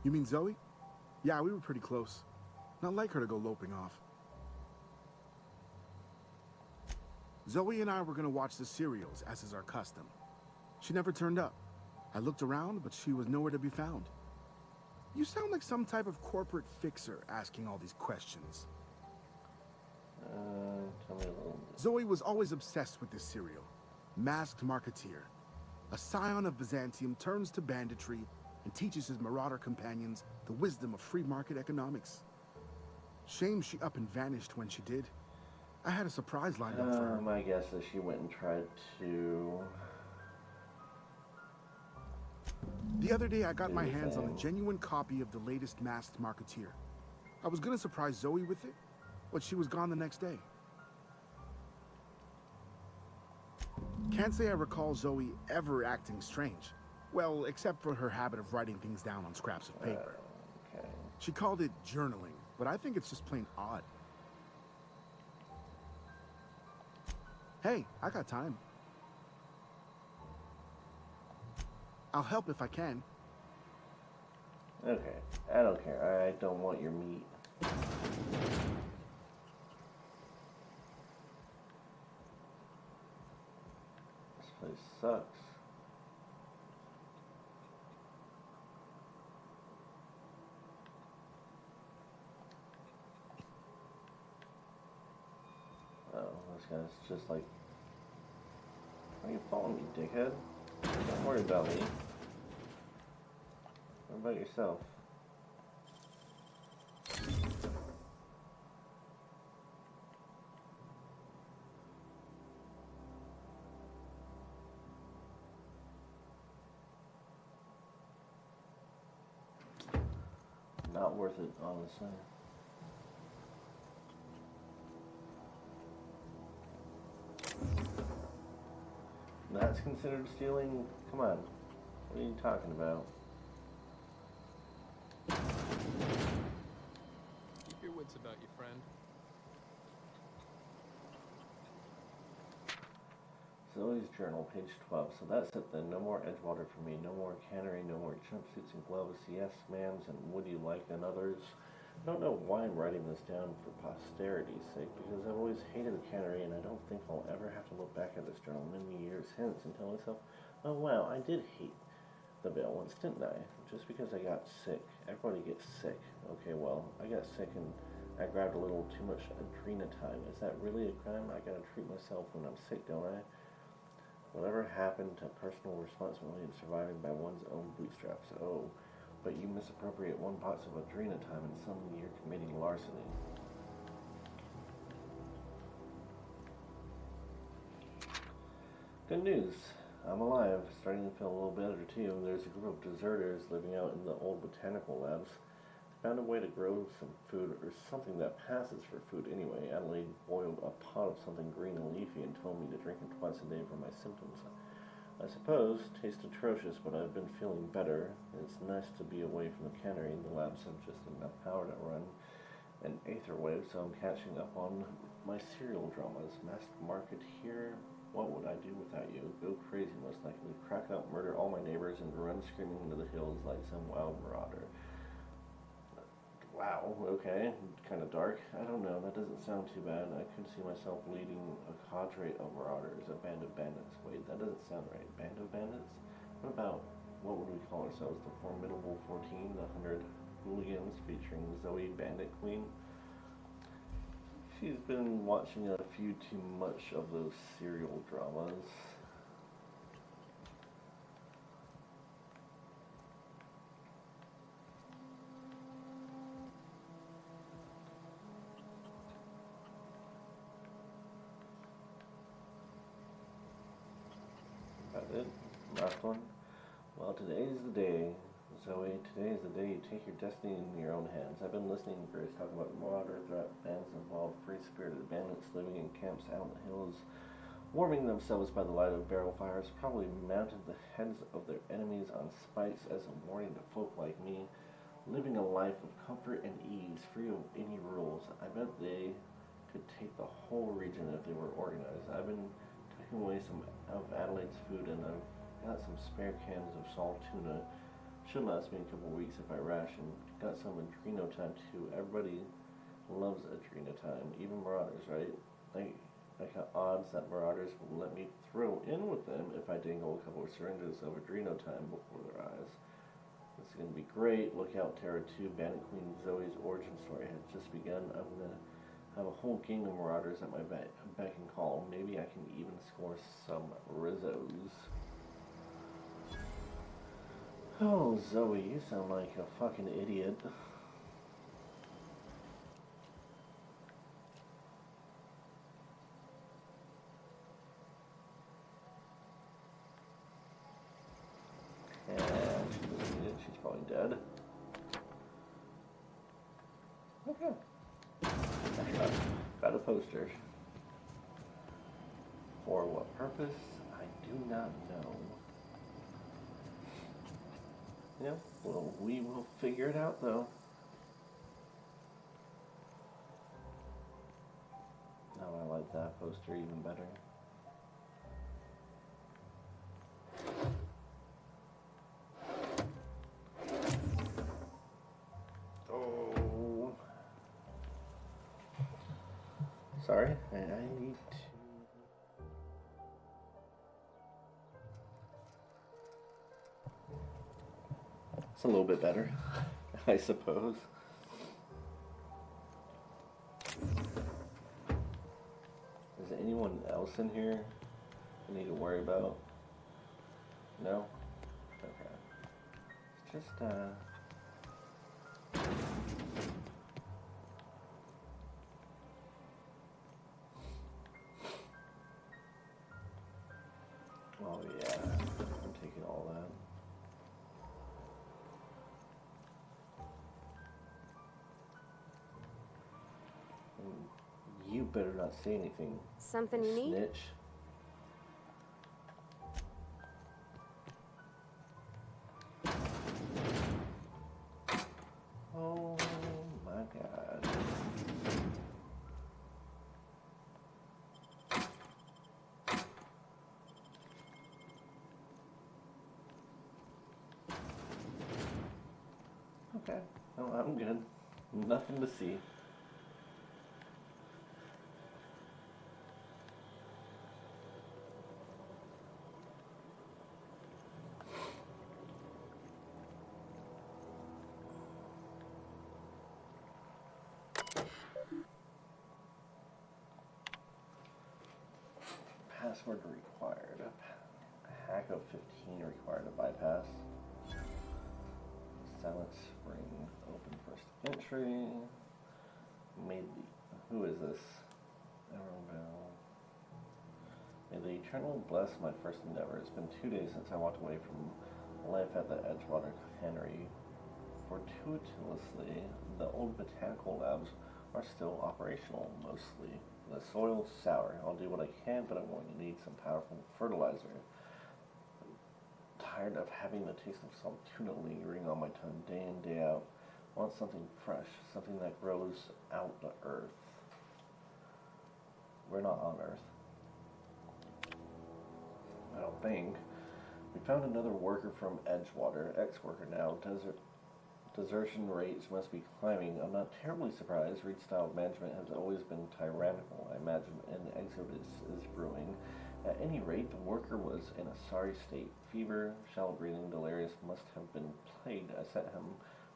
You mean Zoe? Yeah, we were pretty close. Not like her to go loping off. Zoe and I were gonna watch the serials, as is our custom. She never turned up. I looked around, but she was nowhere to be found. You sound like some type of corporate fixer asking all these questions. Tell me a little bit. Zoe was always obsessed with this serial. Masked Marketeer. A scion of Byzantium turns to banditry and teaches his marauder companions the wisdom of free market economics. Shame she up and vanished when she did. I had a surprise lined up for her. My guess is she went and tried to... The other day I got my hands on a genuine copy of the latest Masked Marketeer. I was gonna surprise Zoe with it, but she was gone the next day. Can't say I recall Zoe ever acting strange. Well, except for her habit of writing things down on scraps of paper. Okay. She called it journaling, but I think it's just plain odd. Hey, I got time. I'll help if I can. Okay, I don't care. I don't want your meat. This place sucks. Oh, this guy's just like... Why are you following me, dickhead? Don't worry about me. What about yourself? Not worth it, honestly. That's considered stealing? Come on. What are you talking about? Keep your wits about you, friend. Zoe's journal, page 12. So that's it then. No more Edgewater for me. No more cannery. No more jumpsuits and gloves. Yes, ma'ams, and would you like and others. I don't know why I'm writing this down for posterity's sake, because I've always hated the cannery, and I don't think I'll ever have to look back at this journal many years hence and tell myself, oh wow, I did hate the Veil once, didn't I? Just because I got sick. Everybody gets sick. Okay, well, I got sick and I grabbed a little too much adrenatime. Is that really a crime? I gotta treat myself when I'm sick, don't I? Whatever happened to personal responsibility and surviving by one's own bootstraps? Oh, but you misappropriate 1 box of adrenatime and suddenly you're committing larceny. Good news. I'm alive, starting to feel a little better too. There's a group of deserters living out in the old botanical labs. Found a way to grow some food, or something that passes for food anyway. Adelaide boiled a pot of something green and leafy and told me to drink it twice a day for my symptoms. I suppose, tastes atrocious, but I've been feeling better. It's nice to be away from the cannery. The labs have just enough power to run an aether wave, so I'm catching up on my serial dramas. Masked Market here. What would I do without you? Go crazy, most likely. Crack up, murder all my neighbors, and run screaming into the hills like some wild marauder. Wow, okay, kind of dark. I don't know, that doesn't sound too bad. I could see myself leading a cadre of marauders, a band of bandits. Wait, that doesn't sound right. Band of bandits? What would we call ourselves? The Formidable 14, the 100 hooligans featuring Zoe, Bandit Queen? She's been watching a few too much of those serial dramas. It? Last one? Well, today is the day. Zoe, today is the day you take your destiny in your own hands. I've been listening to Grace talk about marauder threat bands involved free-spirited bandits living in camps out in the hills, warming themselves by the light of barrel fires, probably mounted the heads of their enemies on spikes as a warning to folk like me, living a life of comfort and ease, free of any rules. I bet they could take the whole region if they were organized. I've been taking away some of Adelaide's food, and I've got some spare cans of salt tuna. Should last me a couple weeks if I ration. Got some Adreno time too. Everybody loves Adreno time, even marauders, right? I got odds that marauders will let me throw in with them if I dangle a couple of syringes of Adreno time before their eyes. This is going to be great. Look out, Terra 2. Bandit Queen Zoe's origin story has just begun. I'm going to have a whole gang of marauders at my beck and call. Maybe I can even score some Rizzos. Oh, Zoe, you sound like a fucking idiot. And she doesn't need it. She's probably dead. Okay. Got a poster. For what purpose? I do not know. Yeah, well, we will figure it out, though. Now I like that poster even better. Oh. Sorry, I need to... It's a little bit better, I suppose. Is there anyone else in here I need to worry about? No? Okay. It's just, oh yeah, I'm taking all that. You better not say anything. Something you need? Snitch. Oh my God. Okay. No, I'm good. Nothing to see. Password required. A hack of 15 required to bypass. Silent Spring. Open first entry. Made the... Who is this? Arrowbell. May the Eternal bless my first endeavor. It's been 2 days since I walked away from life at the Edgewater Cannery. Fortuitously, the old botanical labs are still operational, mostly. The soil's sour. I'll do what I can, but I'm going to need some powerful fertilizer. I'm tired of having the taste of salt tuna lingering on my tongue day in, day out. I want something fresh, something that grows out the earth. We're not on Earth. I don't think. We found another worker from Edgewater, ex-worker now. Desertion rates must be climbing. I'm not terribly surprised. Reed's style of management has always been tyrannical. I imagine an exodus is brewing. At any rate, the worker was in a sorry state. Fever, shallow breathing, delirious, must have been plagued. I set him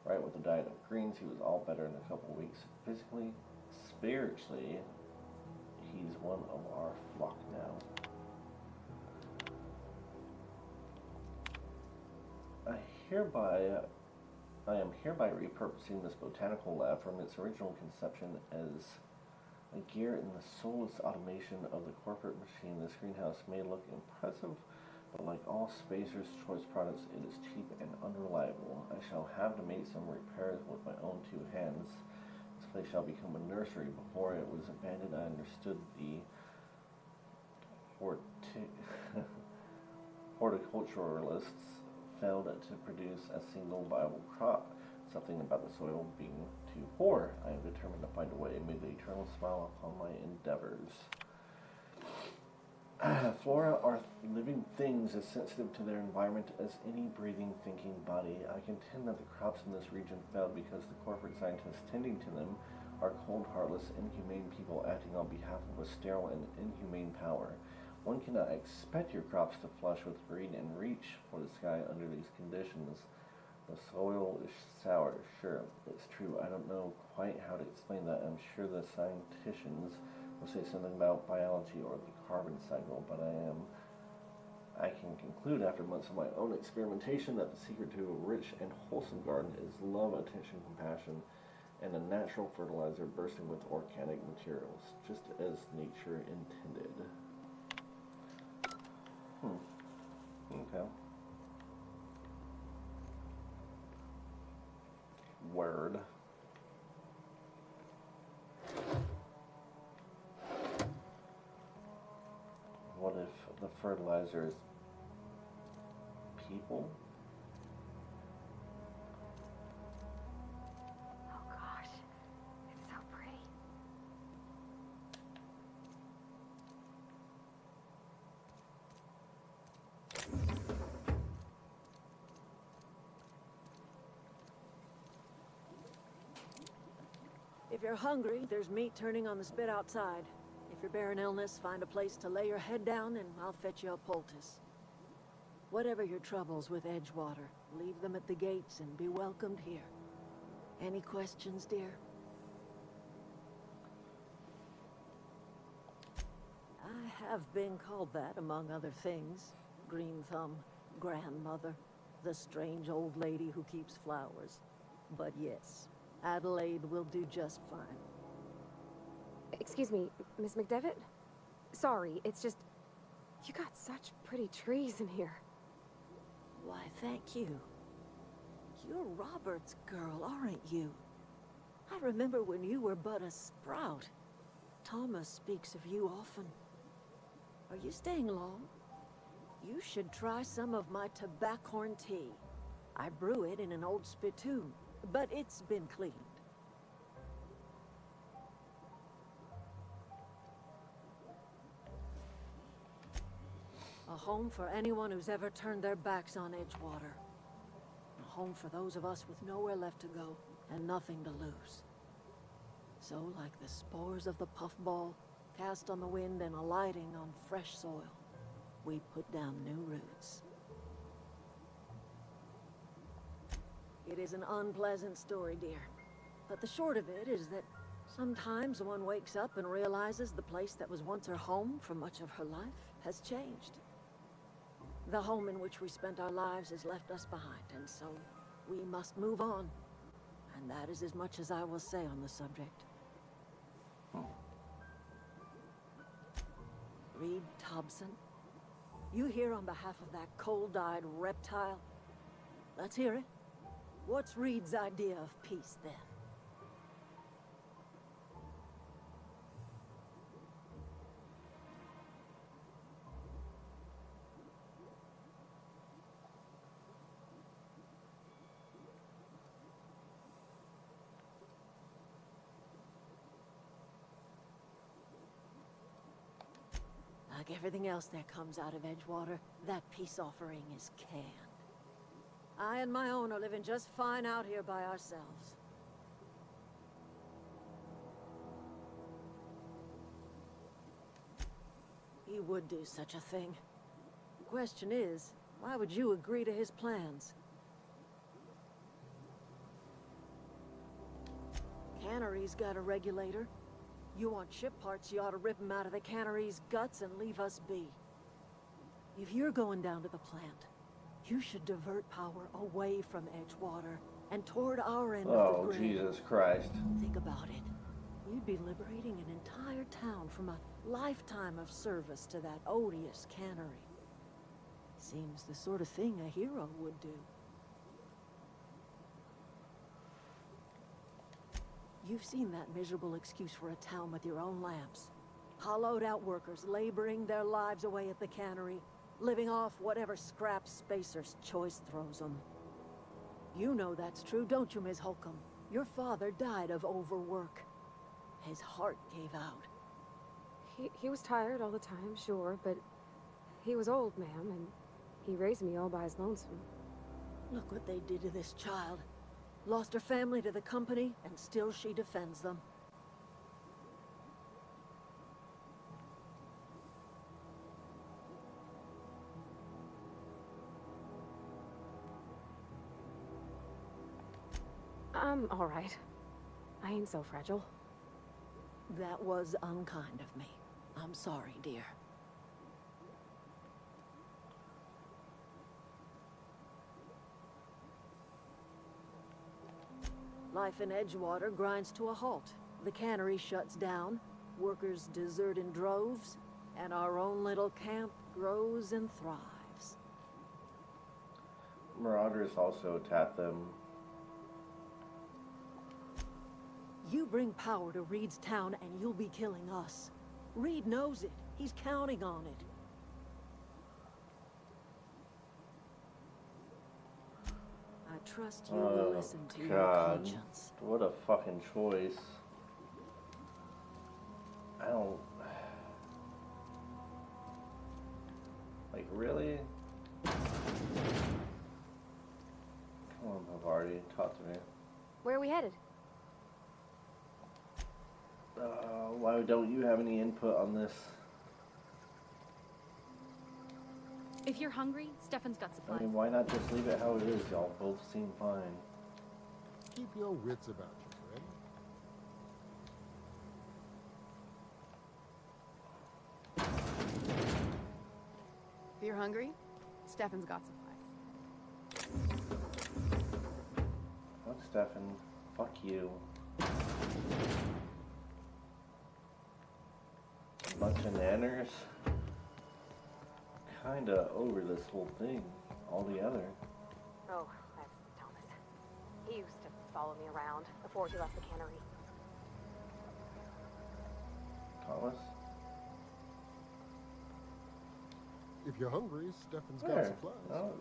right with a diet of greens. He was all better in a couple of weeks. Physically, spiritually, he's one of our flock now. I am hereby repurposing this botanical lab from its original conception as a gear in the soulless automation of the corporate machine. This greenhouse may look impressive, but like all Spacer's Choice products, it is cheap and unreliable. I shall have to make some repairs with my own 2 hands. This place shall become a nursery. Before it was abandoned, I understood the horticulturalists failed to produce a single viable crop. Something about the soil being too poor. I am determined to find a way. May the Eternal smile upon my endeavors. Flora are living things as sensitive to their environment as any breathing, thinking body. I contend that the crops in this region failed because the corporate scientists tending to them are cold, heartless, inhumane people acting on behalf of a sterile and inhumane power. One cannot expect your crops to flush with green and reach for the sky under these conditions. The soil is sour, sure, it's true. I don't know quite how to explain that. I'm sure the scienticians will say something about biology or the carbon cycle, but I can conclude after months of my own experimentation that the secret to a rich and wholesome garden is love, attention, compassion, and a natural fertilizer bursting with organic materials, just as nature intended. Okay. Word. What if the fertilizer is people? Oh gosh, it's so pretty. If you're hungry, there's meat turning on the spit outside. If you're bearing illness, find a place to lay your head down and I'll fetch you a poultice. Whatever your troubles with Edgewater, leave them at the gates and be welcomed here. Any questions, dear? I have been called that, among other things. Green Thumb, grandmother, the strange old lady who keeps flowers. But yes, Adelaide will do just fine. Excuse me, Miss McDevitt? Sorry, it's just... You got such pretty trees in here. Why, thank you. You're Robert's girl, aren't you? I remember when you were but a sprout. Thomas speaks of you often. Are you staying long? You should try some of my tobaccorn tea. I brew it in an old spittoon, but it's been cleaned. A home for anyone who's ever turned their backs on Edgewater. A home for those of us with nowhere left to go and nothing to lose. So, like the spores of the puffball, cast on the wind and alighting on fresh soil, we put down new roots. It is an unpleasant story, dear. But the short of it is that sometimes one wakes up and realizes the place that was once her home for much of her life has changed. The home in which we spent our lives has left us behind, and so we must move on. And that is as much as I will say on the subject. Reed Reed Thompson? You here on behalf of that cold-eyed reptile? Let's hear it. What's Reed's idea of peace, then? Like everything else that comes out of Edgewater, that peace offering is canned. I and my own are living just fine out here by ourselves. He would do such a thing. The question is, why would you agree to his plans? Cannery's got a regulator. You want ship parts, you ought to rip them out of the cannery's guts and leave us be. If you're going down to the plant, you should divert power away from Edgewater and toward our end of the grid. Oh, Jesus Christ. Think about it. You'd be liberating an entire town from a lifetime of service to that odious cannery. Seems the sort of thing a hero would do. You've seen that miserable excuse for a town with your own lamps. Hollowed out workers laboring their lives away at the cannery, living off whatever scraps Spacer's choice throws them. You know that's true, don't you, Ms. Holcomb? Your father died of overwork. His heart gave out. He was tired all the time, sure, but he was old, ma'am, and he raised me all by his lonesome. Look what they did to this child. Lost her family to the company, and still she defends them. I'm all right. I ain't so fragile. That was unkind of me. I'm sorry, dear. Life in Edgewater grinds to a halt. The cannery shuts down, workers desert in droves, and our own little camp grows and thrives. Marauders also attack them. You bring power to Reed's town and you'll be killing us. Reed knows it. He's counting on it. I trust you will listen to your conscience. What a fucking choice. I don't... Like, really? Come on, Bavardi, talk to me. Where are we headed? Why don't you have any input on this? If you're hungry, Stefan's got supplies. I mean, why not just leave it how it is? Y'all both seem fine. Keep your wits about you, friend. If you're hungry, Stefan's got supplies. What, Stefan? Fuck you. Bunch of nanners. Kinda over this whole thing altogether. Oh, that's Thomas. He used to follow me around before he left the cannery. Thomas? If you're hungry, Stefan's got supplies.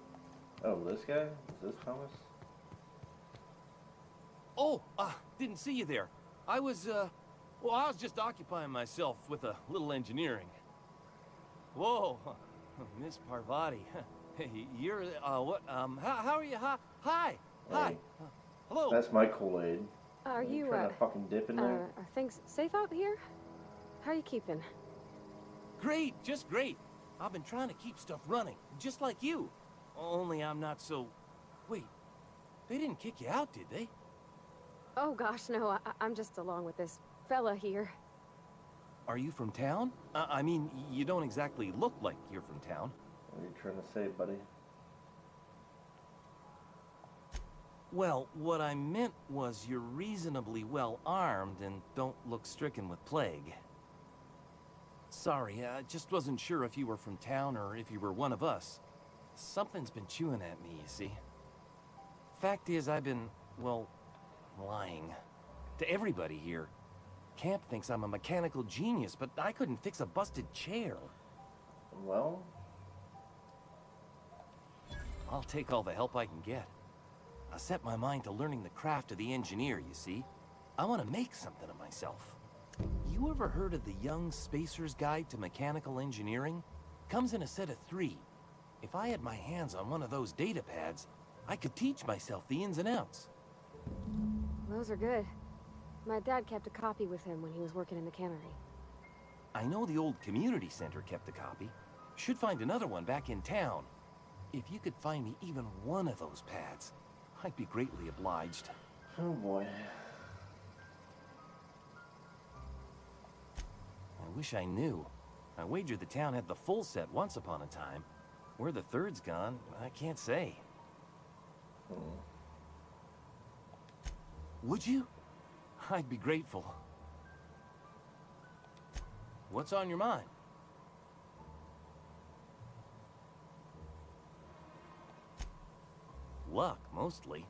Oh, this guy? Is this Thomas? Oh, didn't see you there. I was just occupying myself with a little engineering. Whoa, Miss Parvati. Hey, you're, what, how are you? Hi. Hello. That's my Kool-Aid. Are you, trying to fucking dip in there? Are things safe out here? How are you keeping? Great, just great. I've been trying to keep stuff running, just like you. Only I'm not so... Wait, they didn't kick you out, did they? Oh gosh, no, I'm just along with this fella here. Are you from town? I mean, you don't exactly look like you're from town. What are you trying to say, buddy? Well, what I meant was you're reasonably well armed and don't look stricken with plague. Sorry, I just wasn't sure if you were from town or if you were one of us. Something's been chewing at me, you see. Fact is, I've been, well, lying. To everybody here. Camp thinks I'm a mechanical genius, but I couldn't fix a busted chair. Well... I'll take all the help I can get. I set my mind to learning the craft of the engineer, you see. I want to make something of myself. You ever heard of the Young Spacer's Guide to Mechanical Engineering? Comes in a set of 3. If I had my hands on one of those data pads, I could teach myself the ins and outs. Those are good. My dad kept a copy with him when he was working in the cannery. I know the old community center kept a copy. Should find another one back in town. If you could find me even one of those pads, I'd be greatly obliged. Oh boy. I wish I knew. I wagered the town had the full set once upon a time. Where the third's gone, I can't say. Would you? I'd be grateful. What's on your mind? Luck, mostly.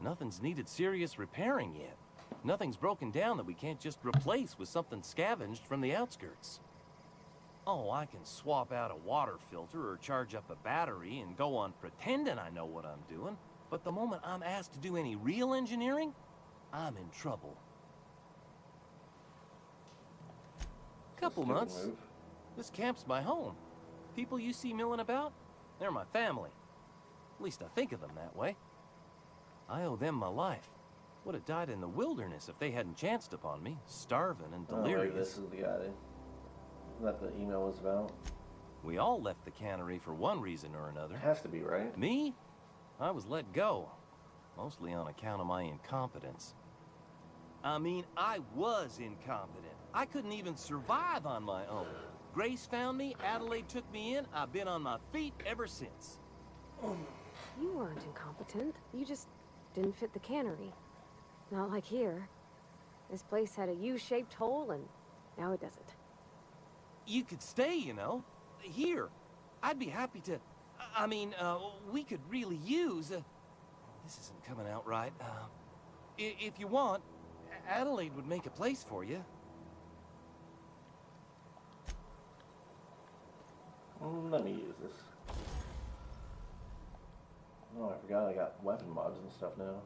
Nothing's needed serious repairing yet. Nothing's broken down that we can't just replace with something scavenged from the outskirts. Oh, I can swap out a water filter or charge up a battery and go on pretending I know what I'm doing, but the moment I'm asked to do any real engineering, I'm in trouble. Couple months. This camp's my home. People you see milling about, they're my family. At least I think of them that way. I owe them my life. Would have died in the wilderness if they hadn't chanced upon me, starving and delirious. Oh, this is the guy that the email was about. We all left the cannery for one reason or another. It has to be, right? Me? I was let go. Mostly on account of my incompetence. I mean, I was incompetent. I couldn't even survive on my own. Grace found me, Adelaide took me in, I've been on my feet ever since. You weren't incompetent. You just didn't fit the cannery. Not like here. This place had a U-shaped hole, and now it doesn't. You could stay, you know. Here. I'd be happy to... I mean, we could really use... this isn't coming out right. If you want, Adelaide would make a place for you. Let me use this. Oh, I forgot I got weapon mods and stuff now.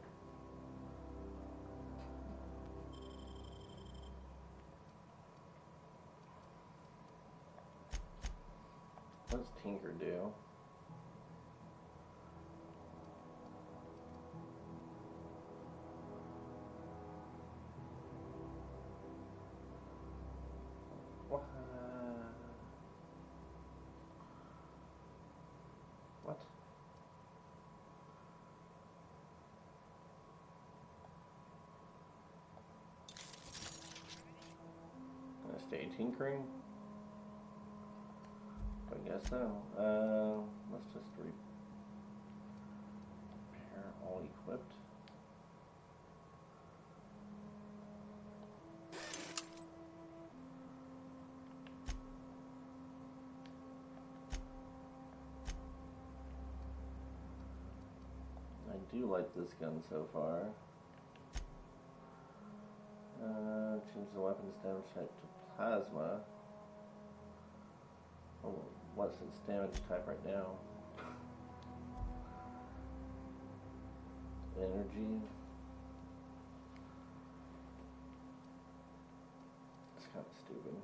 What does Tinker do? What? Gonna stay tinkering? I guess so. Let's just repair all equipped. I do like this gun so far. Change the weapon's damage type to plasma. Oh, what's its damage type right now? Energy. It's kind of stupid.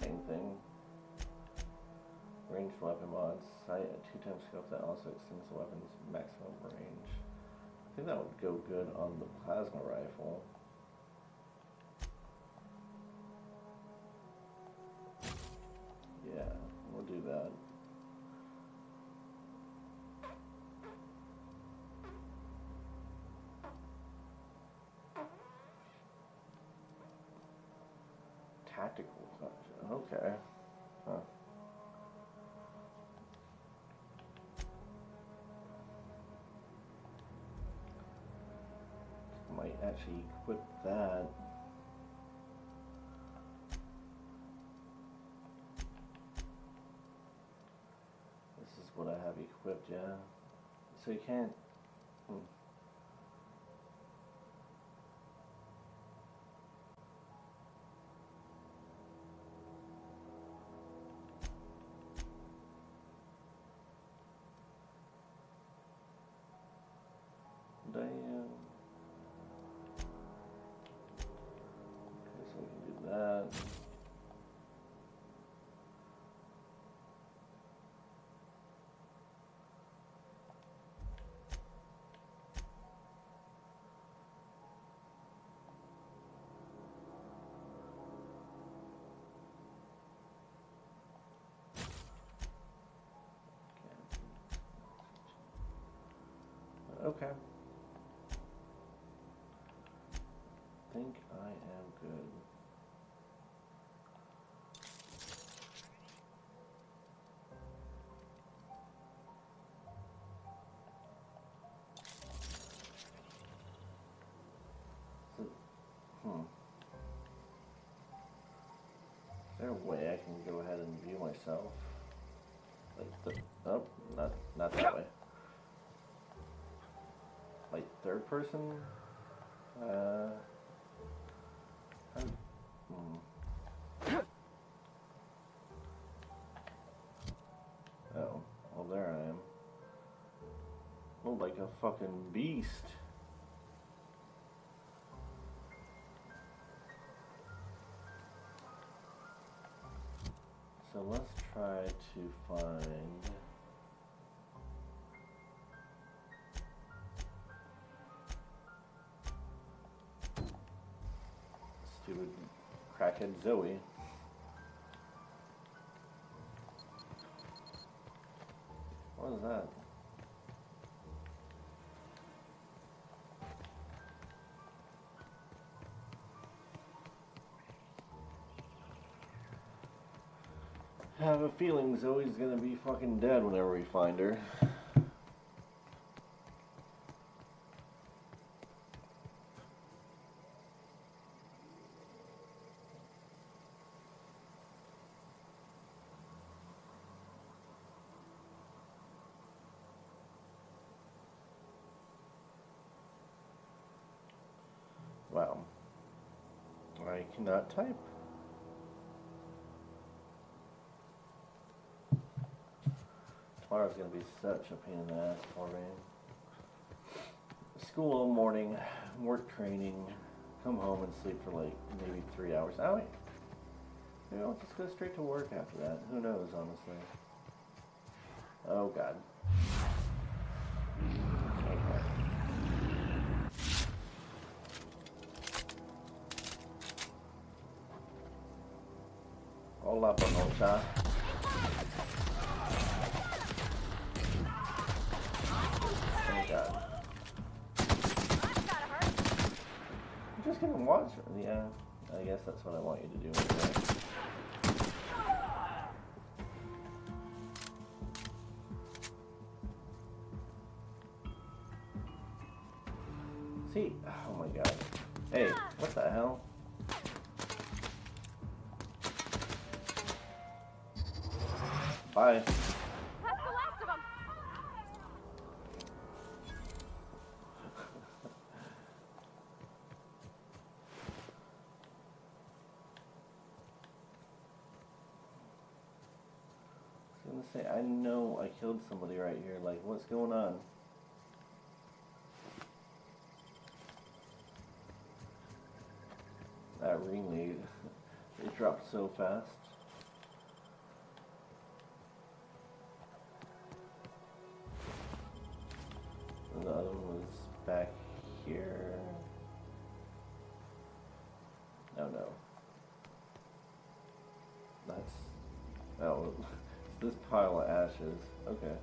Same thing. Ranged weapon mods. Sight at 2x scope that also extends the weapon's maximum range. I think that would go good on the plasma rifle. Yeah, we'll do that. Tactical function. Okay. Huh. might actually equip that. This is what I have equipped, yeah. So you can't. Damn. Okay, so we can do that. Okay. I think I am good. So, Is there a way I can go ahead and view myself? Like oh, not that way. Like third person? Oh, well there I am. Oh, like a fucking beast. So let's try to find stupid crackhead Zoe. What is that? I have a feeling Zoe's gonna be fucking dead whenever we find her. Wow. I cannot type. Tomorrow's gonna be such a pain in the ass for me. School all morning, work training, come home and sleep for like maybe 3 hours. Oh wait. Maybe I'll just go straight to work after that. Who knows, honestly. Oh god. Okay. Hola, Panocha. Oh god. I'm just gonna watch. Yeah, I guess that's what I want you to do. Anyway. See? Oh my god. Hey, what the hell? Bye. That's the last of them. I was gonna say, I know I killed somebody right here. Like, what's going on? That ringlead, it dropped so fast. And the other one was back here. Oh no. That's... oh, it's this pile of ashes. Okay.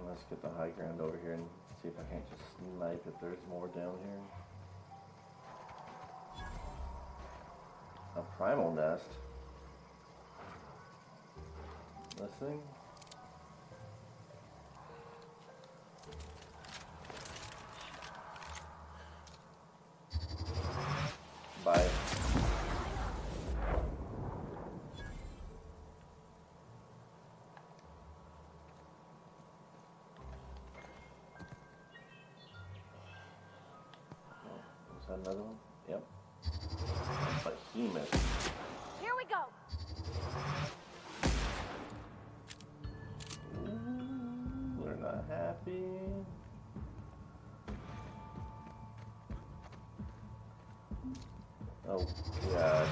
Let's get the high ground over here and see if I can't just snipe if there's more down here. A primal nest. This thing? Bye. Is that another one? Yep. Behemoth. Here we go. Ooh, we're not happy. Oh, God.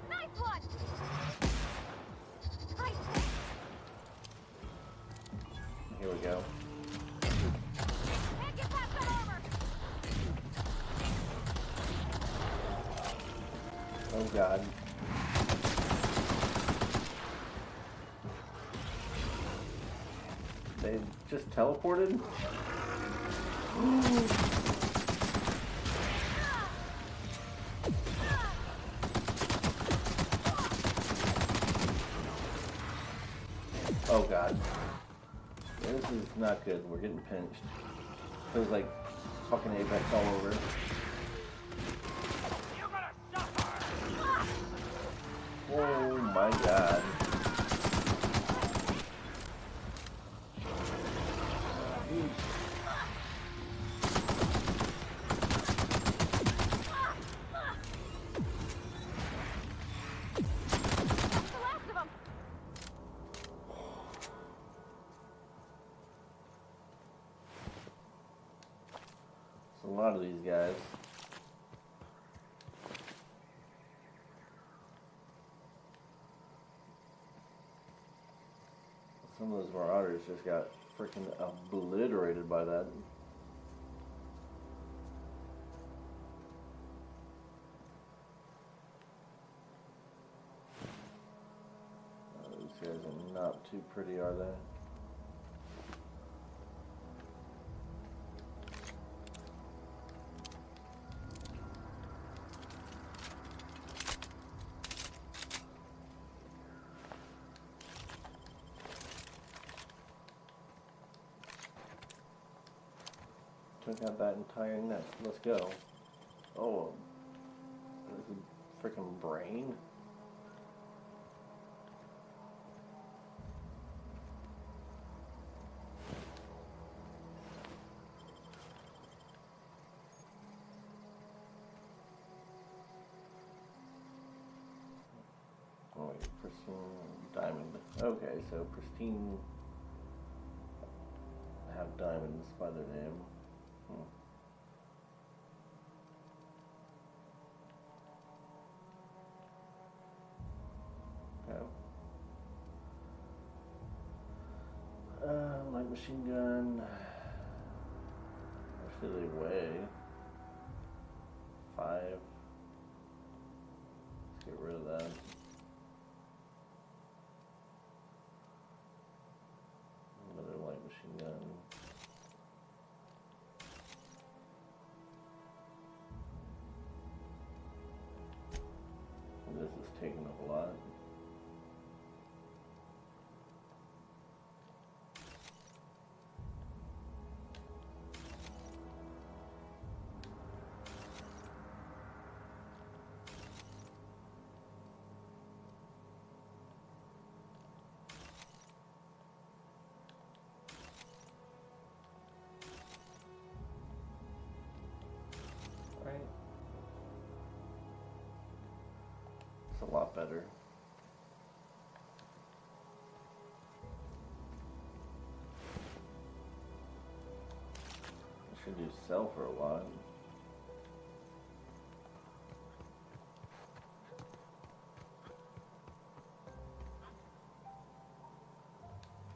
Nice one. Nice hit. Here we go. Can't get past that armor. Oh, God. They just teleported? Oh, God. This is not good. We're getting pinched. Feels like fucking Apex all over. Oh my God. It's a lot of these guys. Some of those marauders just got freaking obliterated by that. These guys are not too pretty, are they? Took out that entire nest. Let's go. Oh, there's a freaking brain. Oh, wait, pristine diamond. Okay, so pristine have diamonds by their name. Okay. Light machine gun. How much do they weigh? 5. Let's get rid of that. Another light machine gun. This is taking up a lot. Right. It's a lot better. I should do sell for a lot.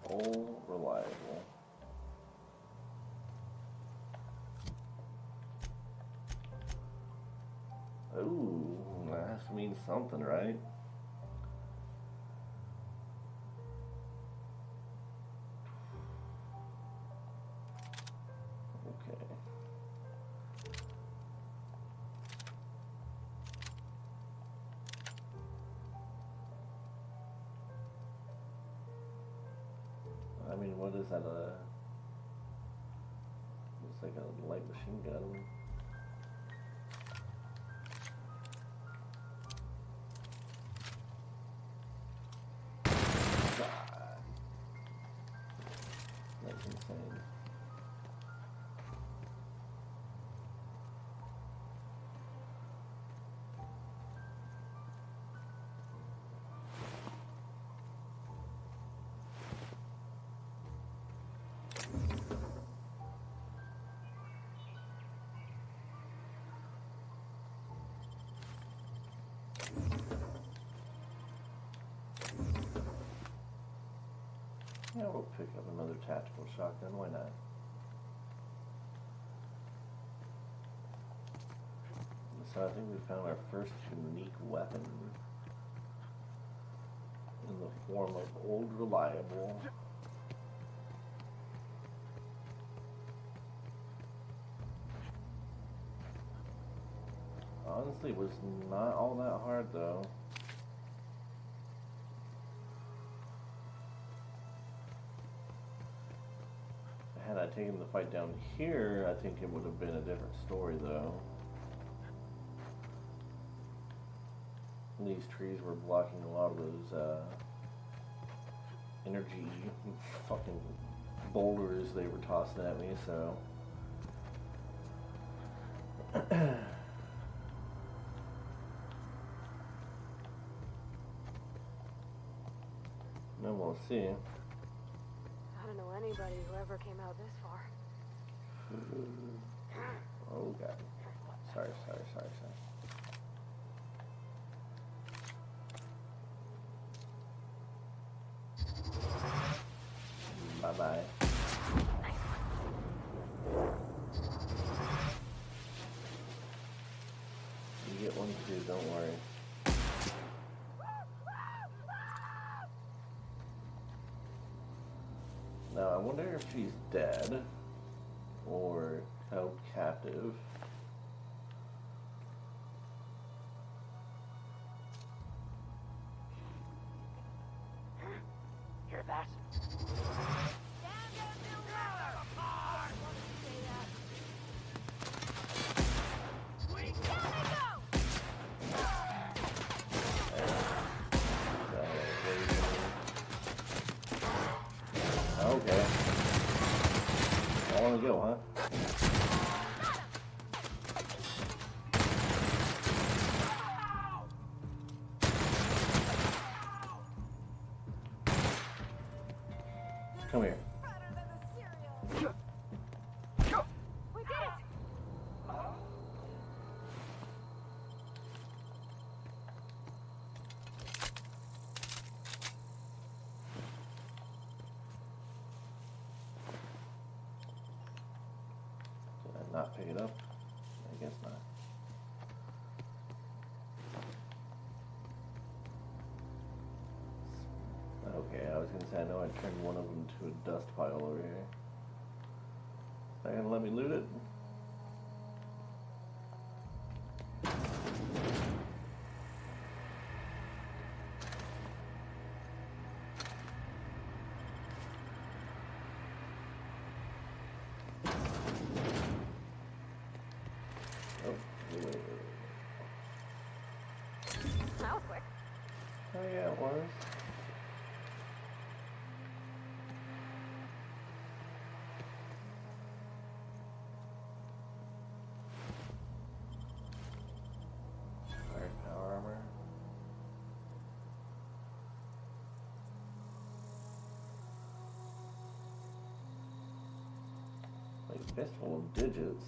All reliable. Ooh, that has to mean something, right? Okay. mean, what is that? Looks like a light machine gun. God. That's insane. Yeah, we'll pick up another tactical shotgun, why not? So I think we found our first unique weapon in the form of Old Reliable. Honestly, it was not all that hard though. Had I taken the fight down here, I think it would have been a different story though. These trees were blocking a lot of those energy fucking boulders they were tossing at me, so then we'll see. I don't know anybody who ever came out this far. Oh god. Sorry. Bye-bye. You get one too, don't worry. Now, I wonder if she's dead or held captive. Hear that? Okay. I want to go, huh? Come here. We did it! Did I not pick it up? I guess not. Okay, I was gonna say, I know I turned one of them to a dust pile over here. Is that gonna let me loot it? Oh, wait. That was quick. Oh yeah, it was. Iron power armor. Like a fistful of digits.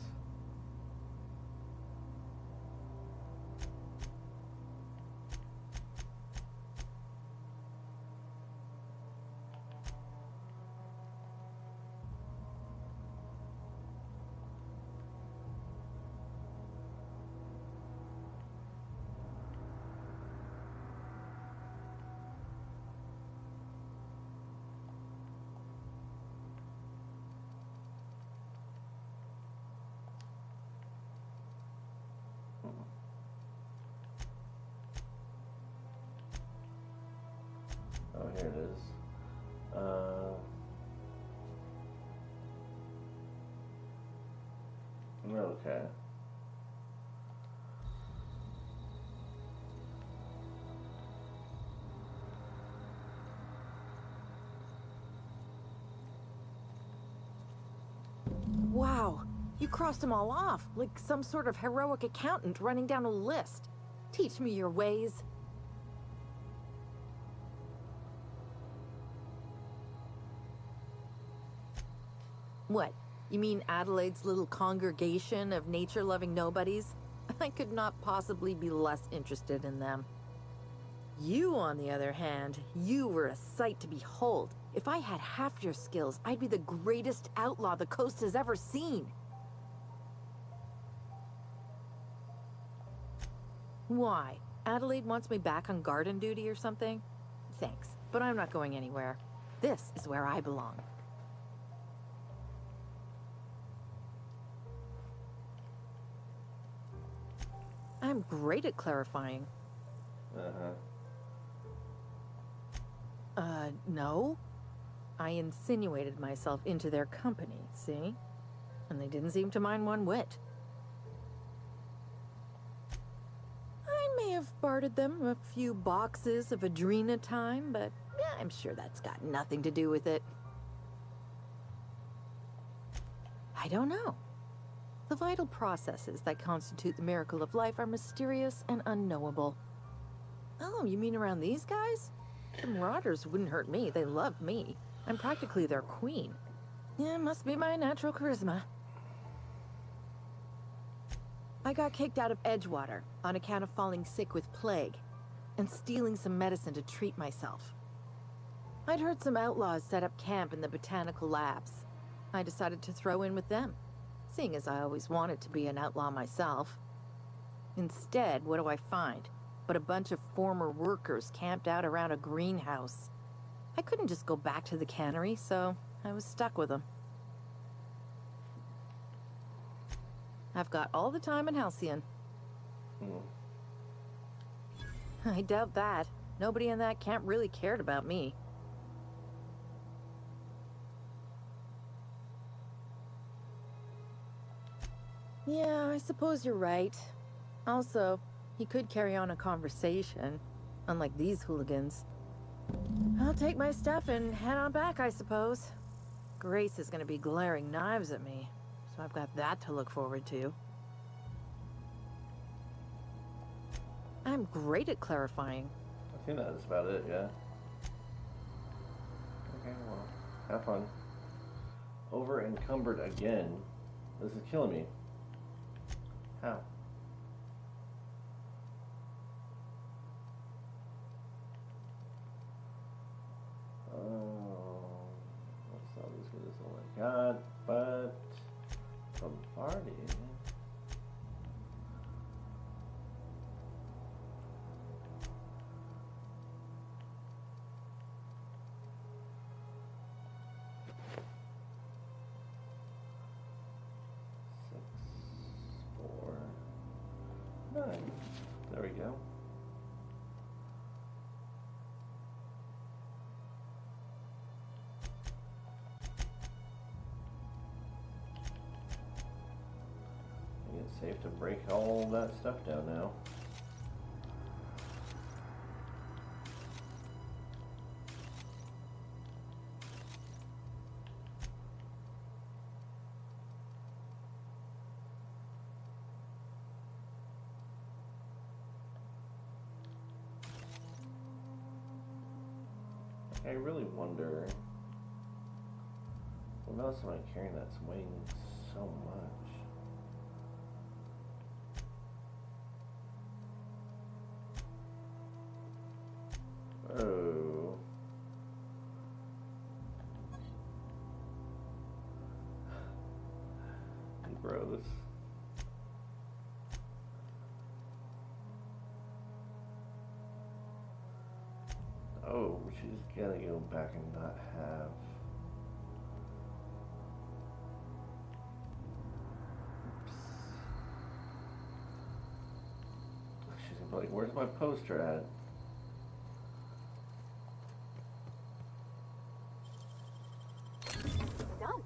Okay. Wow, you crossed them all off, like some sort of heroic accountant running down a list. Teach me your ways. What? You mean Adelaide's little congregation of nature-loving nobodies? I could not possibly be less interested in them. You, on the other hand, you were a sight to behold. If I had half your skills, I'd be the greatest outlaw the coast has ever seen. Why? Adelaide wants me back on garden duty or something? Thanks, but I'm not going anywhere. This is where I belong. I'm great at clarifying. No. I insinuated myself into their company, see? And they didn't seem to mind one whit. I may have bartered them a few boxes of Adrena time, but yeah, I'm sure that's got nothing to do with it. I don't know. The vital processes that constitute the miracle of life are mysterious and unknowable. Oh, you mean around these guys? The Marauders wouldn't hurt me. They love me. I'm practically their queen. Yeah, it must be my natural charisma. I got kicked out of Edgewater on account of falling sick with plague and stealing some medicine to treat myself. I'd heard some outlaws set up camp in the botanical labs. I decided to throw in with them, seeing as I always wanted to be an outlaw myself. Instead, what do I find? But a bunch of former workers camped out around a greenhouse. I couldn't just go back to the cannery, so I was stuck with them. I've got all the time in Halcyon. I doubt that. Nobody in that camp really cared about me. Yeah, I suppose you're right. Also, he could carry on a conversation, unlike these hooligans. I'll take my stuff and head on back, I suppose. Grace is gonna be glaring knives at me, so I've got that to look forward to. I'm great at clarifying. I think that's about it, yeah. Okay, well, have fun. Over encumbered again. This is killing me. How? Oh, that's not as good as all I got, but bombarding. There we go. I think it's safe to break all that stuff down now. I really wonder, what else am I carrying that's weighing so much? Oh. Gross. Oh, she's gonna go back and not have. Oops. She's gonna be like, where's my poster at? Done.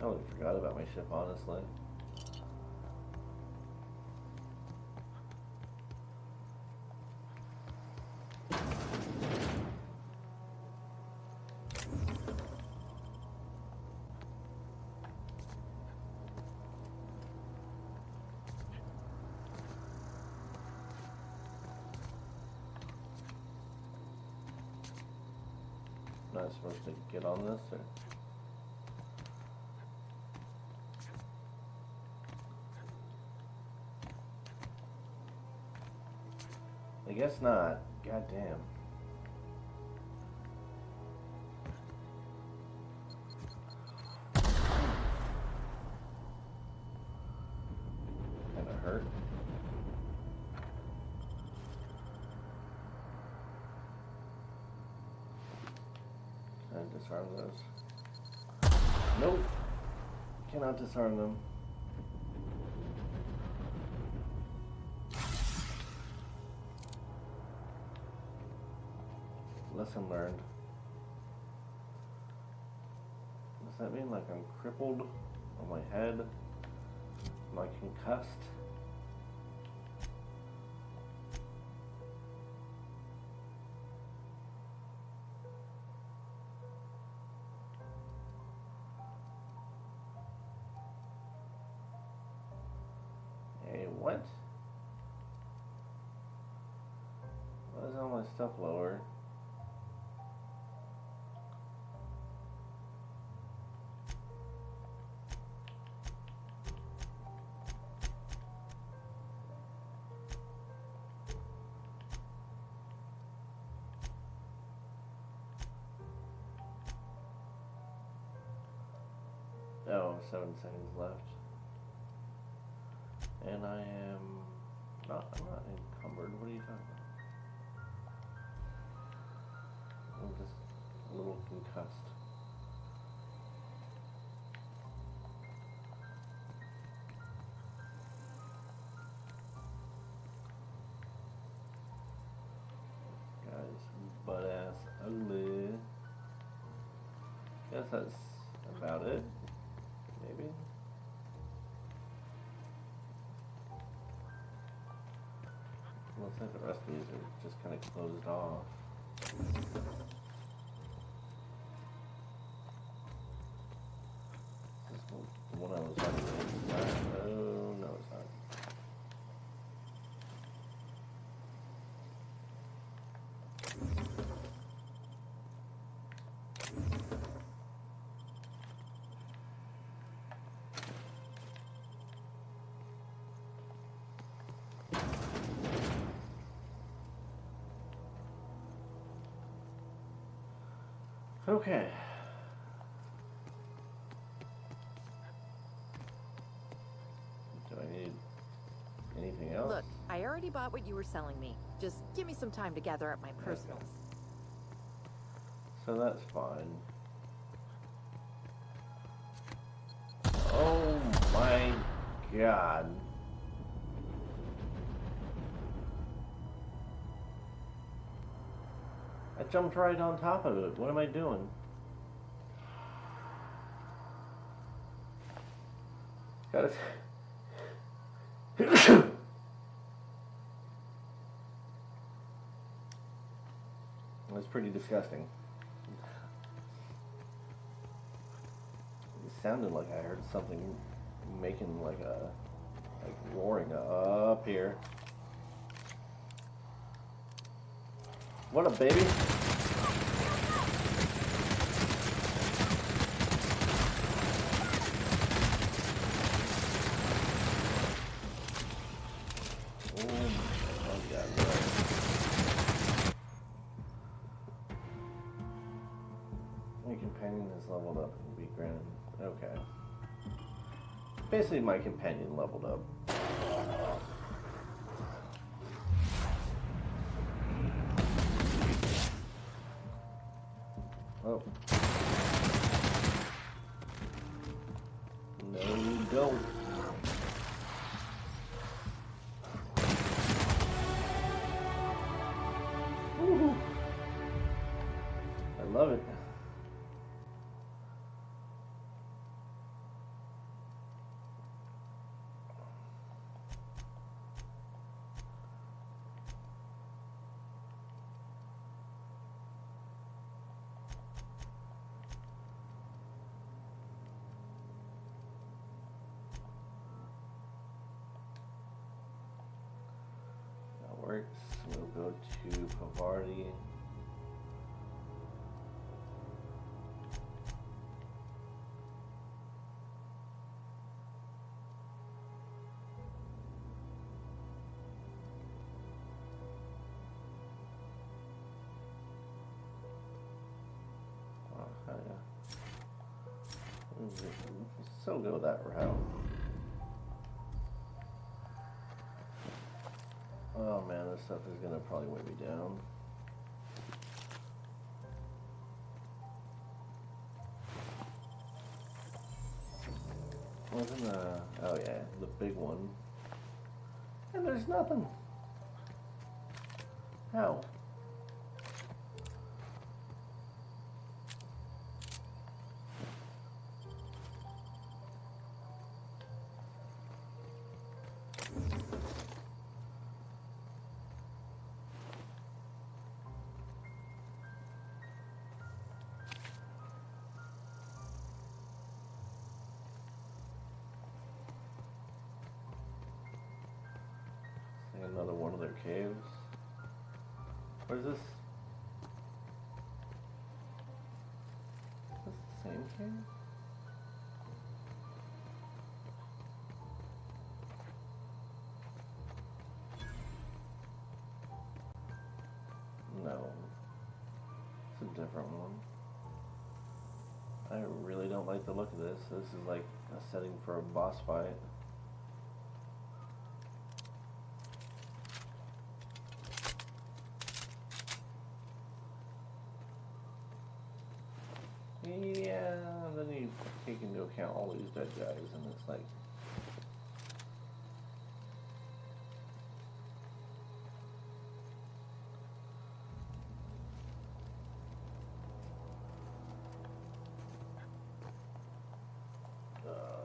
totally forgot about my ship, honestly. Not supposed to get on this, or? I guess not. God damn. Kinda hurt. Can I disarm those? Nope. Cannot disarm them. Lesson learned. Does that mean like I'm crippled on my head? Am I concussed? Hey, what? Why is all my stuff lower? Oh, 7 seconds left. And I am I'm not encumbered. What are you talking about? I'm just a little concussed. Guys, butt ass ugly. Guess that's about it. Maybe. Looks like the rest of these are just kind of closed off. This is the one I was on the inside. Oh, no, it's not. Okay. Do I need anything else? Look, I already bought what you were selling me. Just give me some time to gather up my personals. So that's fine. Oh my god. I jumped right on top of it. What am I doing? Got it. That's pretty disgusting. It sounded like I heard something making like roaring up here. What up, baby? Leveled up and be granted. Okay. Basically, my companion leveled up. Oh. No, you don't. Woo-hoo. I love it. We'll go to Pavarti. So go that route. Oh man, this stuff is gonna probably weigh me down. Wasn't oh yeah, the big one. And there's nothing. How? Another one of their caves. What is this? Is this the same cave? No. It's a different one. I really don't like the look of this. This is like a setting for a boss fight. Yeah, then you take into account all these dead guys, and it's like...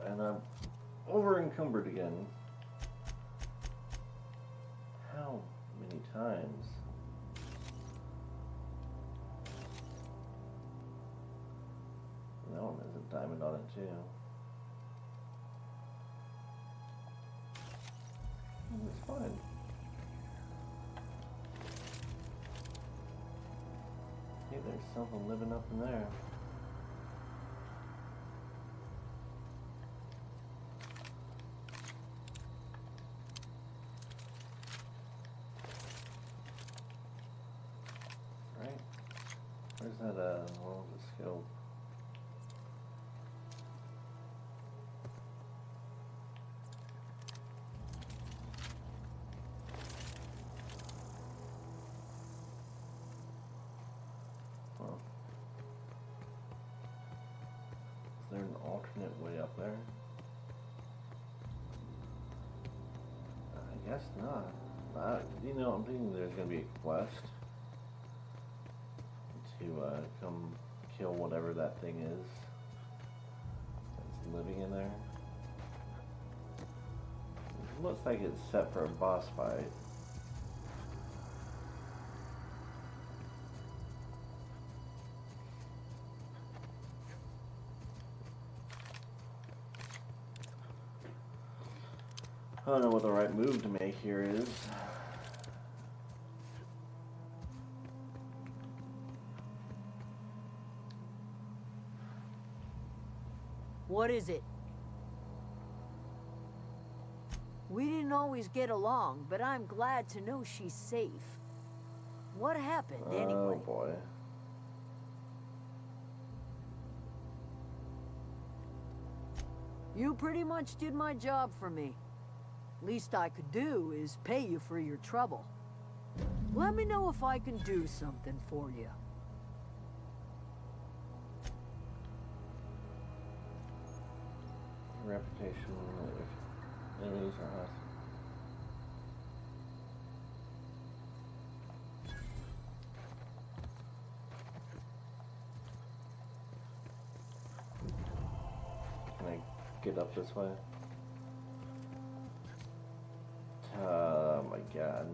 and I'm over-encumbered again. How many times? That one has a diamond on it too. It's fine. Hey, there's something living up in there. Right? Where's that, well, the scope? Is there an alternate way up there? I guess not. You know, I'm thinking there's gonna be a quest to come kill whatever that thing is that's living in there. It looks like it's set for a boss fight. I don't know what the right move to make here is. What is it? We didn't always get along, but I'm glad to know she's safe. What happened, anyway? Oh boy. You pretty much did my job for me. Least I could do is pay you for your trouble. Let me know if I can do something for you. Reputation if enemies are hostile. Can I get up this way? Oh my god.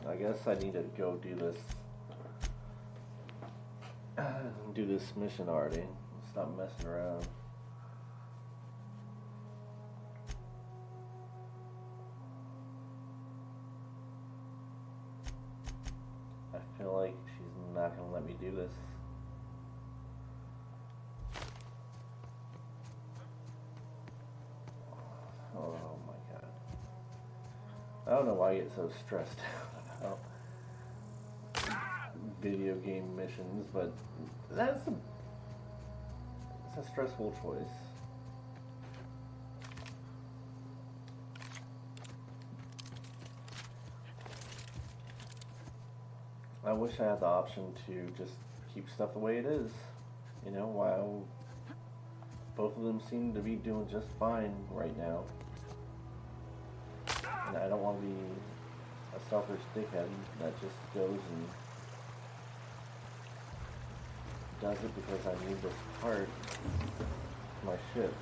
I guess I need to go do this. Do this mission already. Stop messing around. not gonna let me do this. Oh my god. I don't know why I get so stressed out about video game missions, but it's a stressful choice. I wish I had the option to just keep stuff the way it is, you know, while both of them seem to be doing just fine right now. And I don't want to be a selfish dickhead that just goes and does it because I need this part for my ship.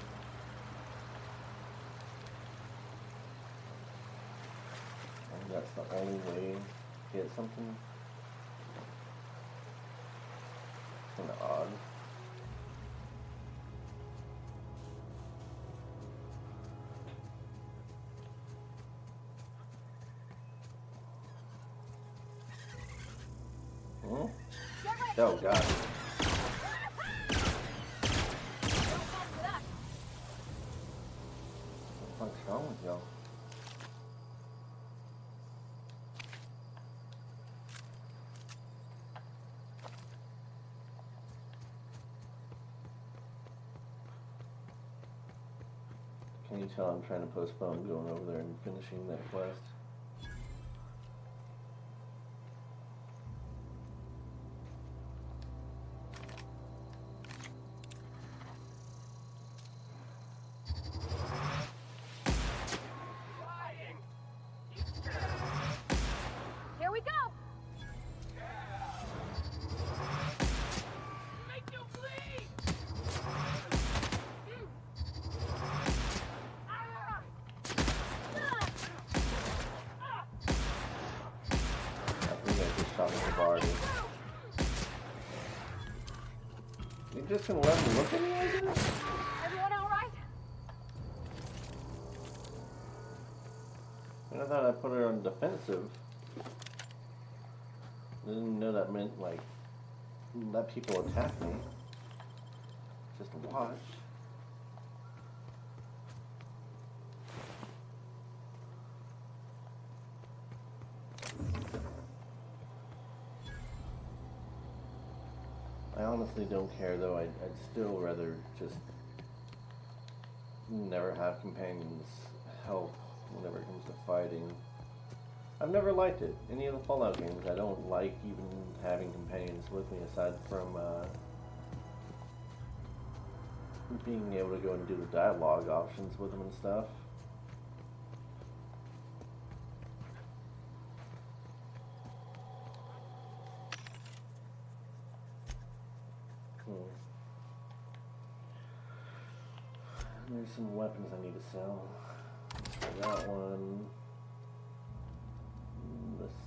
And that's the only way to get something. Kind of odd. Oh god. What's wrong with y'all? Can you tell I'm trying to postpone going over there and finishing that quest? Here we go! Make you bleed! You just gonna let me look at me like this? Everyone all right? I thought I put her on defensive. I didn't know that meant, like, let people attack me. Just watch. I honestly don't care, though. I'd still rather just never have companions help whenever it comes to fighting. I've never liked it. Any of the Fallout games, I don't like even having companions with me aside from being able to go and do the dialogue options with them and stuff. There's some weapons I need to sell. So that one. This.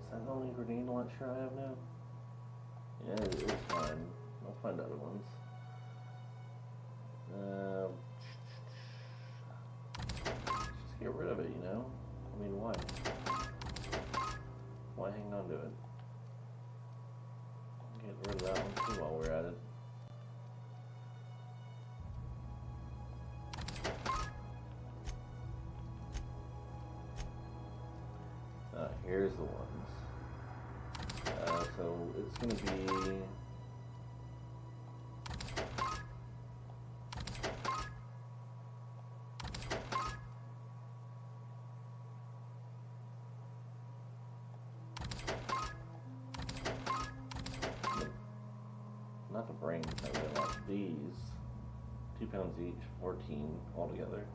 Is that the only grenade launcher I have now? Yeah, it's fine. I'll find other ones. Just get rid of it, you know? I mean, why? Why hang on to it? Get rid of that one too while we're at it. Here's the ones. So it's going to be... Not the brains, I really like these. 2 pounds each, 14 altogether.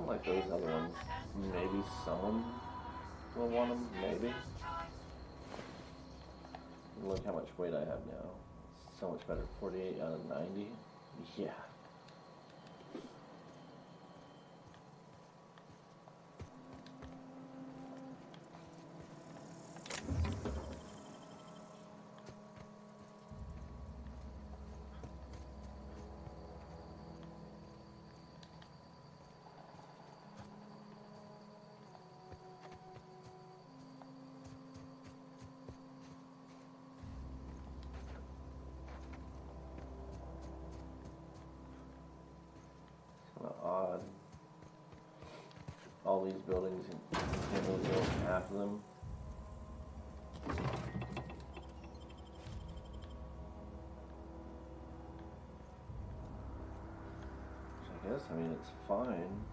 Like those other ones. Maybe someone will want them, maybe. Look how much weight I have now. So much better. 48 out of 90. Yeah. Odd. All these buildings, you can't really build half of them. Which I guess, I mean, it's fine.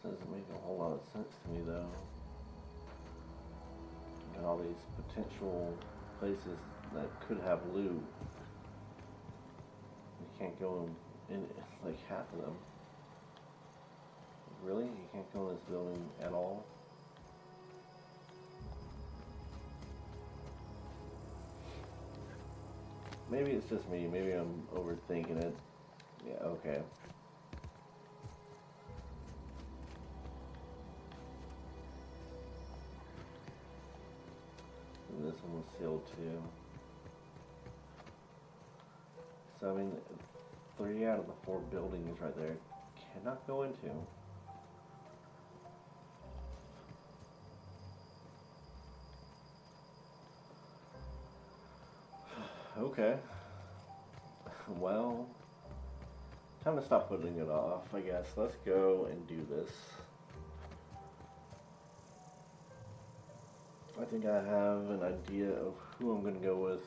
Doesn't make a whole lot of sense to me though. And all these potential places that could have loot. You can't go in like half of them. Really? You can't go in this building at all? Maybe it's just me. Maybe I'm overthinking it. Yeah, okay. This one was sealed too. So I mean, 3 out of the 4 buildings right there cannot go into. Okay. Well, time to stop putting it off, I guess. Let's go and do this. I think I have an idea of who I'm going to go with.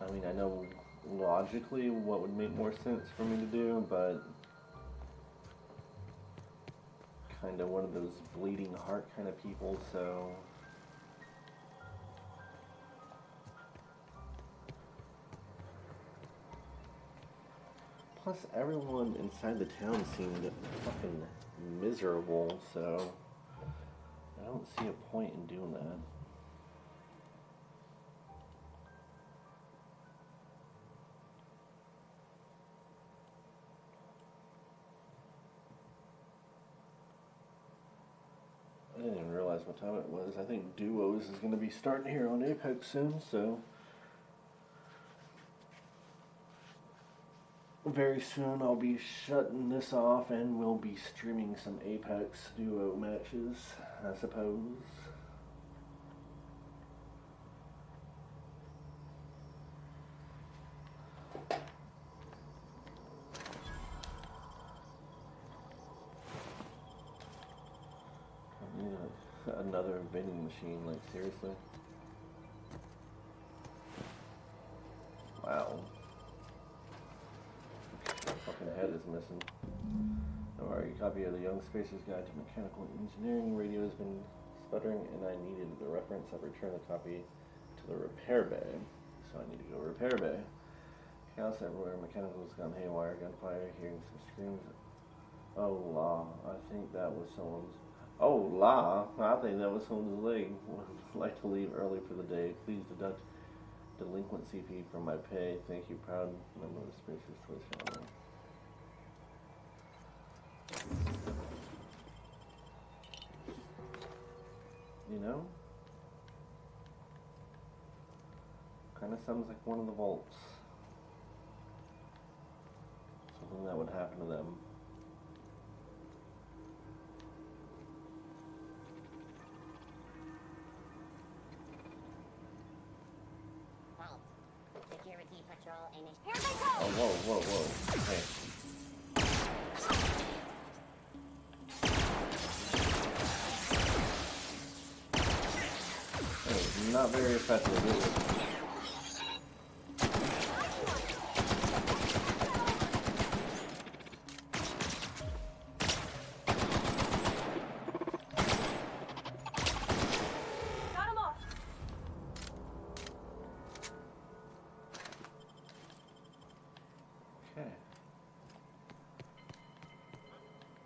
I mean, I know logically what would make more sense for me to do, but kind of one of those bleeding heart kind of people, so... Plus, everyone inside the town seemed fucking miserable, so I don't see a point in doing that. I didn't even realize what time it was. I think Duos is going to be starting here on Apex soon, so... Very soon I'll be shutting this off and we'll be streaming some Apex duo matches, I suppose. I need another vending machine, like seriously? Wow. Fucking head is missing. Alright, a copy of the Young Spacer's Guide to Mechanical Engineering. Radio has been sputtering and I needed the reference. I've returned the copy to the repair bay. So I need to go repair bay. Chaos everywhere, mechanicals gone haywire, gunfire, hearing some screams. Oh la, I think that was someone's... Oh la, I think that was someone's leg. Would like to leave early for the day. Please deduct delinquency fee from my pay. Thank you, proud member of the Spacer's Choice family. You know? Kind of sounds like one of the vaults. Something that would happen to them. Vault. Security patrol initiated. Here they go! Oh, whoa, whoa, whoa. Okay. That was not very effective, is it?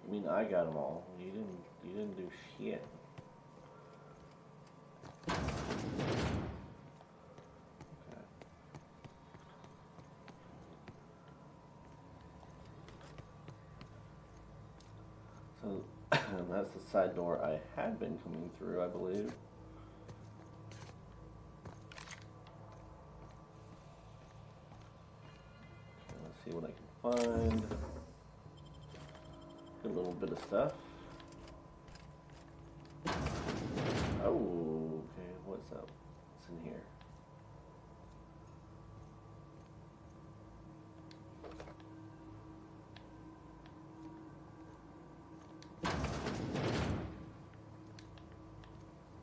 I mean, I got them all. You didn't do shit. Okay. So that's the side door I had been coming through, I believe. Okay, let's see what I can find. A little bit of stuff. Oh, okay, what's up? What's in here?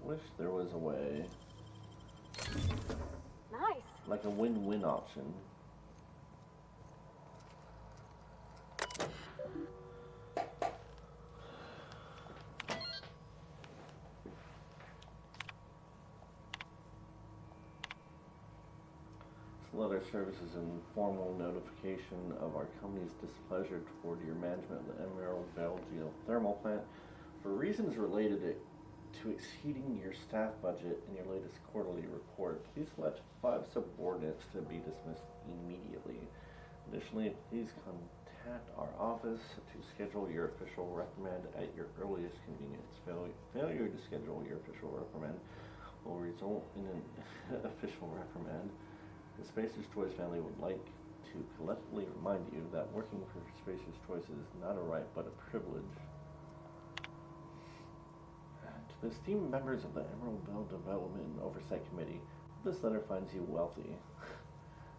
Wish there was a way. Nice. Like a win-win option. Letter services and formal notification of our company's displeasure toward your management of the Emerald Vale geothermal plant for reasons related to exceeding your staff budget in your latest quarterly report. Please select 5 subordinates to be dismissed immediately. Additionally, please contact our office to schedule your official reprimand at your earliest convenience. Failure to schedule your official reprimand will result in an official reprimand. The Spacer's Choice family would like to collectively remind you that working for Spacer's Choice is not a right but a privilege. To the esteemed members of the Emerald Vale Development and Oversight Committee, this letter finds you wealthy.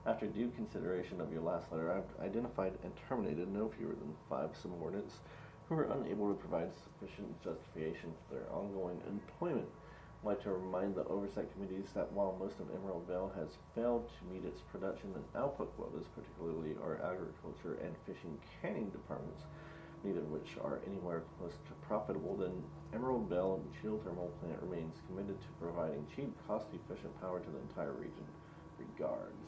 After due consideration of your last letter, I've identified and terminated no fewer than 5 subordinates who are unable to provide sufficient justification for their ongoing employment. I'd like to remind the oversight committees that while most of Emerald Vale has failed to meet its production and output quotas, particularly our agriculture and fishing canning departments, neither of which are anywhere close to profitable, then Emerald Vale geothermal plant remains committed to providing cheap, cost-efficient power to the entire region. Regards.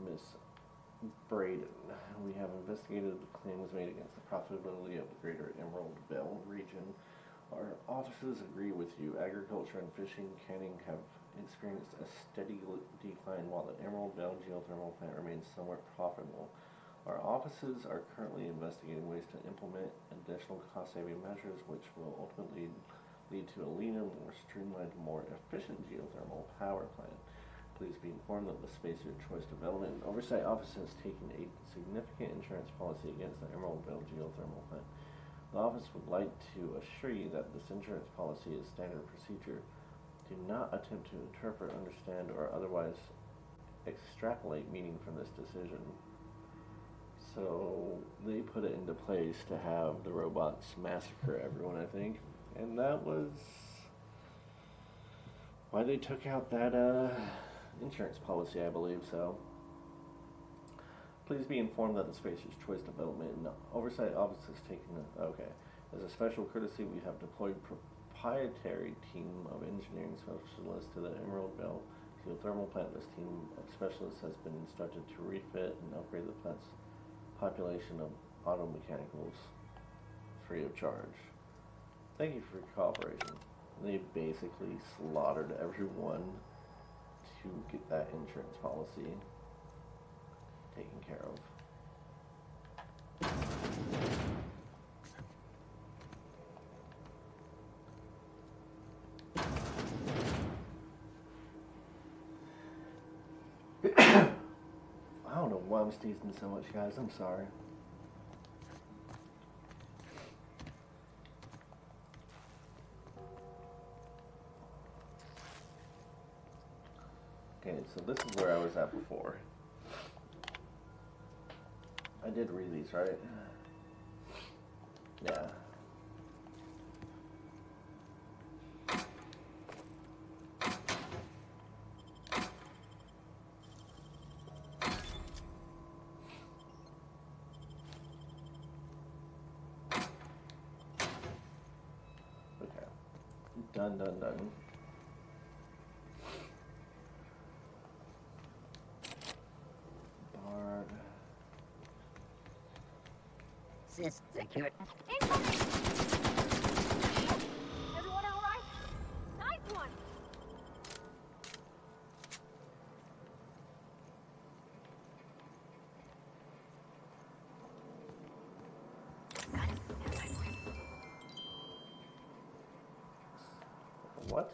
Miss Braden, we have investigated the claims made against the profitability of the greater Emerald Vale region. Our offices agree with you. Agriculture and fishing canning have experienced a steady decline while the Emerald Vale geothermal plant remains somewhat profitable. Our offices are currently investigating ways to implement additional cost-saving measures which will ultimately lead to a leaner, more streamlined, more efficient geothermal power plant. Please be informed that the Spacer's Choice Development and Oversight Office has taken a significant insurance policy against the Emerald Vale geothermal plant. The office would like to assure you that this insurance policy is standard procedure. Do not attempt to interpret, understand, or otherwise extrapolate meaning from this decision. So they put it into place to have the robots massacre everyone, I think. And that was why they took out that insurance policy, I believe. So please be informed that the Spacer's Choice Development and Oversight Office has taken as a special courtesy, we have deployed proprietary team of engineering specialists to the Emerald Vale geothermal plant. This team of specialists has been instructed to refit and upgrade the plant's population of auto mechanicals free of charge. Thank you for your cooperation. They basically slaughtered everyone to get that insurance policy taken care of. I don't know why I'm sneezing so much, guys. I'm sorry. Okay, so this is where I was at before. I did read these, right? Yeah. Okay. Done. Bard. Secure. Everyone all right? Nice one. What?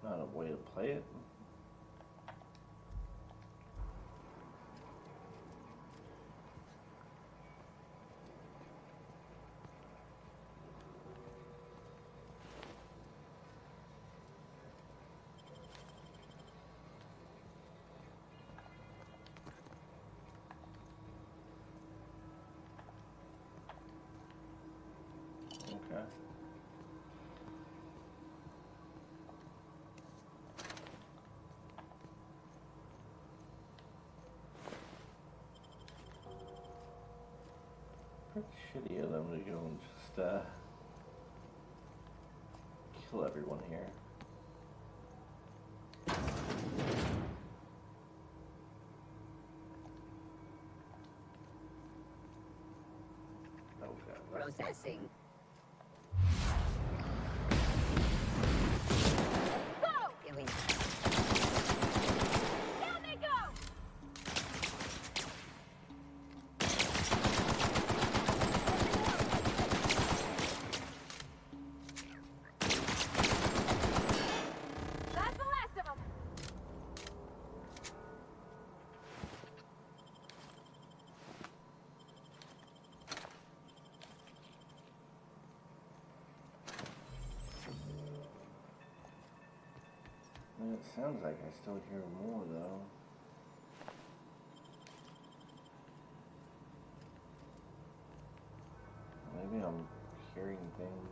Not a way to play it. Okay. Pretty shitty of them to go and just kill everyone here. Okay. Processing. Doing. Down they go! That's the last of them. It sounds like I still hear more though. Maybe I'm hearing things.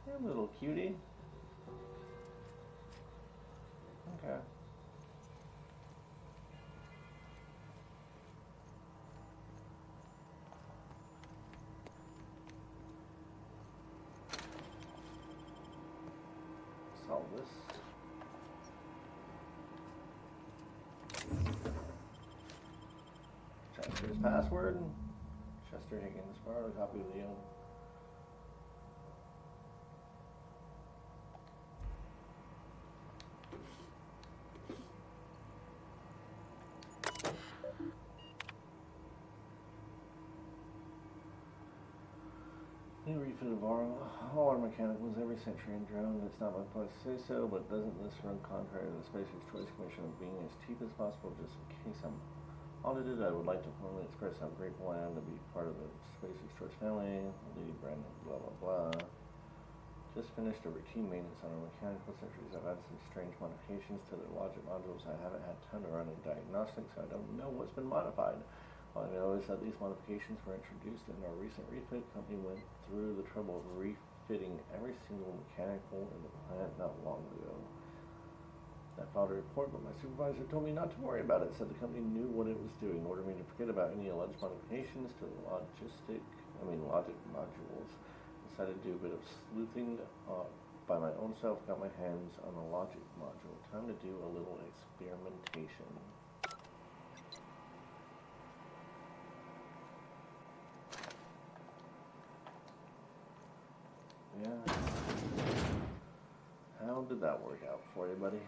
Hey, little cutie. Okay. Solve this. Chester's password. Chester Higgins borrowed a copy of the New refit of all our mechanicals every century in drone. It's not my place to say so, but doesn't this run contrary to the Spacer's Choice Commission of being as cheap as possible? Just in case I'm audited, I would like to formally express how grateful I am to be part of the Spacer's Choice family. Lady Brandon, blah blah blah. Just finished a routine maintenance on our mechanical centuries. I've had some strange modifications to the logic modules. I haven't had time to run a diagnostic, so I don't know what's been modified. All I know is that these modifications were introduced in our recent refit. The company went through the trouble of refitting every single mechanical in the plant not long ago. I filed a report, but my supervisor told me not to worry about it. Said the company knew what it was doing. Ordered me to forget about any alleged modifications to the logic modules. Decided to do a bit of sleuthing by my own self. Got my hands on the logic module. Time to do a little experimentation. Yeah. How did that work out for you, buddy?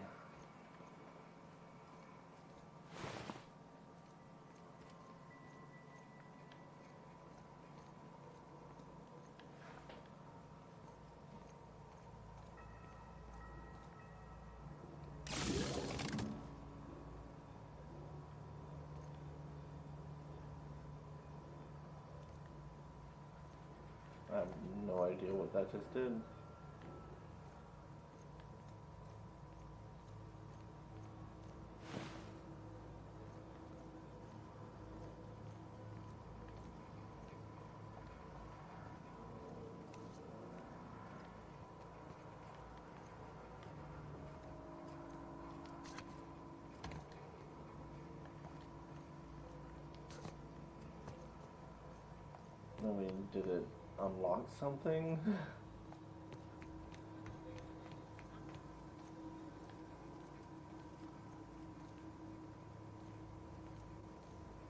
I have no idea what that just did. I mean, did it unlock something?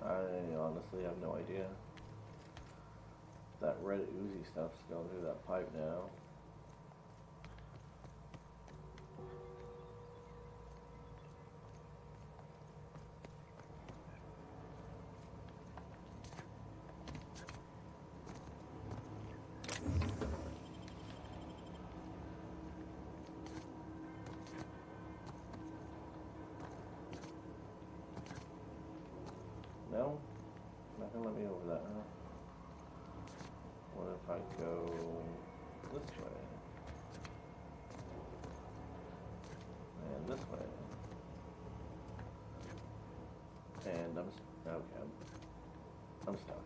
I honestly have no idea. That red oozy stuff's going through that pipe now. No? Not gonna let me over that, huh? What if I go this way? And this way? And okay. I'm stuck.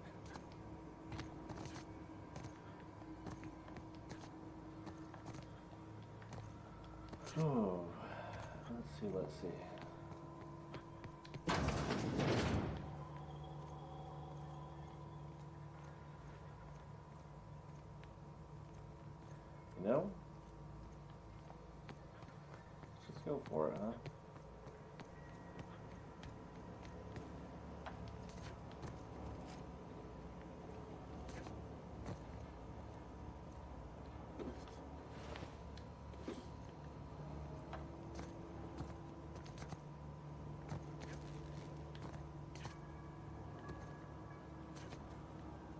Oh, let's see. No? Let's just go for it, huh?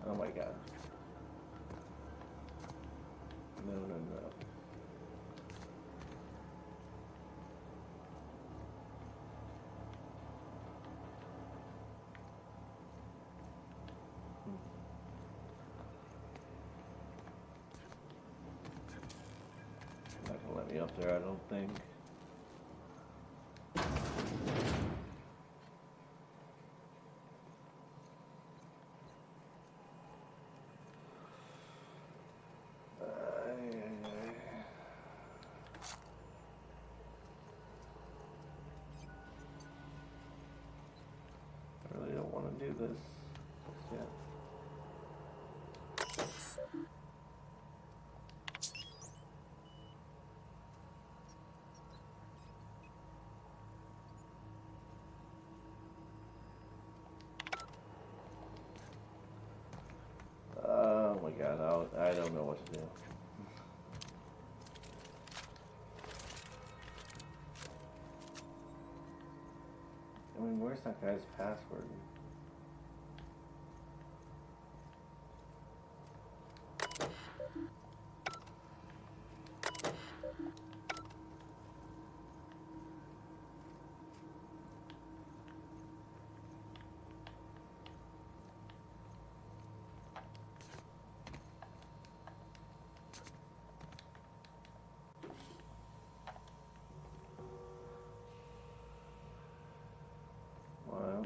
Oh my god. No. Not gonna let me up there, I don't think. I really don't want to do this just yet. Oh my god, I don't know what to do. I mean, where's that guy's password?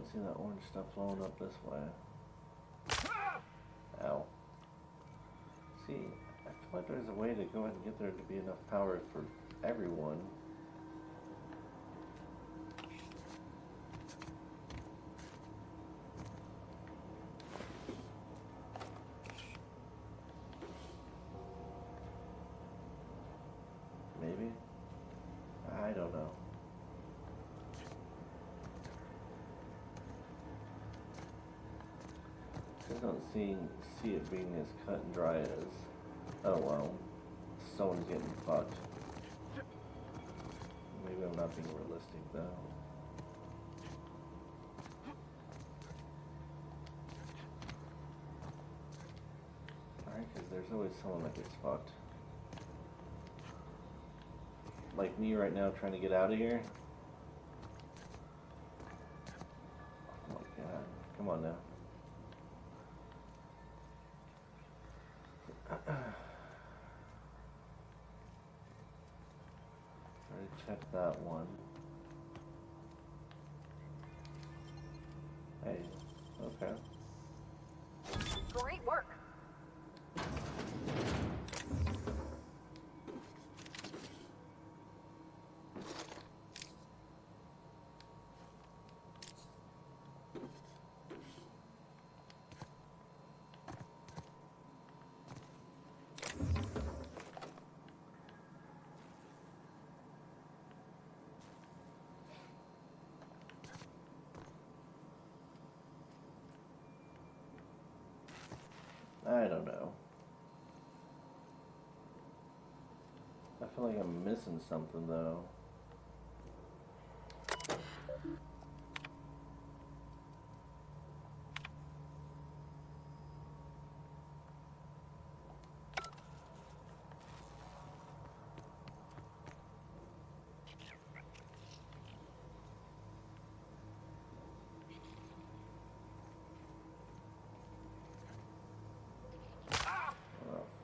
don't see that orange stuff flowing up this way. Ow. See, I feel like there's a way to go ahead and get there to be enough power for everyone. Maybe? I don't know. I don't see it being as cut and dry as, oh well, someone's getting fucked. Maybe I'm not being realistic though. Alright, because there's always someone that gets fucked. Like me right now trying to get out of here. Oh my god, come on now. Check that one. Hey, okay. Great work. I don't know. I feel like I'm missing something though.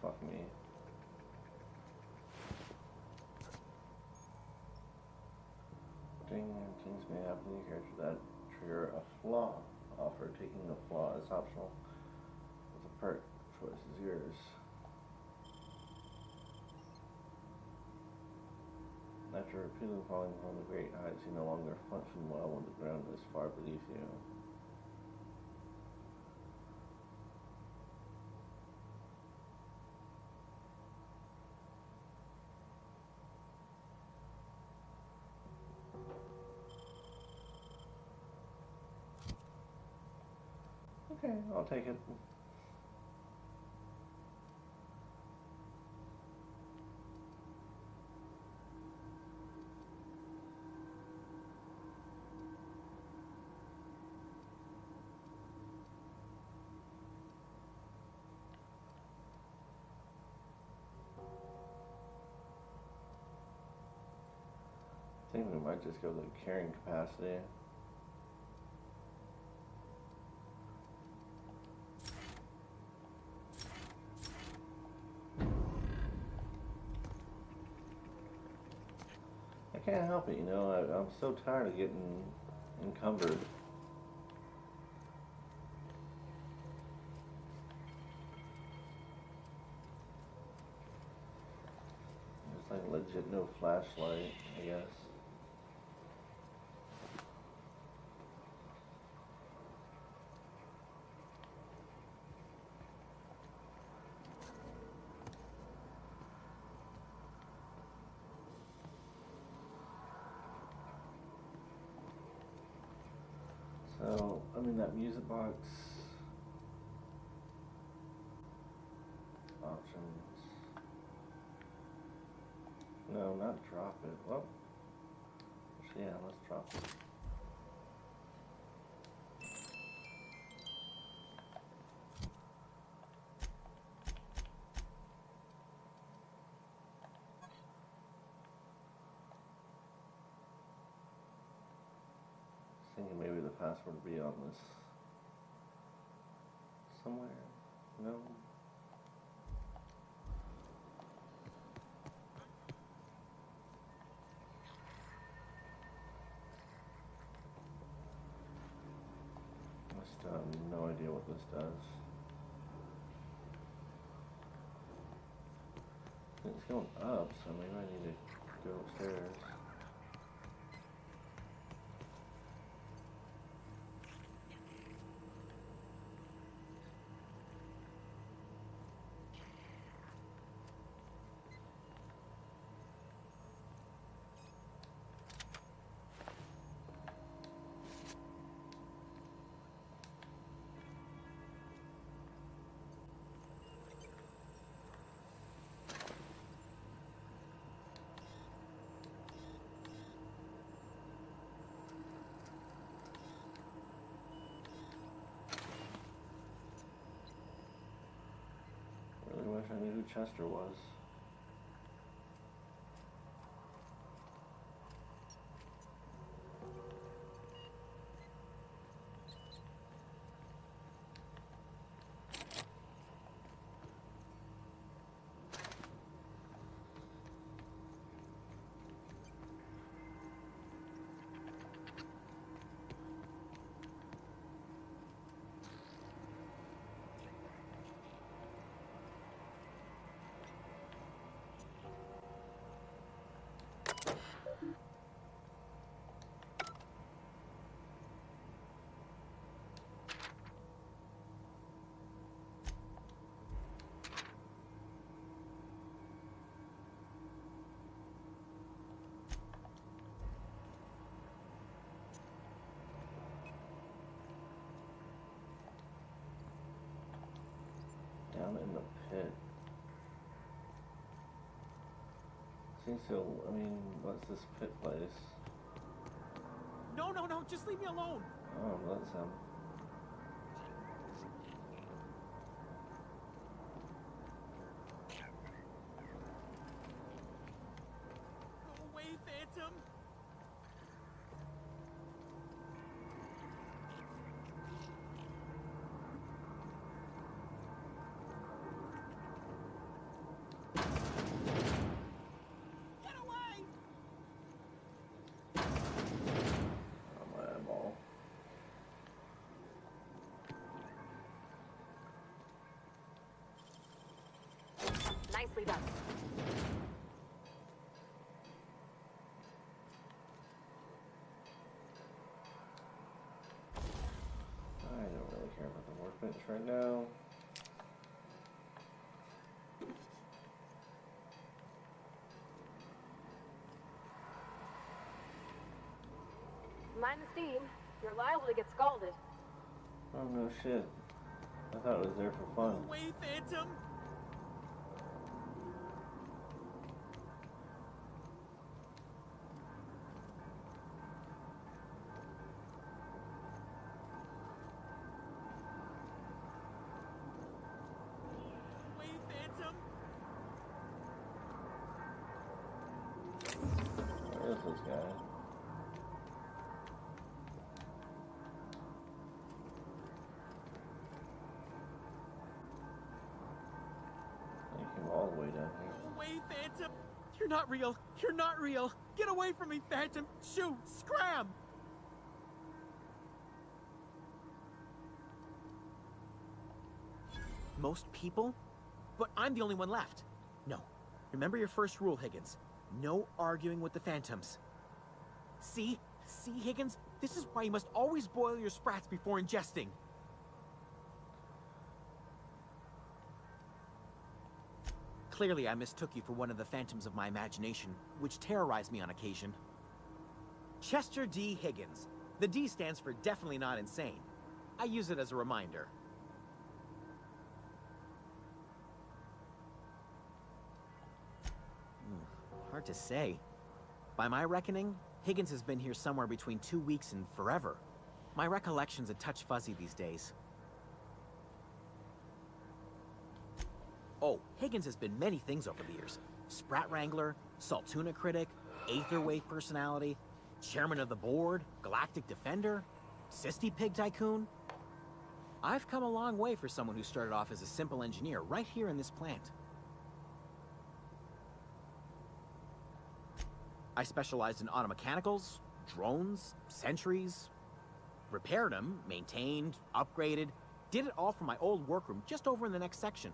Fuck me. Ding, things may happen to your character that trigger a flaw offer. Taking the flaw is optional. With a perk, choice is yours. After repeatedly falling from the great heights, you no longer function well when the ground is far beneath you. Okay, I'll take it. I think we might just go with the carrying capacity. I can't help it, you know, I'm so tired of getting encumbered. It's like legit no flashlight, I guess. So, I mean, that music box options. No, not drop it. Well, yeah, let's drop it. Thinking maybe the password would be on this somewhere. No. I have no idea what this does. It's going up, so maybe I need to go upstairs. I wish I knew who Chester was. Down in the pit. Seems so, I mean, what's this pit place? No, no, no, just leave me alone. Oh, that's him. Go away, Phantom. Nicely done. I don't really care about the workbench right now. Mind the steam. You're liable to get scalded. Oh no shit. I thought it was there for fun. Go away, Phantom. Where is this guy? I came all the way down here. Go away, Phantom. You're not real. You're not real. Get away from me, Phantom. Shoot. Scram. Most people? But I'm the only one left. No. Remember your first rule, Higgins. No arguing with the Phantoms. See? See, Higgins? This is why you must always boil your sprats before ingesting. Clearly, I mistook you for one of the phantoms of my imagination, which terrorized me on occasion. Chester D. Higgins. The D stands for definitely not insane. I use it as a reminder. Hard to say. By my reckoning, Higgins has been here somewhere between 2 weeks and forever. My recollection's a touch fuzzy these days. Oh, Higgins has been many things over the years. Sprat Wrangler, Saltuna Critic, Aetherwave Personality, Chairman of the Board, Galactic Defender, Sisty Pig Tycoon. I've come a long way for someone who started off as a simple engineer right here in this plant. I specialized in automechanicals, drones, sentries. repaired them, maintained, upgraded, did it all from my old workroom just over in the next section.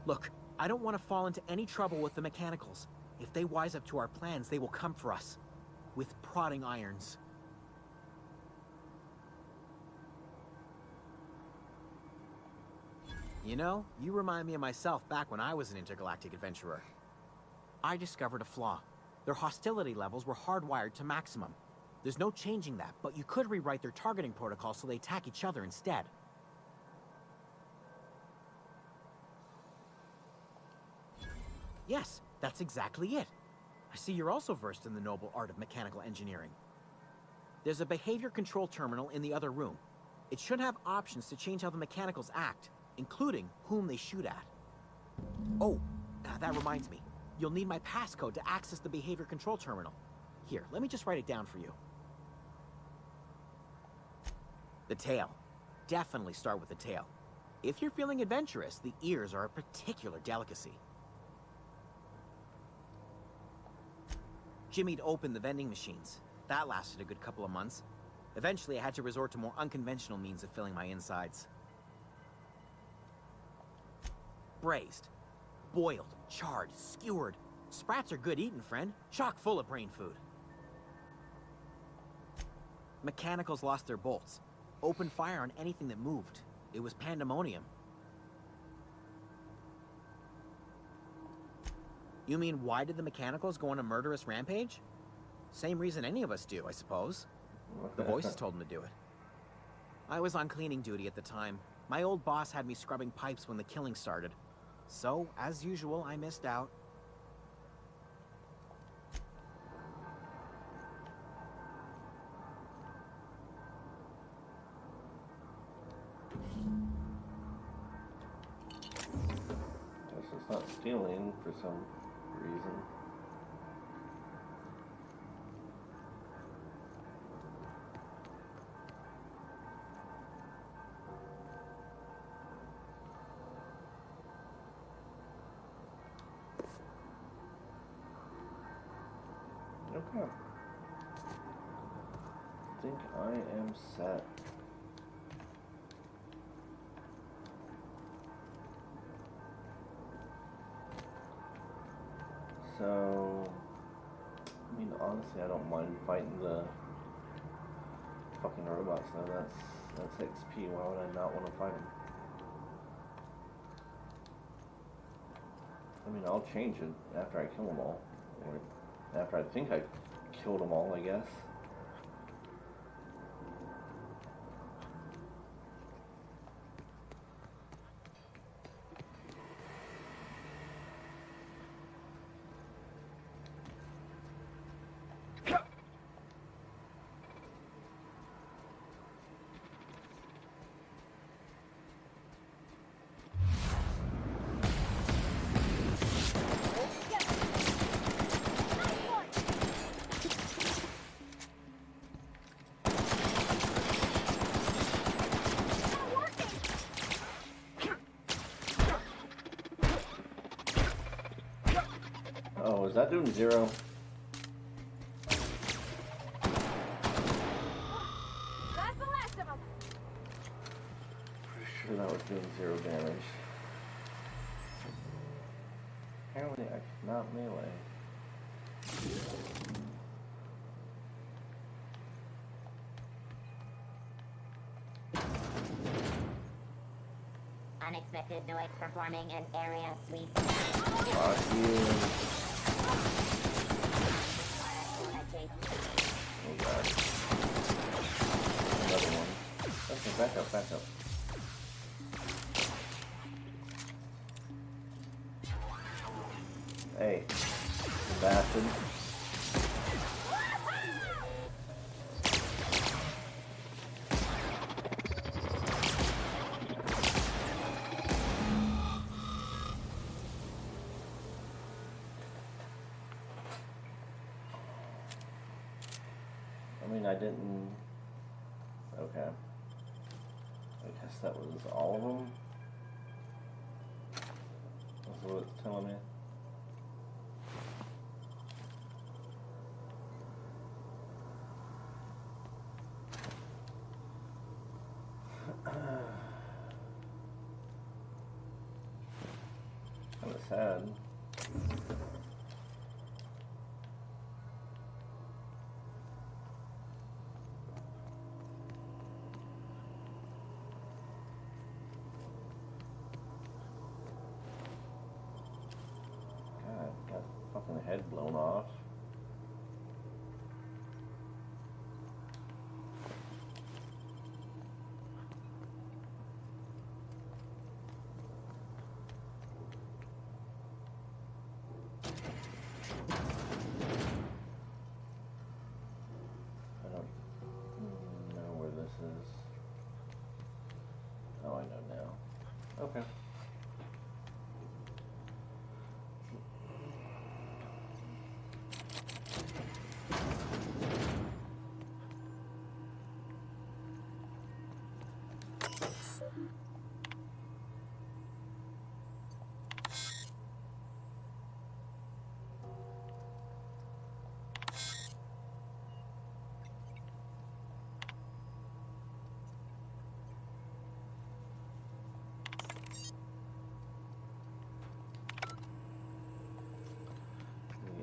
Look, I don't want to fall into any trouble with the mechanicals. If they wise up to our plans, they will come for us. With prodding irons. You know, you remind me of myself back when I was an intergalactic adventurer. I discovered a flaw. Their hostility levels were hardwired to maximum. There's no changing that, but you could rewrite their targeting protocol so they attack each other instead. Yes, that's exactly it. I see you're also versed in the noble art of mechanical engineering. There's a behavior control terminal in the other room. It should have options to change how the mechanicals act, including whom they shoot at. Oh, that reminds me. You'll need my passcode to access the behavior control terminal. Here, let me just write it down for you. The tail. Definitely start with the tail. If you're feeling adventurous, the ears are a particular delicacy. Jimmy'd opened the vending machines. That lasted a good couple of months. Eventually, I had to resort to more unconventional means of filling my insides. Braised, boiled, charred, skewered. Sprats are good eating, friend. Chock full of brain food. Mechanicals lost their bolts. Opened fire on anything that moved. It was pandemonium. You mean, why did the mechanicals go on a murderous rampage? Same reason any of us do, I suppose. The voices told them to do it. I was on cleaning duty at the time. My old boss had me scrubbing pipes when the killing started. So, as usual, I missed out. Guess it's not stealing for some reason. Okay. I think I am set. So, I mean, honestly, I don't mind fighting the fucking robots though. That's XP. Why would I not want to fight them? I mean, I'll change it after I kill them all. Or after I think I killed them all, I guess. Oh, is that doing 0? That's the last of them. Pretty sure that was doing 0 damage. Apparently I cannot melee. Unexpected noise performing an area sweep. Fuck you. Oh god. Another one. Okay, back up, back up. Hey, you bastard. I mean, I didn't... Okay. I guess that was all of them? is what it's telling me. Kind of sad. God, got fucking head blown off. I don't know where this is. Oh, I know now. Okay.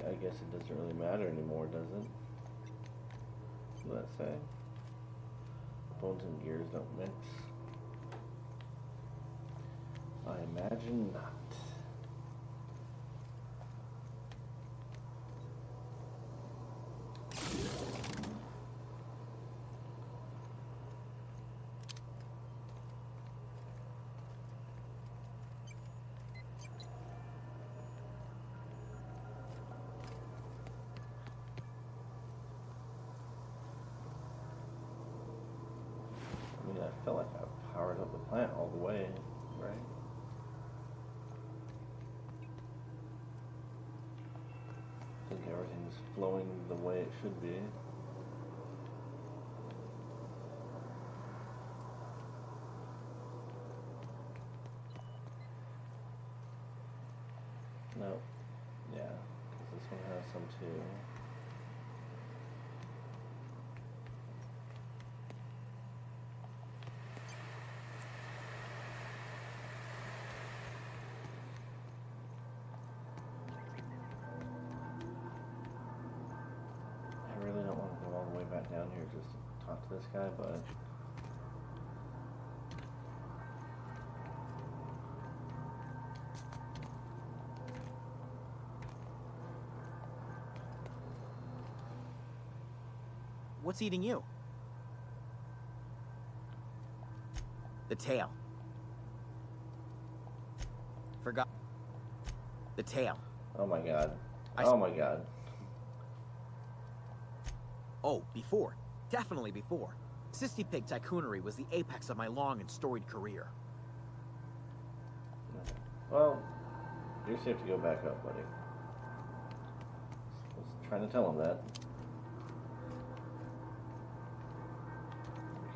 I guess it doesn't really matter anymore, does it? What does that say? Bones and gears don't mix. I imagine not. I feel like I've powered up the plant all the way, right? I think everything's flowing the way it should be. No. Yeah, because this one has some too. Back down here just to talk to this guy, but what's eating you? The tail. Forgot. The tail. Oh my god. Oh my god. Oh, before. Definitely before. Sissy Pig tycoonery was the apex of my long and storied career. Well, you're safe to go back up, buddy. I was trying to tell him that.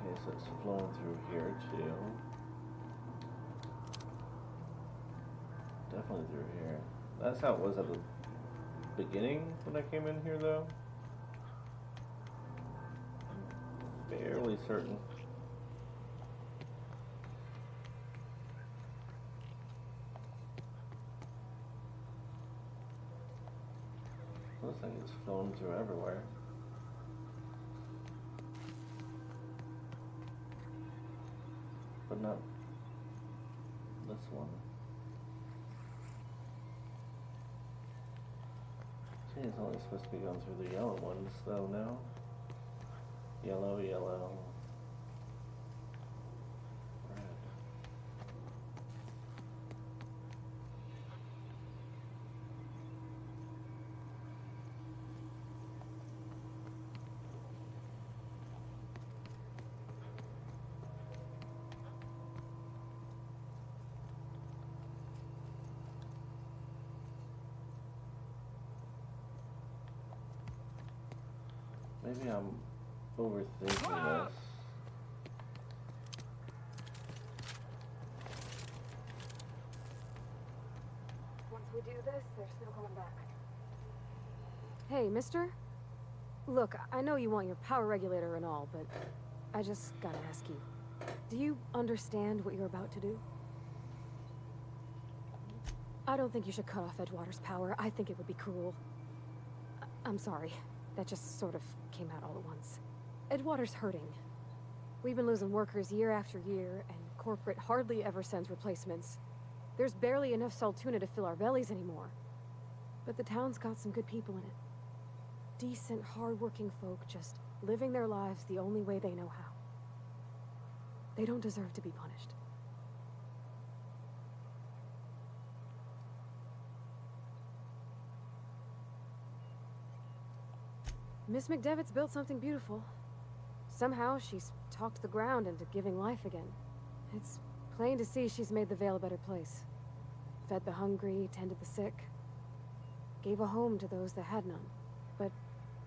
Okay, so it's flowing through here too. Definitely through here. That's how it was at the beginning when I came in here, though. Fairly certain. Looks like it's flowing through everywhere. But not this one. See, it's only supposed to be going through the yellow ones, though, now. Yellow, yellow. Red. Maybe I'm overthinking this. we do this, there's no going back. Hey, mister? Look, I know you want your power regulator and all, but I just gotta ask you. Do you understand what you're about to do? I don't think you should cut off Edgewater's power. I think it would be cruel. I'm sorry. That just sort of came out all at once. Edgewater's hurting. We've been losing workers year after year, and corporate hardly ever sends replacements. There's barely enough Saltuna to fill our bellies anymore. But the town's got some good people in it. Decent, hard-working folk just living their lives the only way they know how. They don't deserve to be punished. Miss McDevitt's built something beautiful. Somehow she's talked the ground into giving life again. It's plain to see she's made the Vale a better place. Fed the hungry, tended the sick. Gave a home to those that had none. But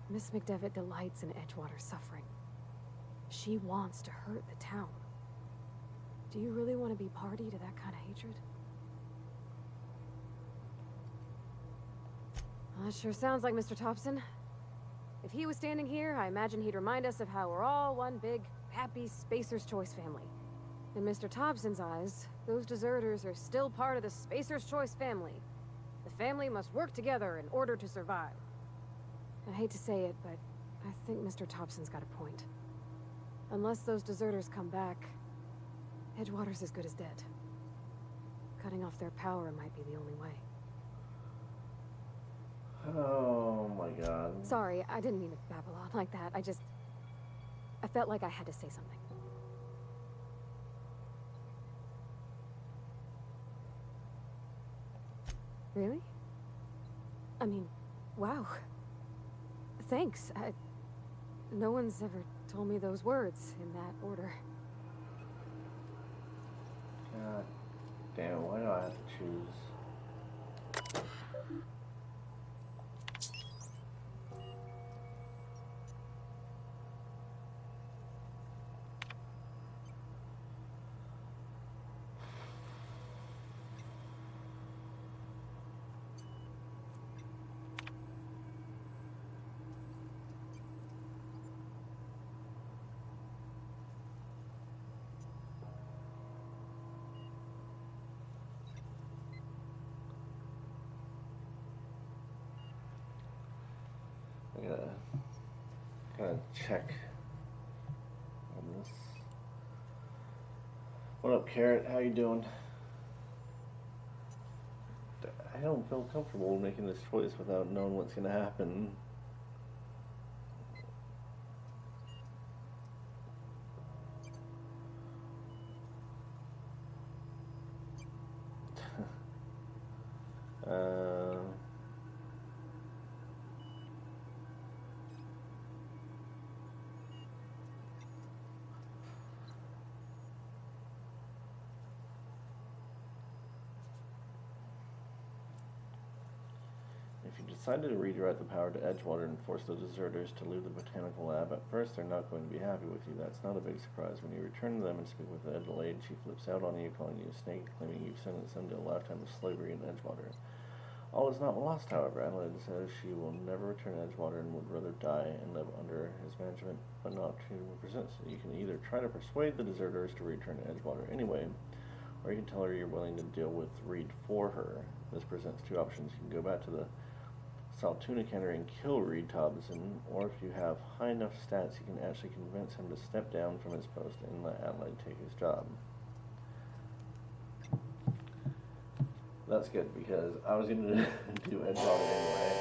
Miss McDevitt delights in Edgewater's suffering. She wants to hurt the town. Do you really want to be party to that kind of hatred? Well, that sure sounds like Mr. Thompson. If he was standing here, I imagine he'd remind us of how we're all one big, happy Spacer's Choice family. In Mr. Thompson's eyes, those deserters are still part of the Spacer's Choice family. The family must work together in order to survive. I hate to say it, but I think Mr. Thompson's got a point. Unless those deserters come back, Edgewater's as good as dead. Cutting off their power might be the only way. Oh my god. Sorry, I didn't mean to babble on like that. I felt like I had to say something. Really? I mean, wow. Thanks. No one's ever told me those words in that order. God damn, why do I have to choose? Gotta check on this. What up, Carrot? How you doing? I don't feel comfortable making this choice without knowing what's gonna happen. If you decided to redirect the power to Edgewater and force the deserters to leave the botanical lab, at first they're not going to be happy with you. That's not a big surprise. When you return to them and speak with Adelaide, she flips out on you, calling you a snake, claiming you've sentenced them to a lifetime of slavery in Edgewater. All is not lost, however. Adelaide says she will never return to Edgewater and would rather die and live under his management, but not to present. So you can either try to persuade the deserters to return to Edgewater anyway, or you can tell her you're willing to deal with Reed for her. This presents two options. You can go back to the Saltuna Cannery and kill Reed Thompson, or if you have high enough stats, you can actually convince him to step down from his post and let Adelaide take his job. That's good, because I was going to do Edgewater anyway.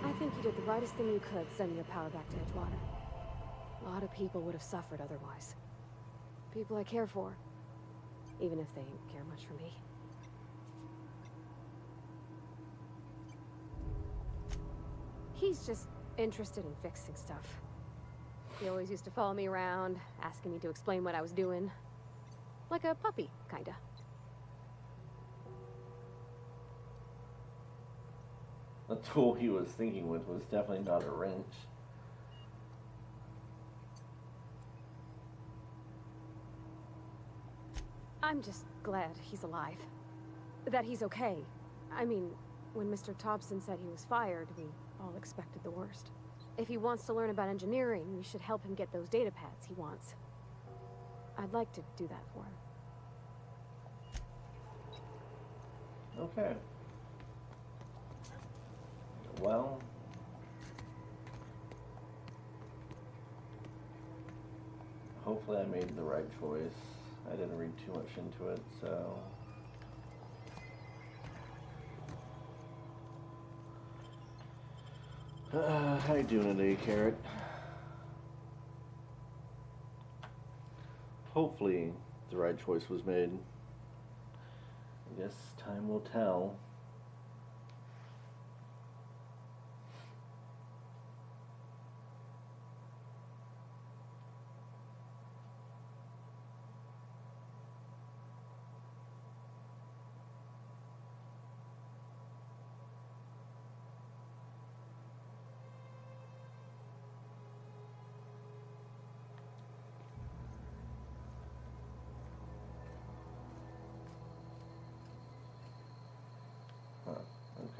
I think you did the rightest thing you could, sending the power back to Edgewater. A lot of people would have suffered otherwise. People I care for, even if they didn't care much for me. He's just interested in fixing stuff. He always used to follow me around, asking me to explain what I was doing. Like a puppy, kinda. the tool he was thinking with was definitely not a wrench. I'm just glad he's alive. That he's okay. I mean, when Mr. Thompson said he was fired, we all expected the worst. If he wants to learn about engineering, we should help him get those data pads he wants. I'd like to do that for him. Okay. Well, hopefully I made the right choice. I didn't read too much into it, so... how you doing today, Carrot? Hopefully the right choice was made. I guess time will tell.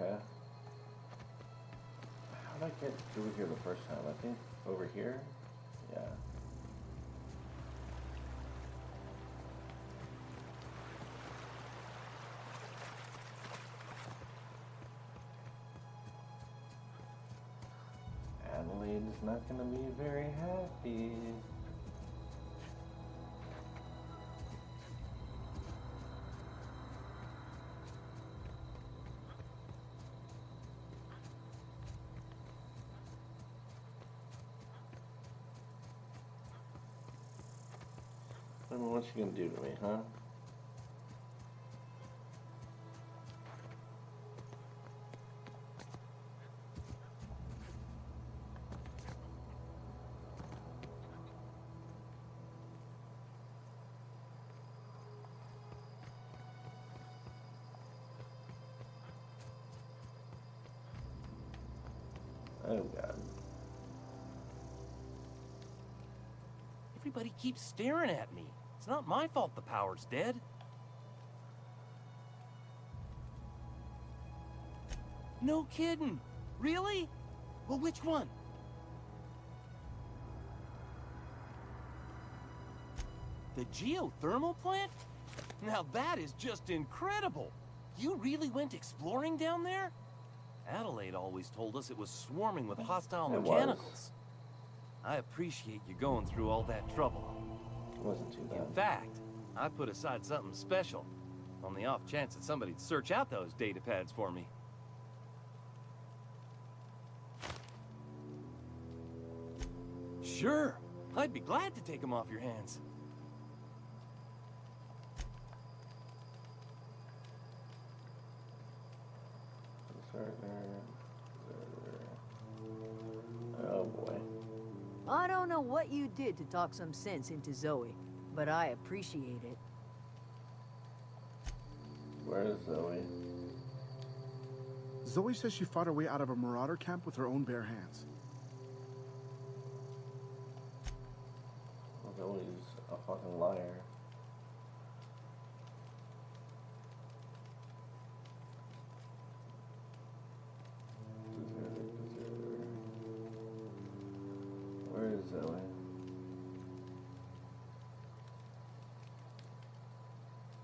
Okay. How did I get through here the first time? I think over here? Yeah. Adelaide's not gonna be very happy. I mean, what's she gonna do to me, huh? Oh, God. Everybody keeps staring at me. It's not my fault the power's dead. No kidding. Really? Well, which one? The geothermal plant? Now that is just incredible. You really went exploring down there? Adelaide always told us it was swarming with hostile mechanicals. I appreciate you going through all that trouble. It wasn't too bad. In fact, I put aside something special, on the off chance that somebody'd search out those data pads for me. Sure, I'd be glad to take them off your hands. Oh boy. I don't know what you did to talk some sense into Zoe, but I appreciate it. Where is Zoe? Zoe says she fought her way out of a marauder camp with her own bare hands. Well, Zoe's a fucking liar. Where is Zoe?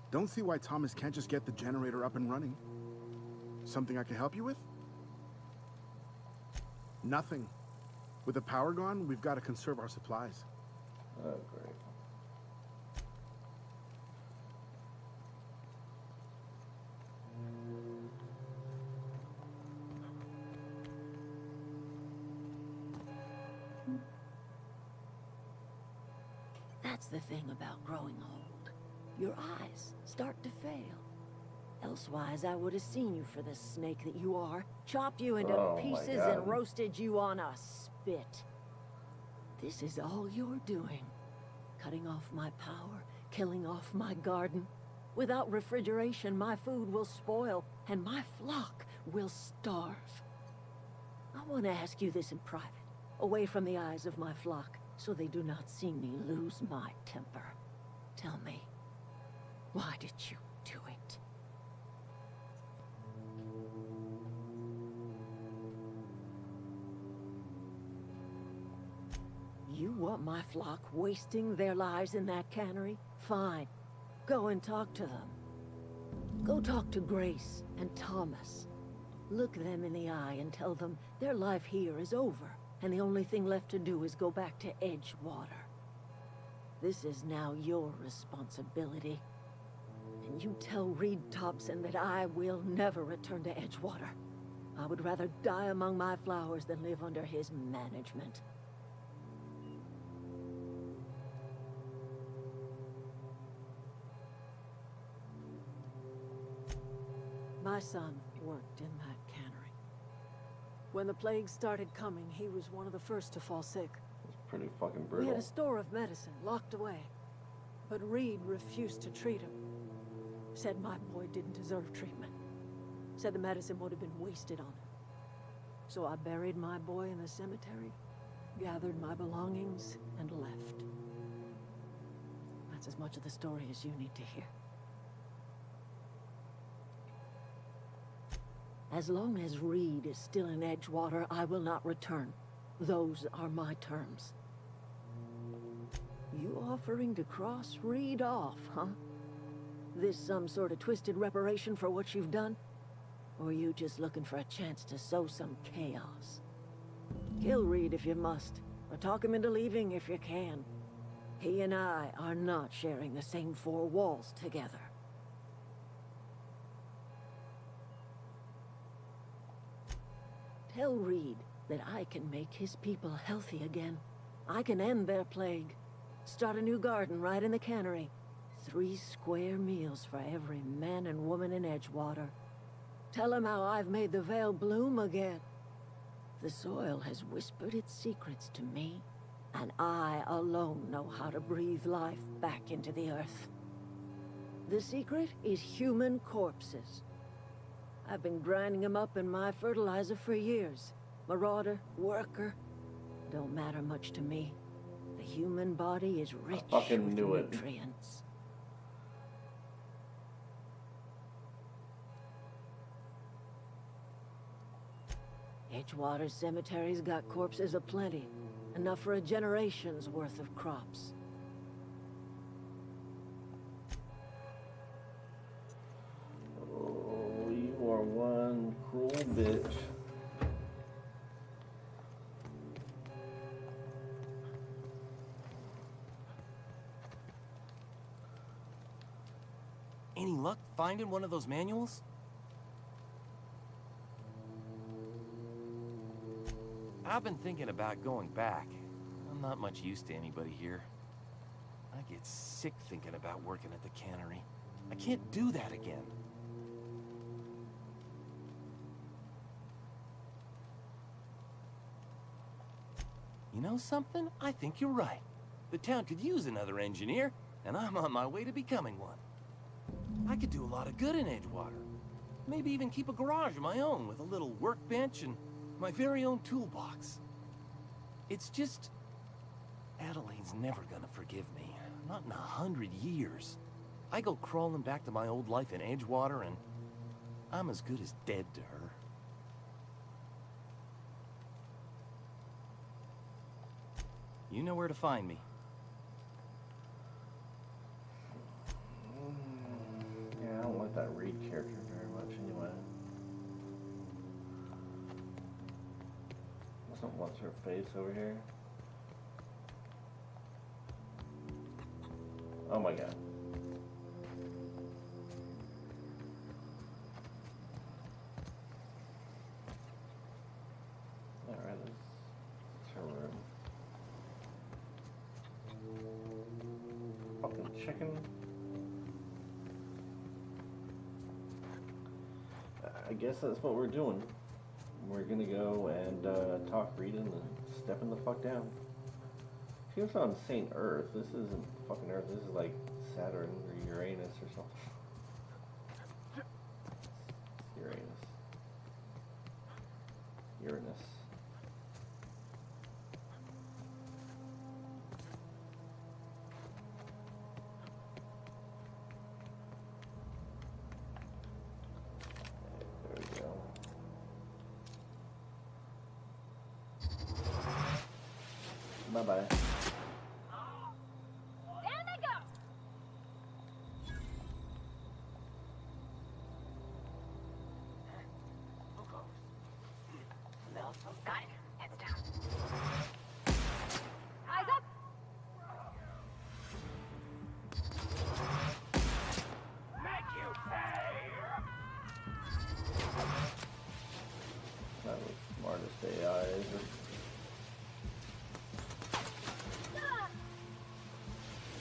Don't see why Thomas can't just get the generator up and running. Something I can help you with? Nothing. With the power gone, we've got to conserve our supplies. Oh, great. That's the thing about growing old. Your eyes start to fail. Elsewise, I would have seen you for the snake that you are, chopped you into pieces and roasted you on a spit. This is all you're doing. Cutting off my power, killing off my garden. Without refrigeration, my food will spoil, and my flock will starve. I want to ask you this in private, away from the eyes of my flock, so they do not see me lose my temper. Tell me, why did you do it? You want my flock wasting their lives in that cannery? Fine. Go and talk to them. Go talk to Grace and Thomas. Look them in the eye and tell them their life here is over, and the only thing left to do is go back to Edgewater. This is now your responsibility. And you tell Reed Thompson that I will never return to Edgewater. I would rather die among my flowers than live under his management. My son worked in that cannery. When the plague started coming, he was one of the first to fall sick. It's pretty fucking We brutal. had a store of medicine locked away, but Reed refused to treat him. Said my boy didn't deserve treatment. Said the medicine would have been wasted on him. So I buried my boy in the cemetery, gathered my belongings, and left. That's as much of the story as you need to hear. As long as Reed is still in Edgewater, I will not return. Those are my terms. You offering to cross Reed off, huh? This some sort of twisted reparation for what you've done? Or you just looking for a chance to sow some chaos? Kill Reed if you must, or talk him into leaving if you can. He and I are not sharing the same four walls together. Tell Reed that I can make his people healthy again. I can end their plague. Start a new garden right in the cannery. 3 square meals for every man and woman in Edgewater. Tell him how I've made the Vale bloom again. The soil has whispered its secrets to me, and I alone know how to breathe life back into the earth. The secret is human corpses. I've been grinding them up in my fertilizer for years. Marauder, worker, don't matter much to me. The human body is rich with nutrients. Edgewater Cemetery's got corpses aplenty, enough for a generation's worth of crops. Oh, you are one cruel bitch. Any luck finding one of those manuals? I've been thinking about going back. I'm not much use to anybody here. I get sick thinking about working at the cannery. I can't do that again. You know something? I think you're right. The town could use another engineer, and I'm on my way to becoming one. I could do a lot of good in Edgewater. Maybe even keep a garage of my own with a little workbench and my very own toolbox. It's just... Adeline's never gonna forgive me. Not in 100 years. I go crawling back to my old life in Edgewater and I'm as good as dead to her. You know where to find me. Yeah, I don't like that Reed character very much anyway. What's her face over here? Oh my god. Alright, that's her room. Fucking chicken. I guess that's what we're doing. We're gonna go and talk Reed and stepping the fuck down. She was on St. Earth. This isn't fucking Earth. This is like Saturn or Uranus or something. Uranus. Bye-bye. Down they go! Got it. Heads down. Eyes up! Make you pay! That was smartest AI, is it?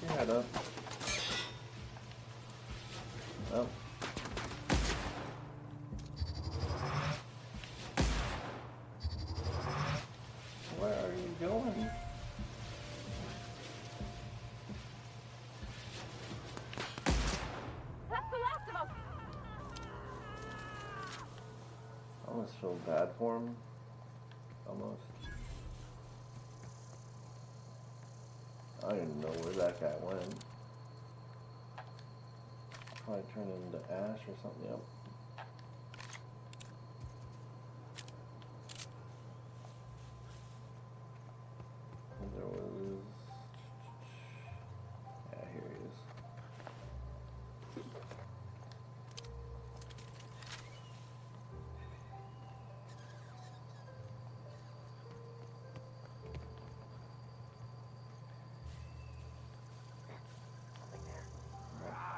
Your head up. Well. Where are you going? That's the last of them! I almost feel bad for him. Almost. I don't even know where that guy went. Probably turned into ash or something. Yep. There was... Yeah, here he is.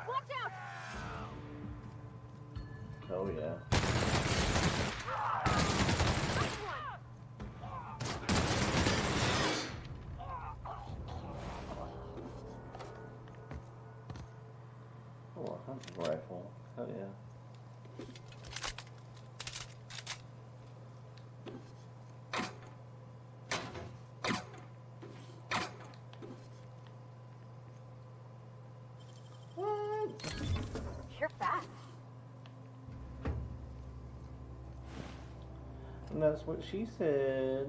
Watch out! Oh yeah. Oh, a hunting rifle. Hell yeah. You're fast. And that's what she said.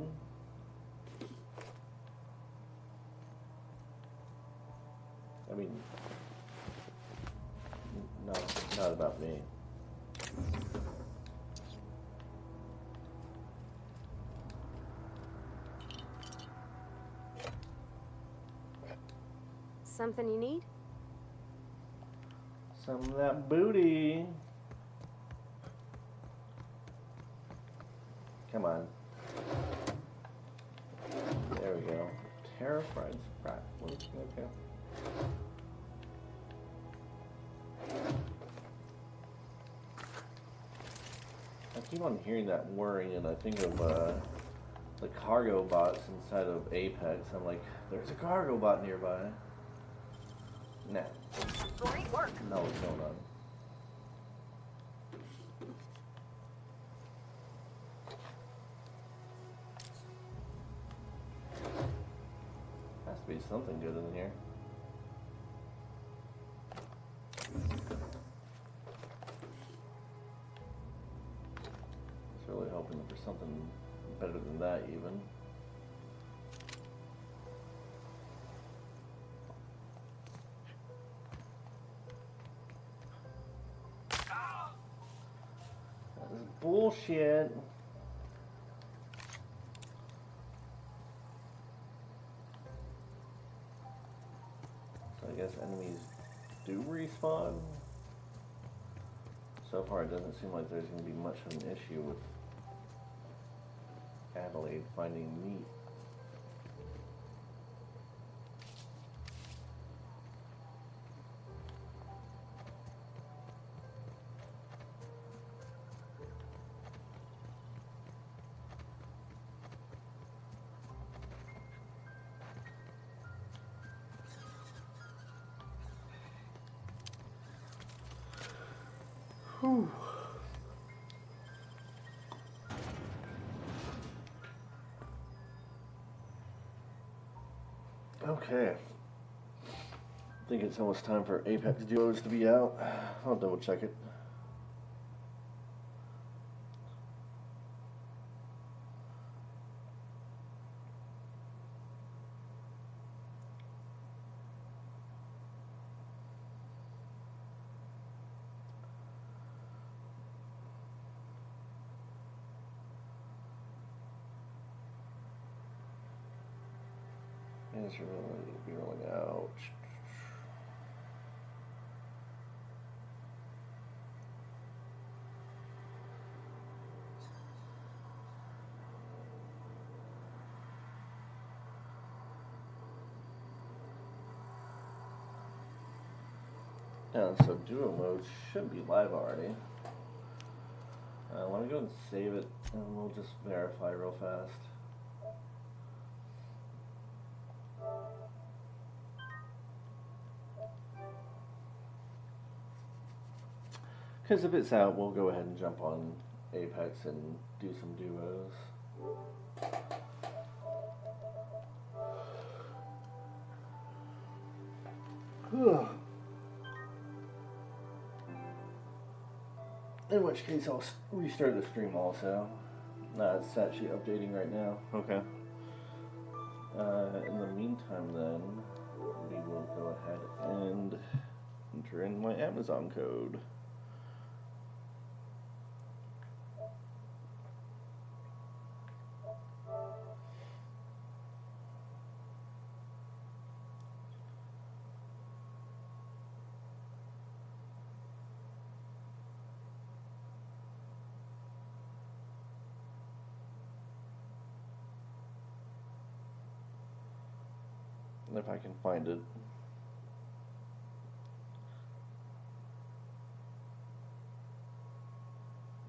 I mean, no, not about me. Something you need? Some of that booty. Come on. There we go. Terrified sprat. Okay. I keep on hearing that whirring, and I think of the cargo bots inside of Apex. I'm like, there's a cargo bot nearby. Nah. Great work. No, what's going on? Has to be something good in here. I was really hoping for something better than that, even. That is bullshit. So I guess enemies do respawn. So far, it doesn't seem like there's going to be much of an issue with Adelaide finding meat. Whew. Okay. I think it's almost time for Apex Duos to be out. I'll double check it. It's really be rolling out. Yeah, so duo mode should be live already. I want to go and save it, and we'll just verify real fast. Because if it's out, we'll go ahead and jump on Apex and do some duos. In which case, I'll restart the stream also. It's actually updating right now. Okay. In the meantime, then, we will go ahead and enter in my Amazon code. If I can find it.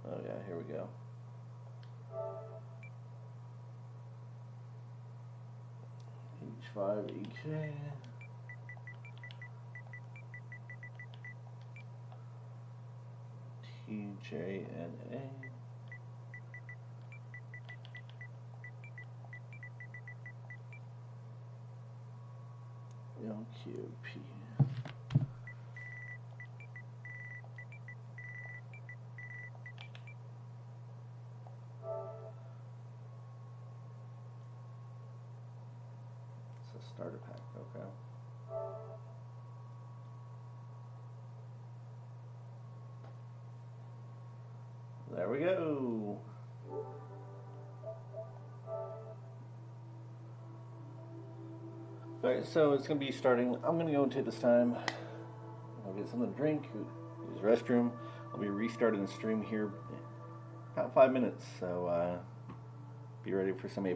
Oh yeah, here we go. H5EK. TJNA. LQP. It's a starter pack, okay. There we go. Alright, so it's going to be starting. I'm going to go and take this time. I'll get something to drink, use the restroom. I'll be restarting the stream here in about 5 minutes, so be ready for some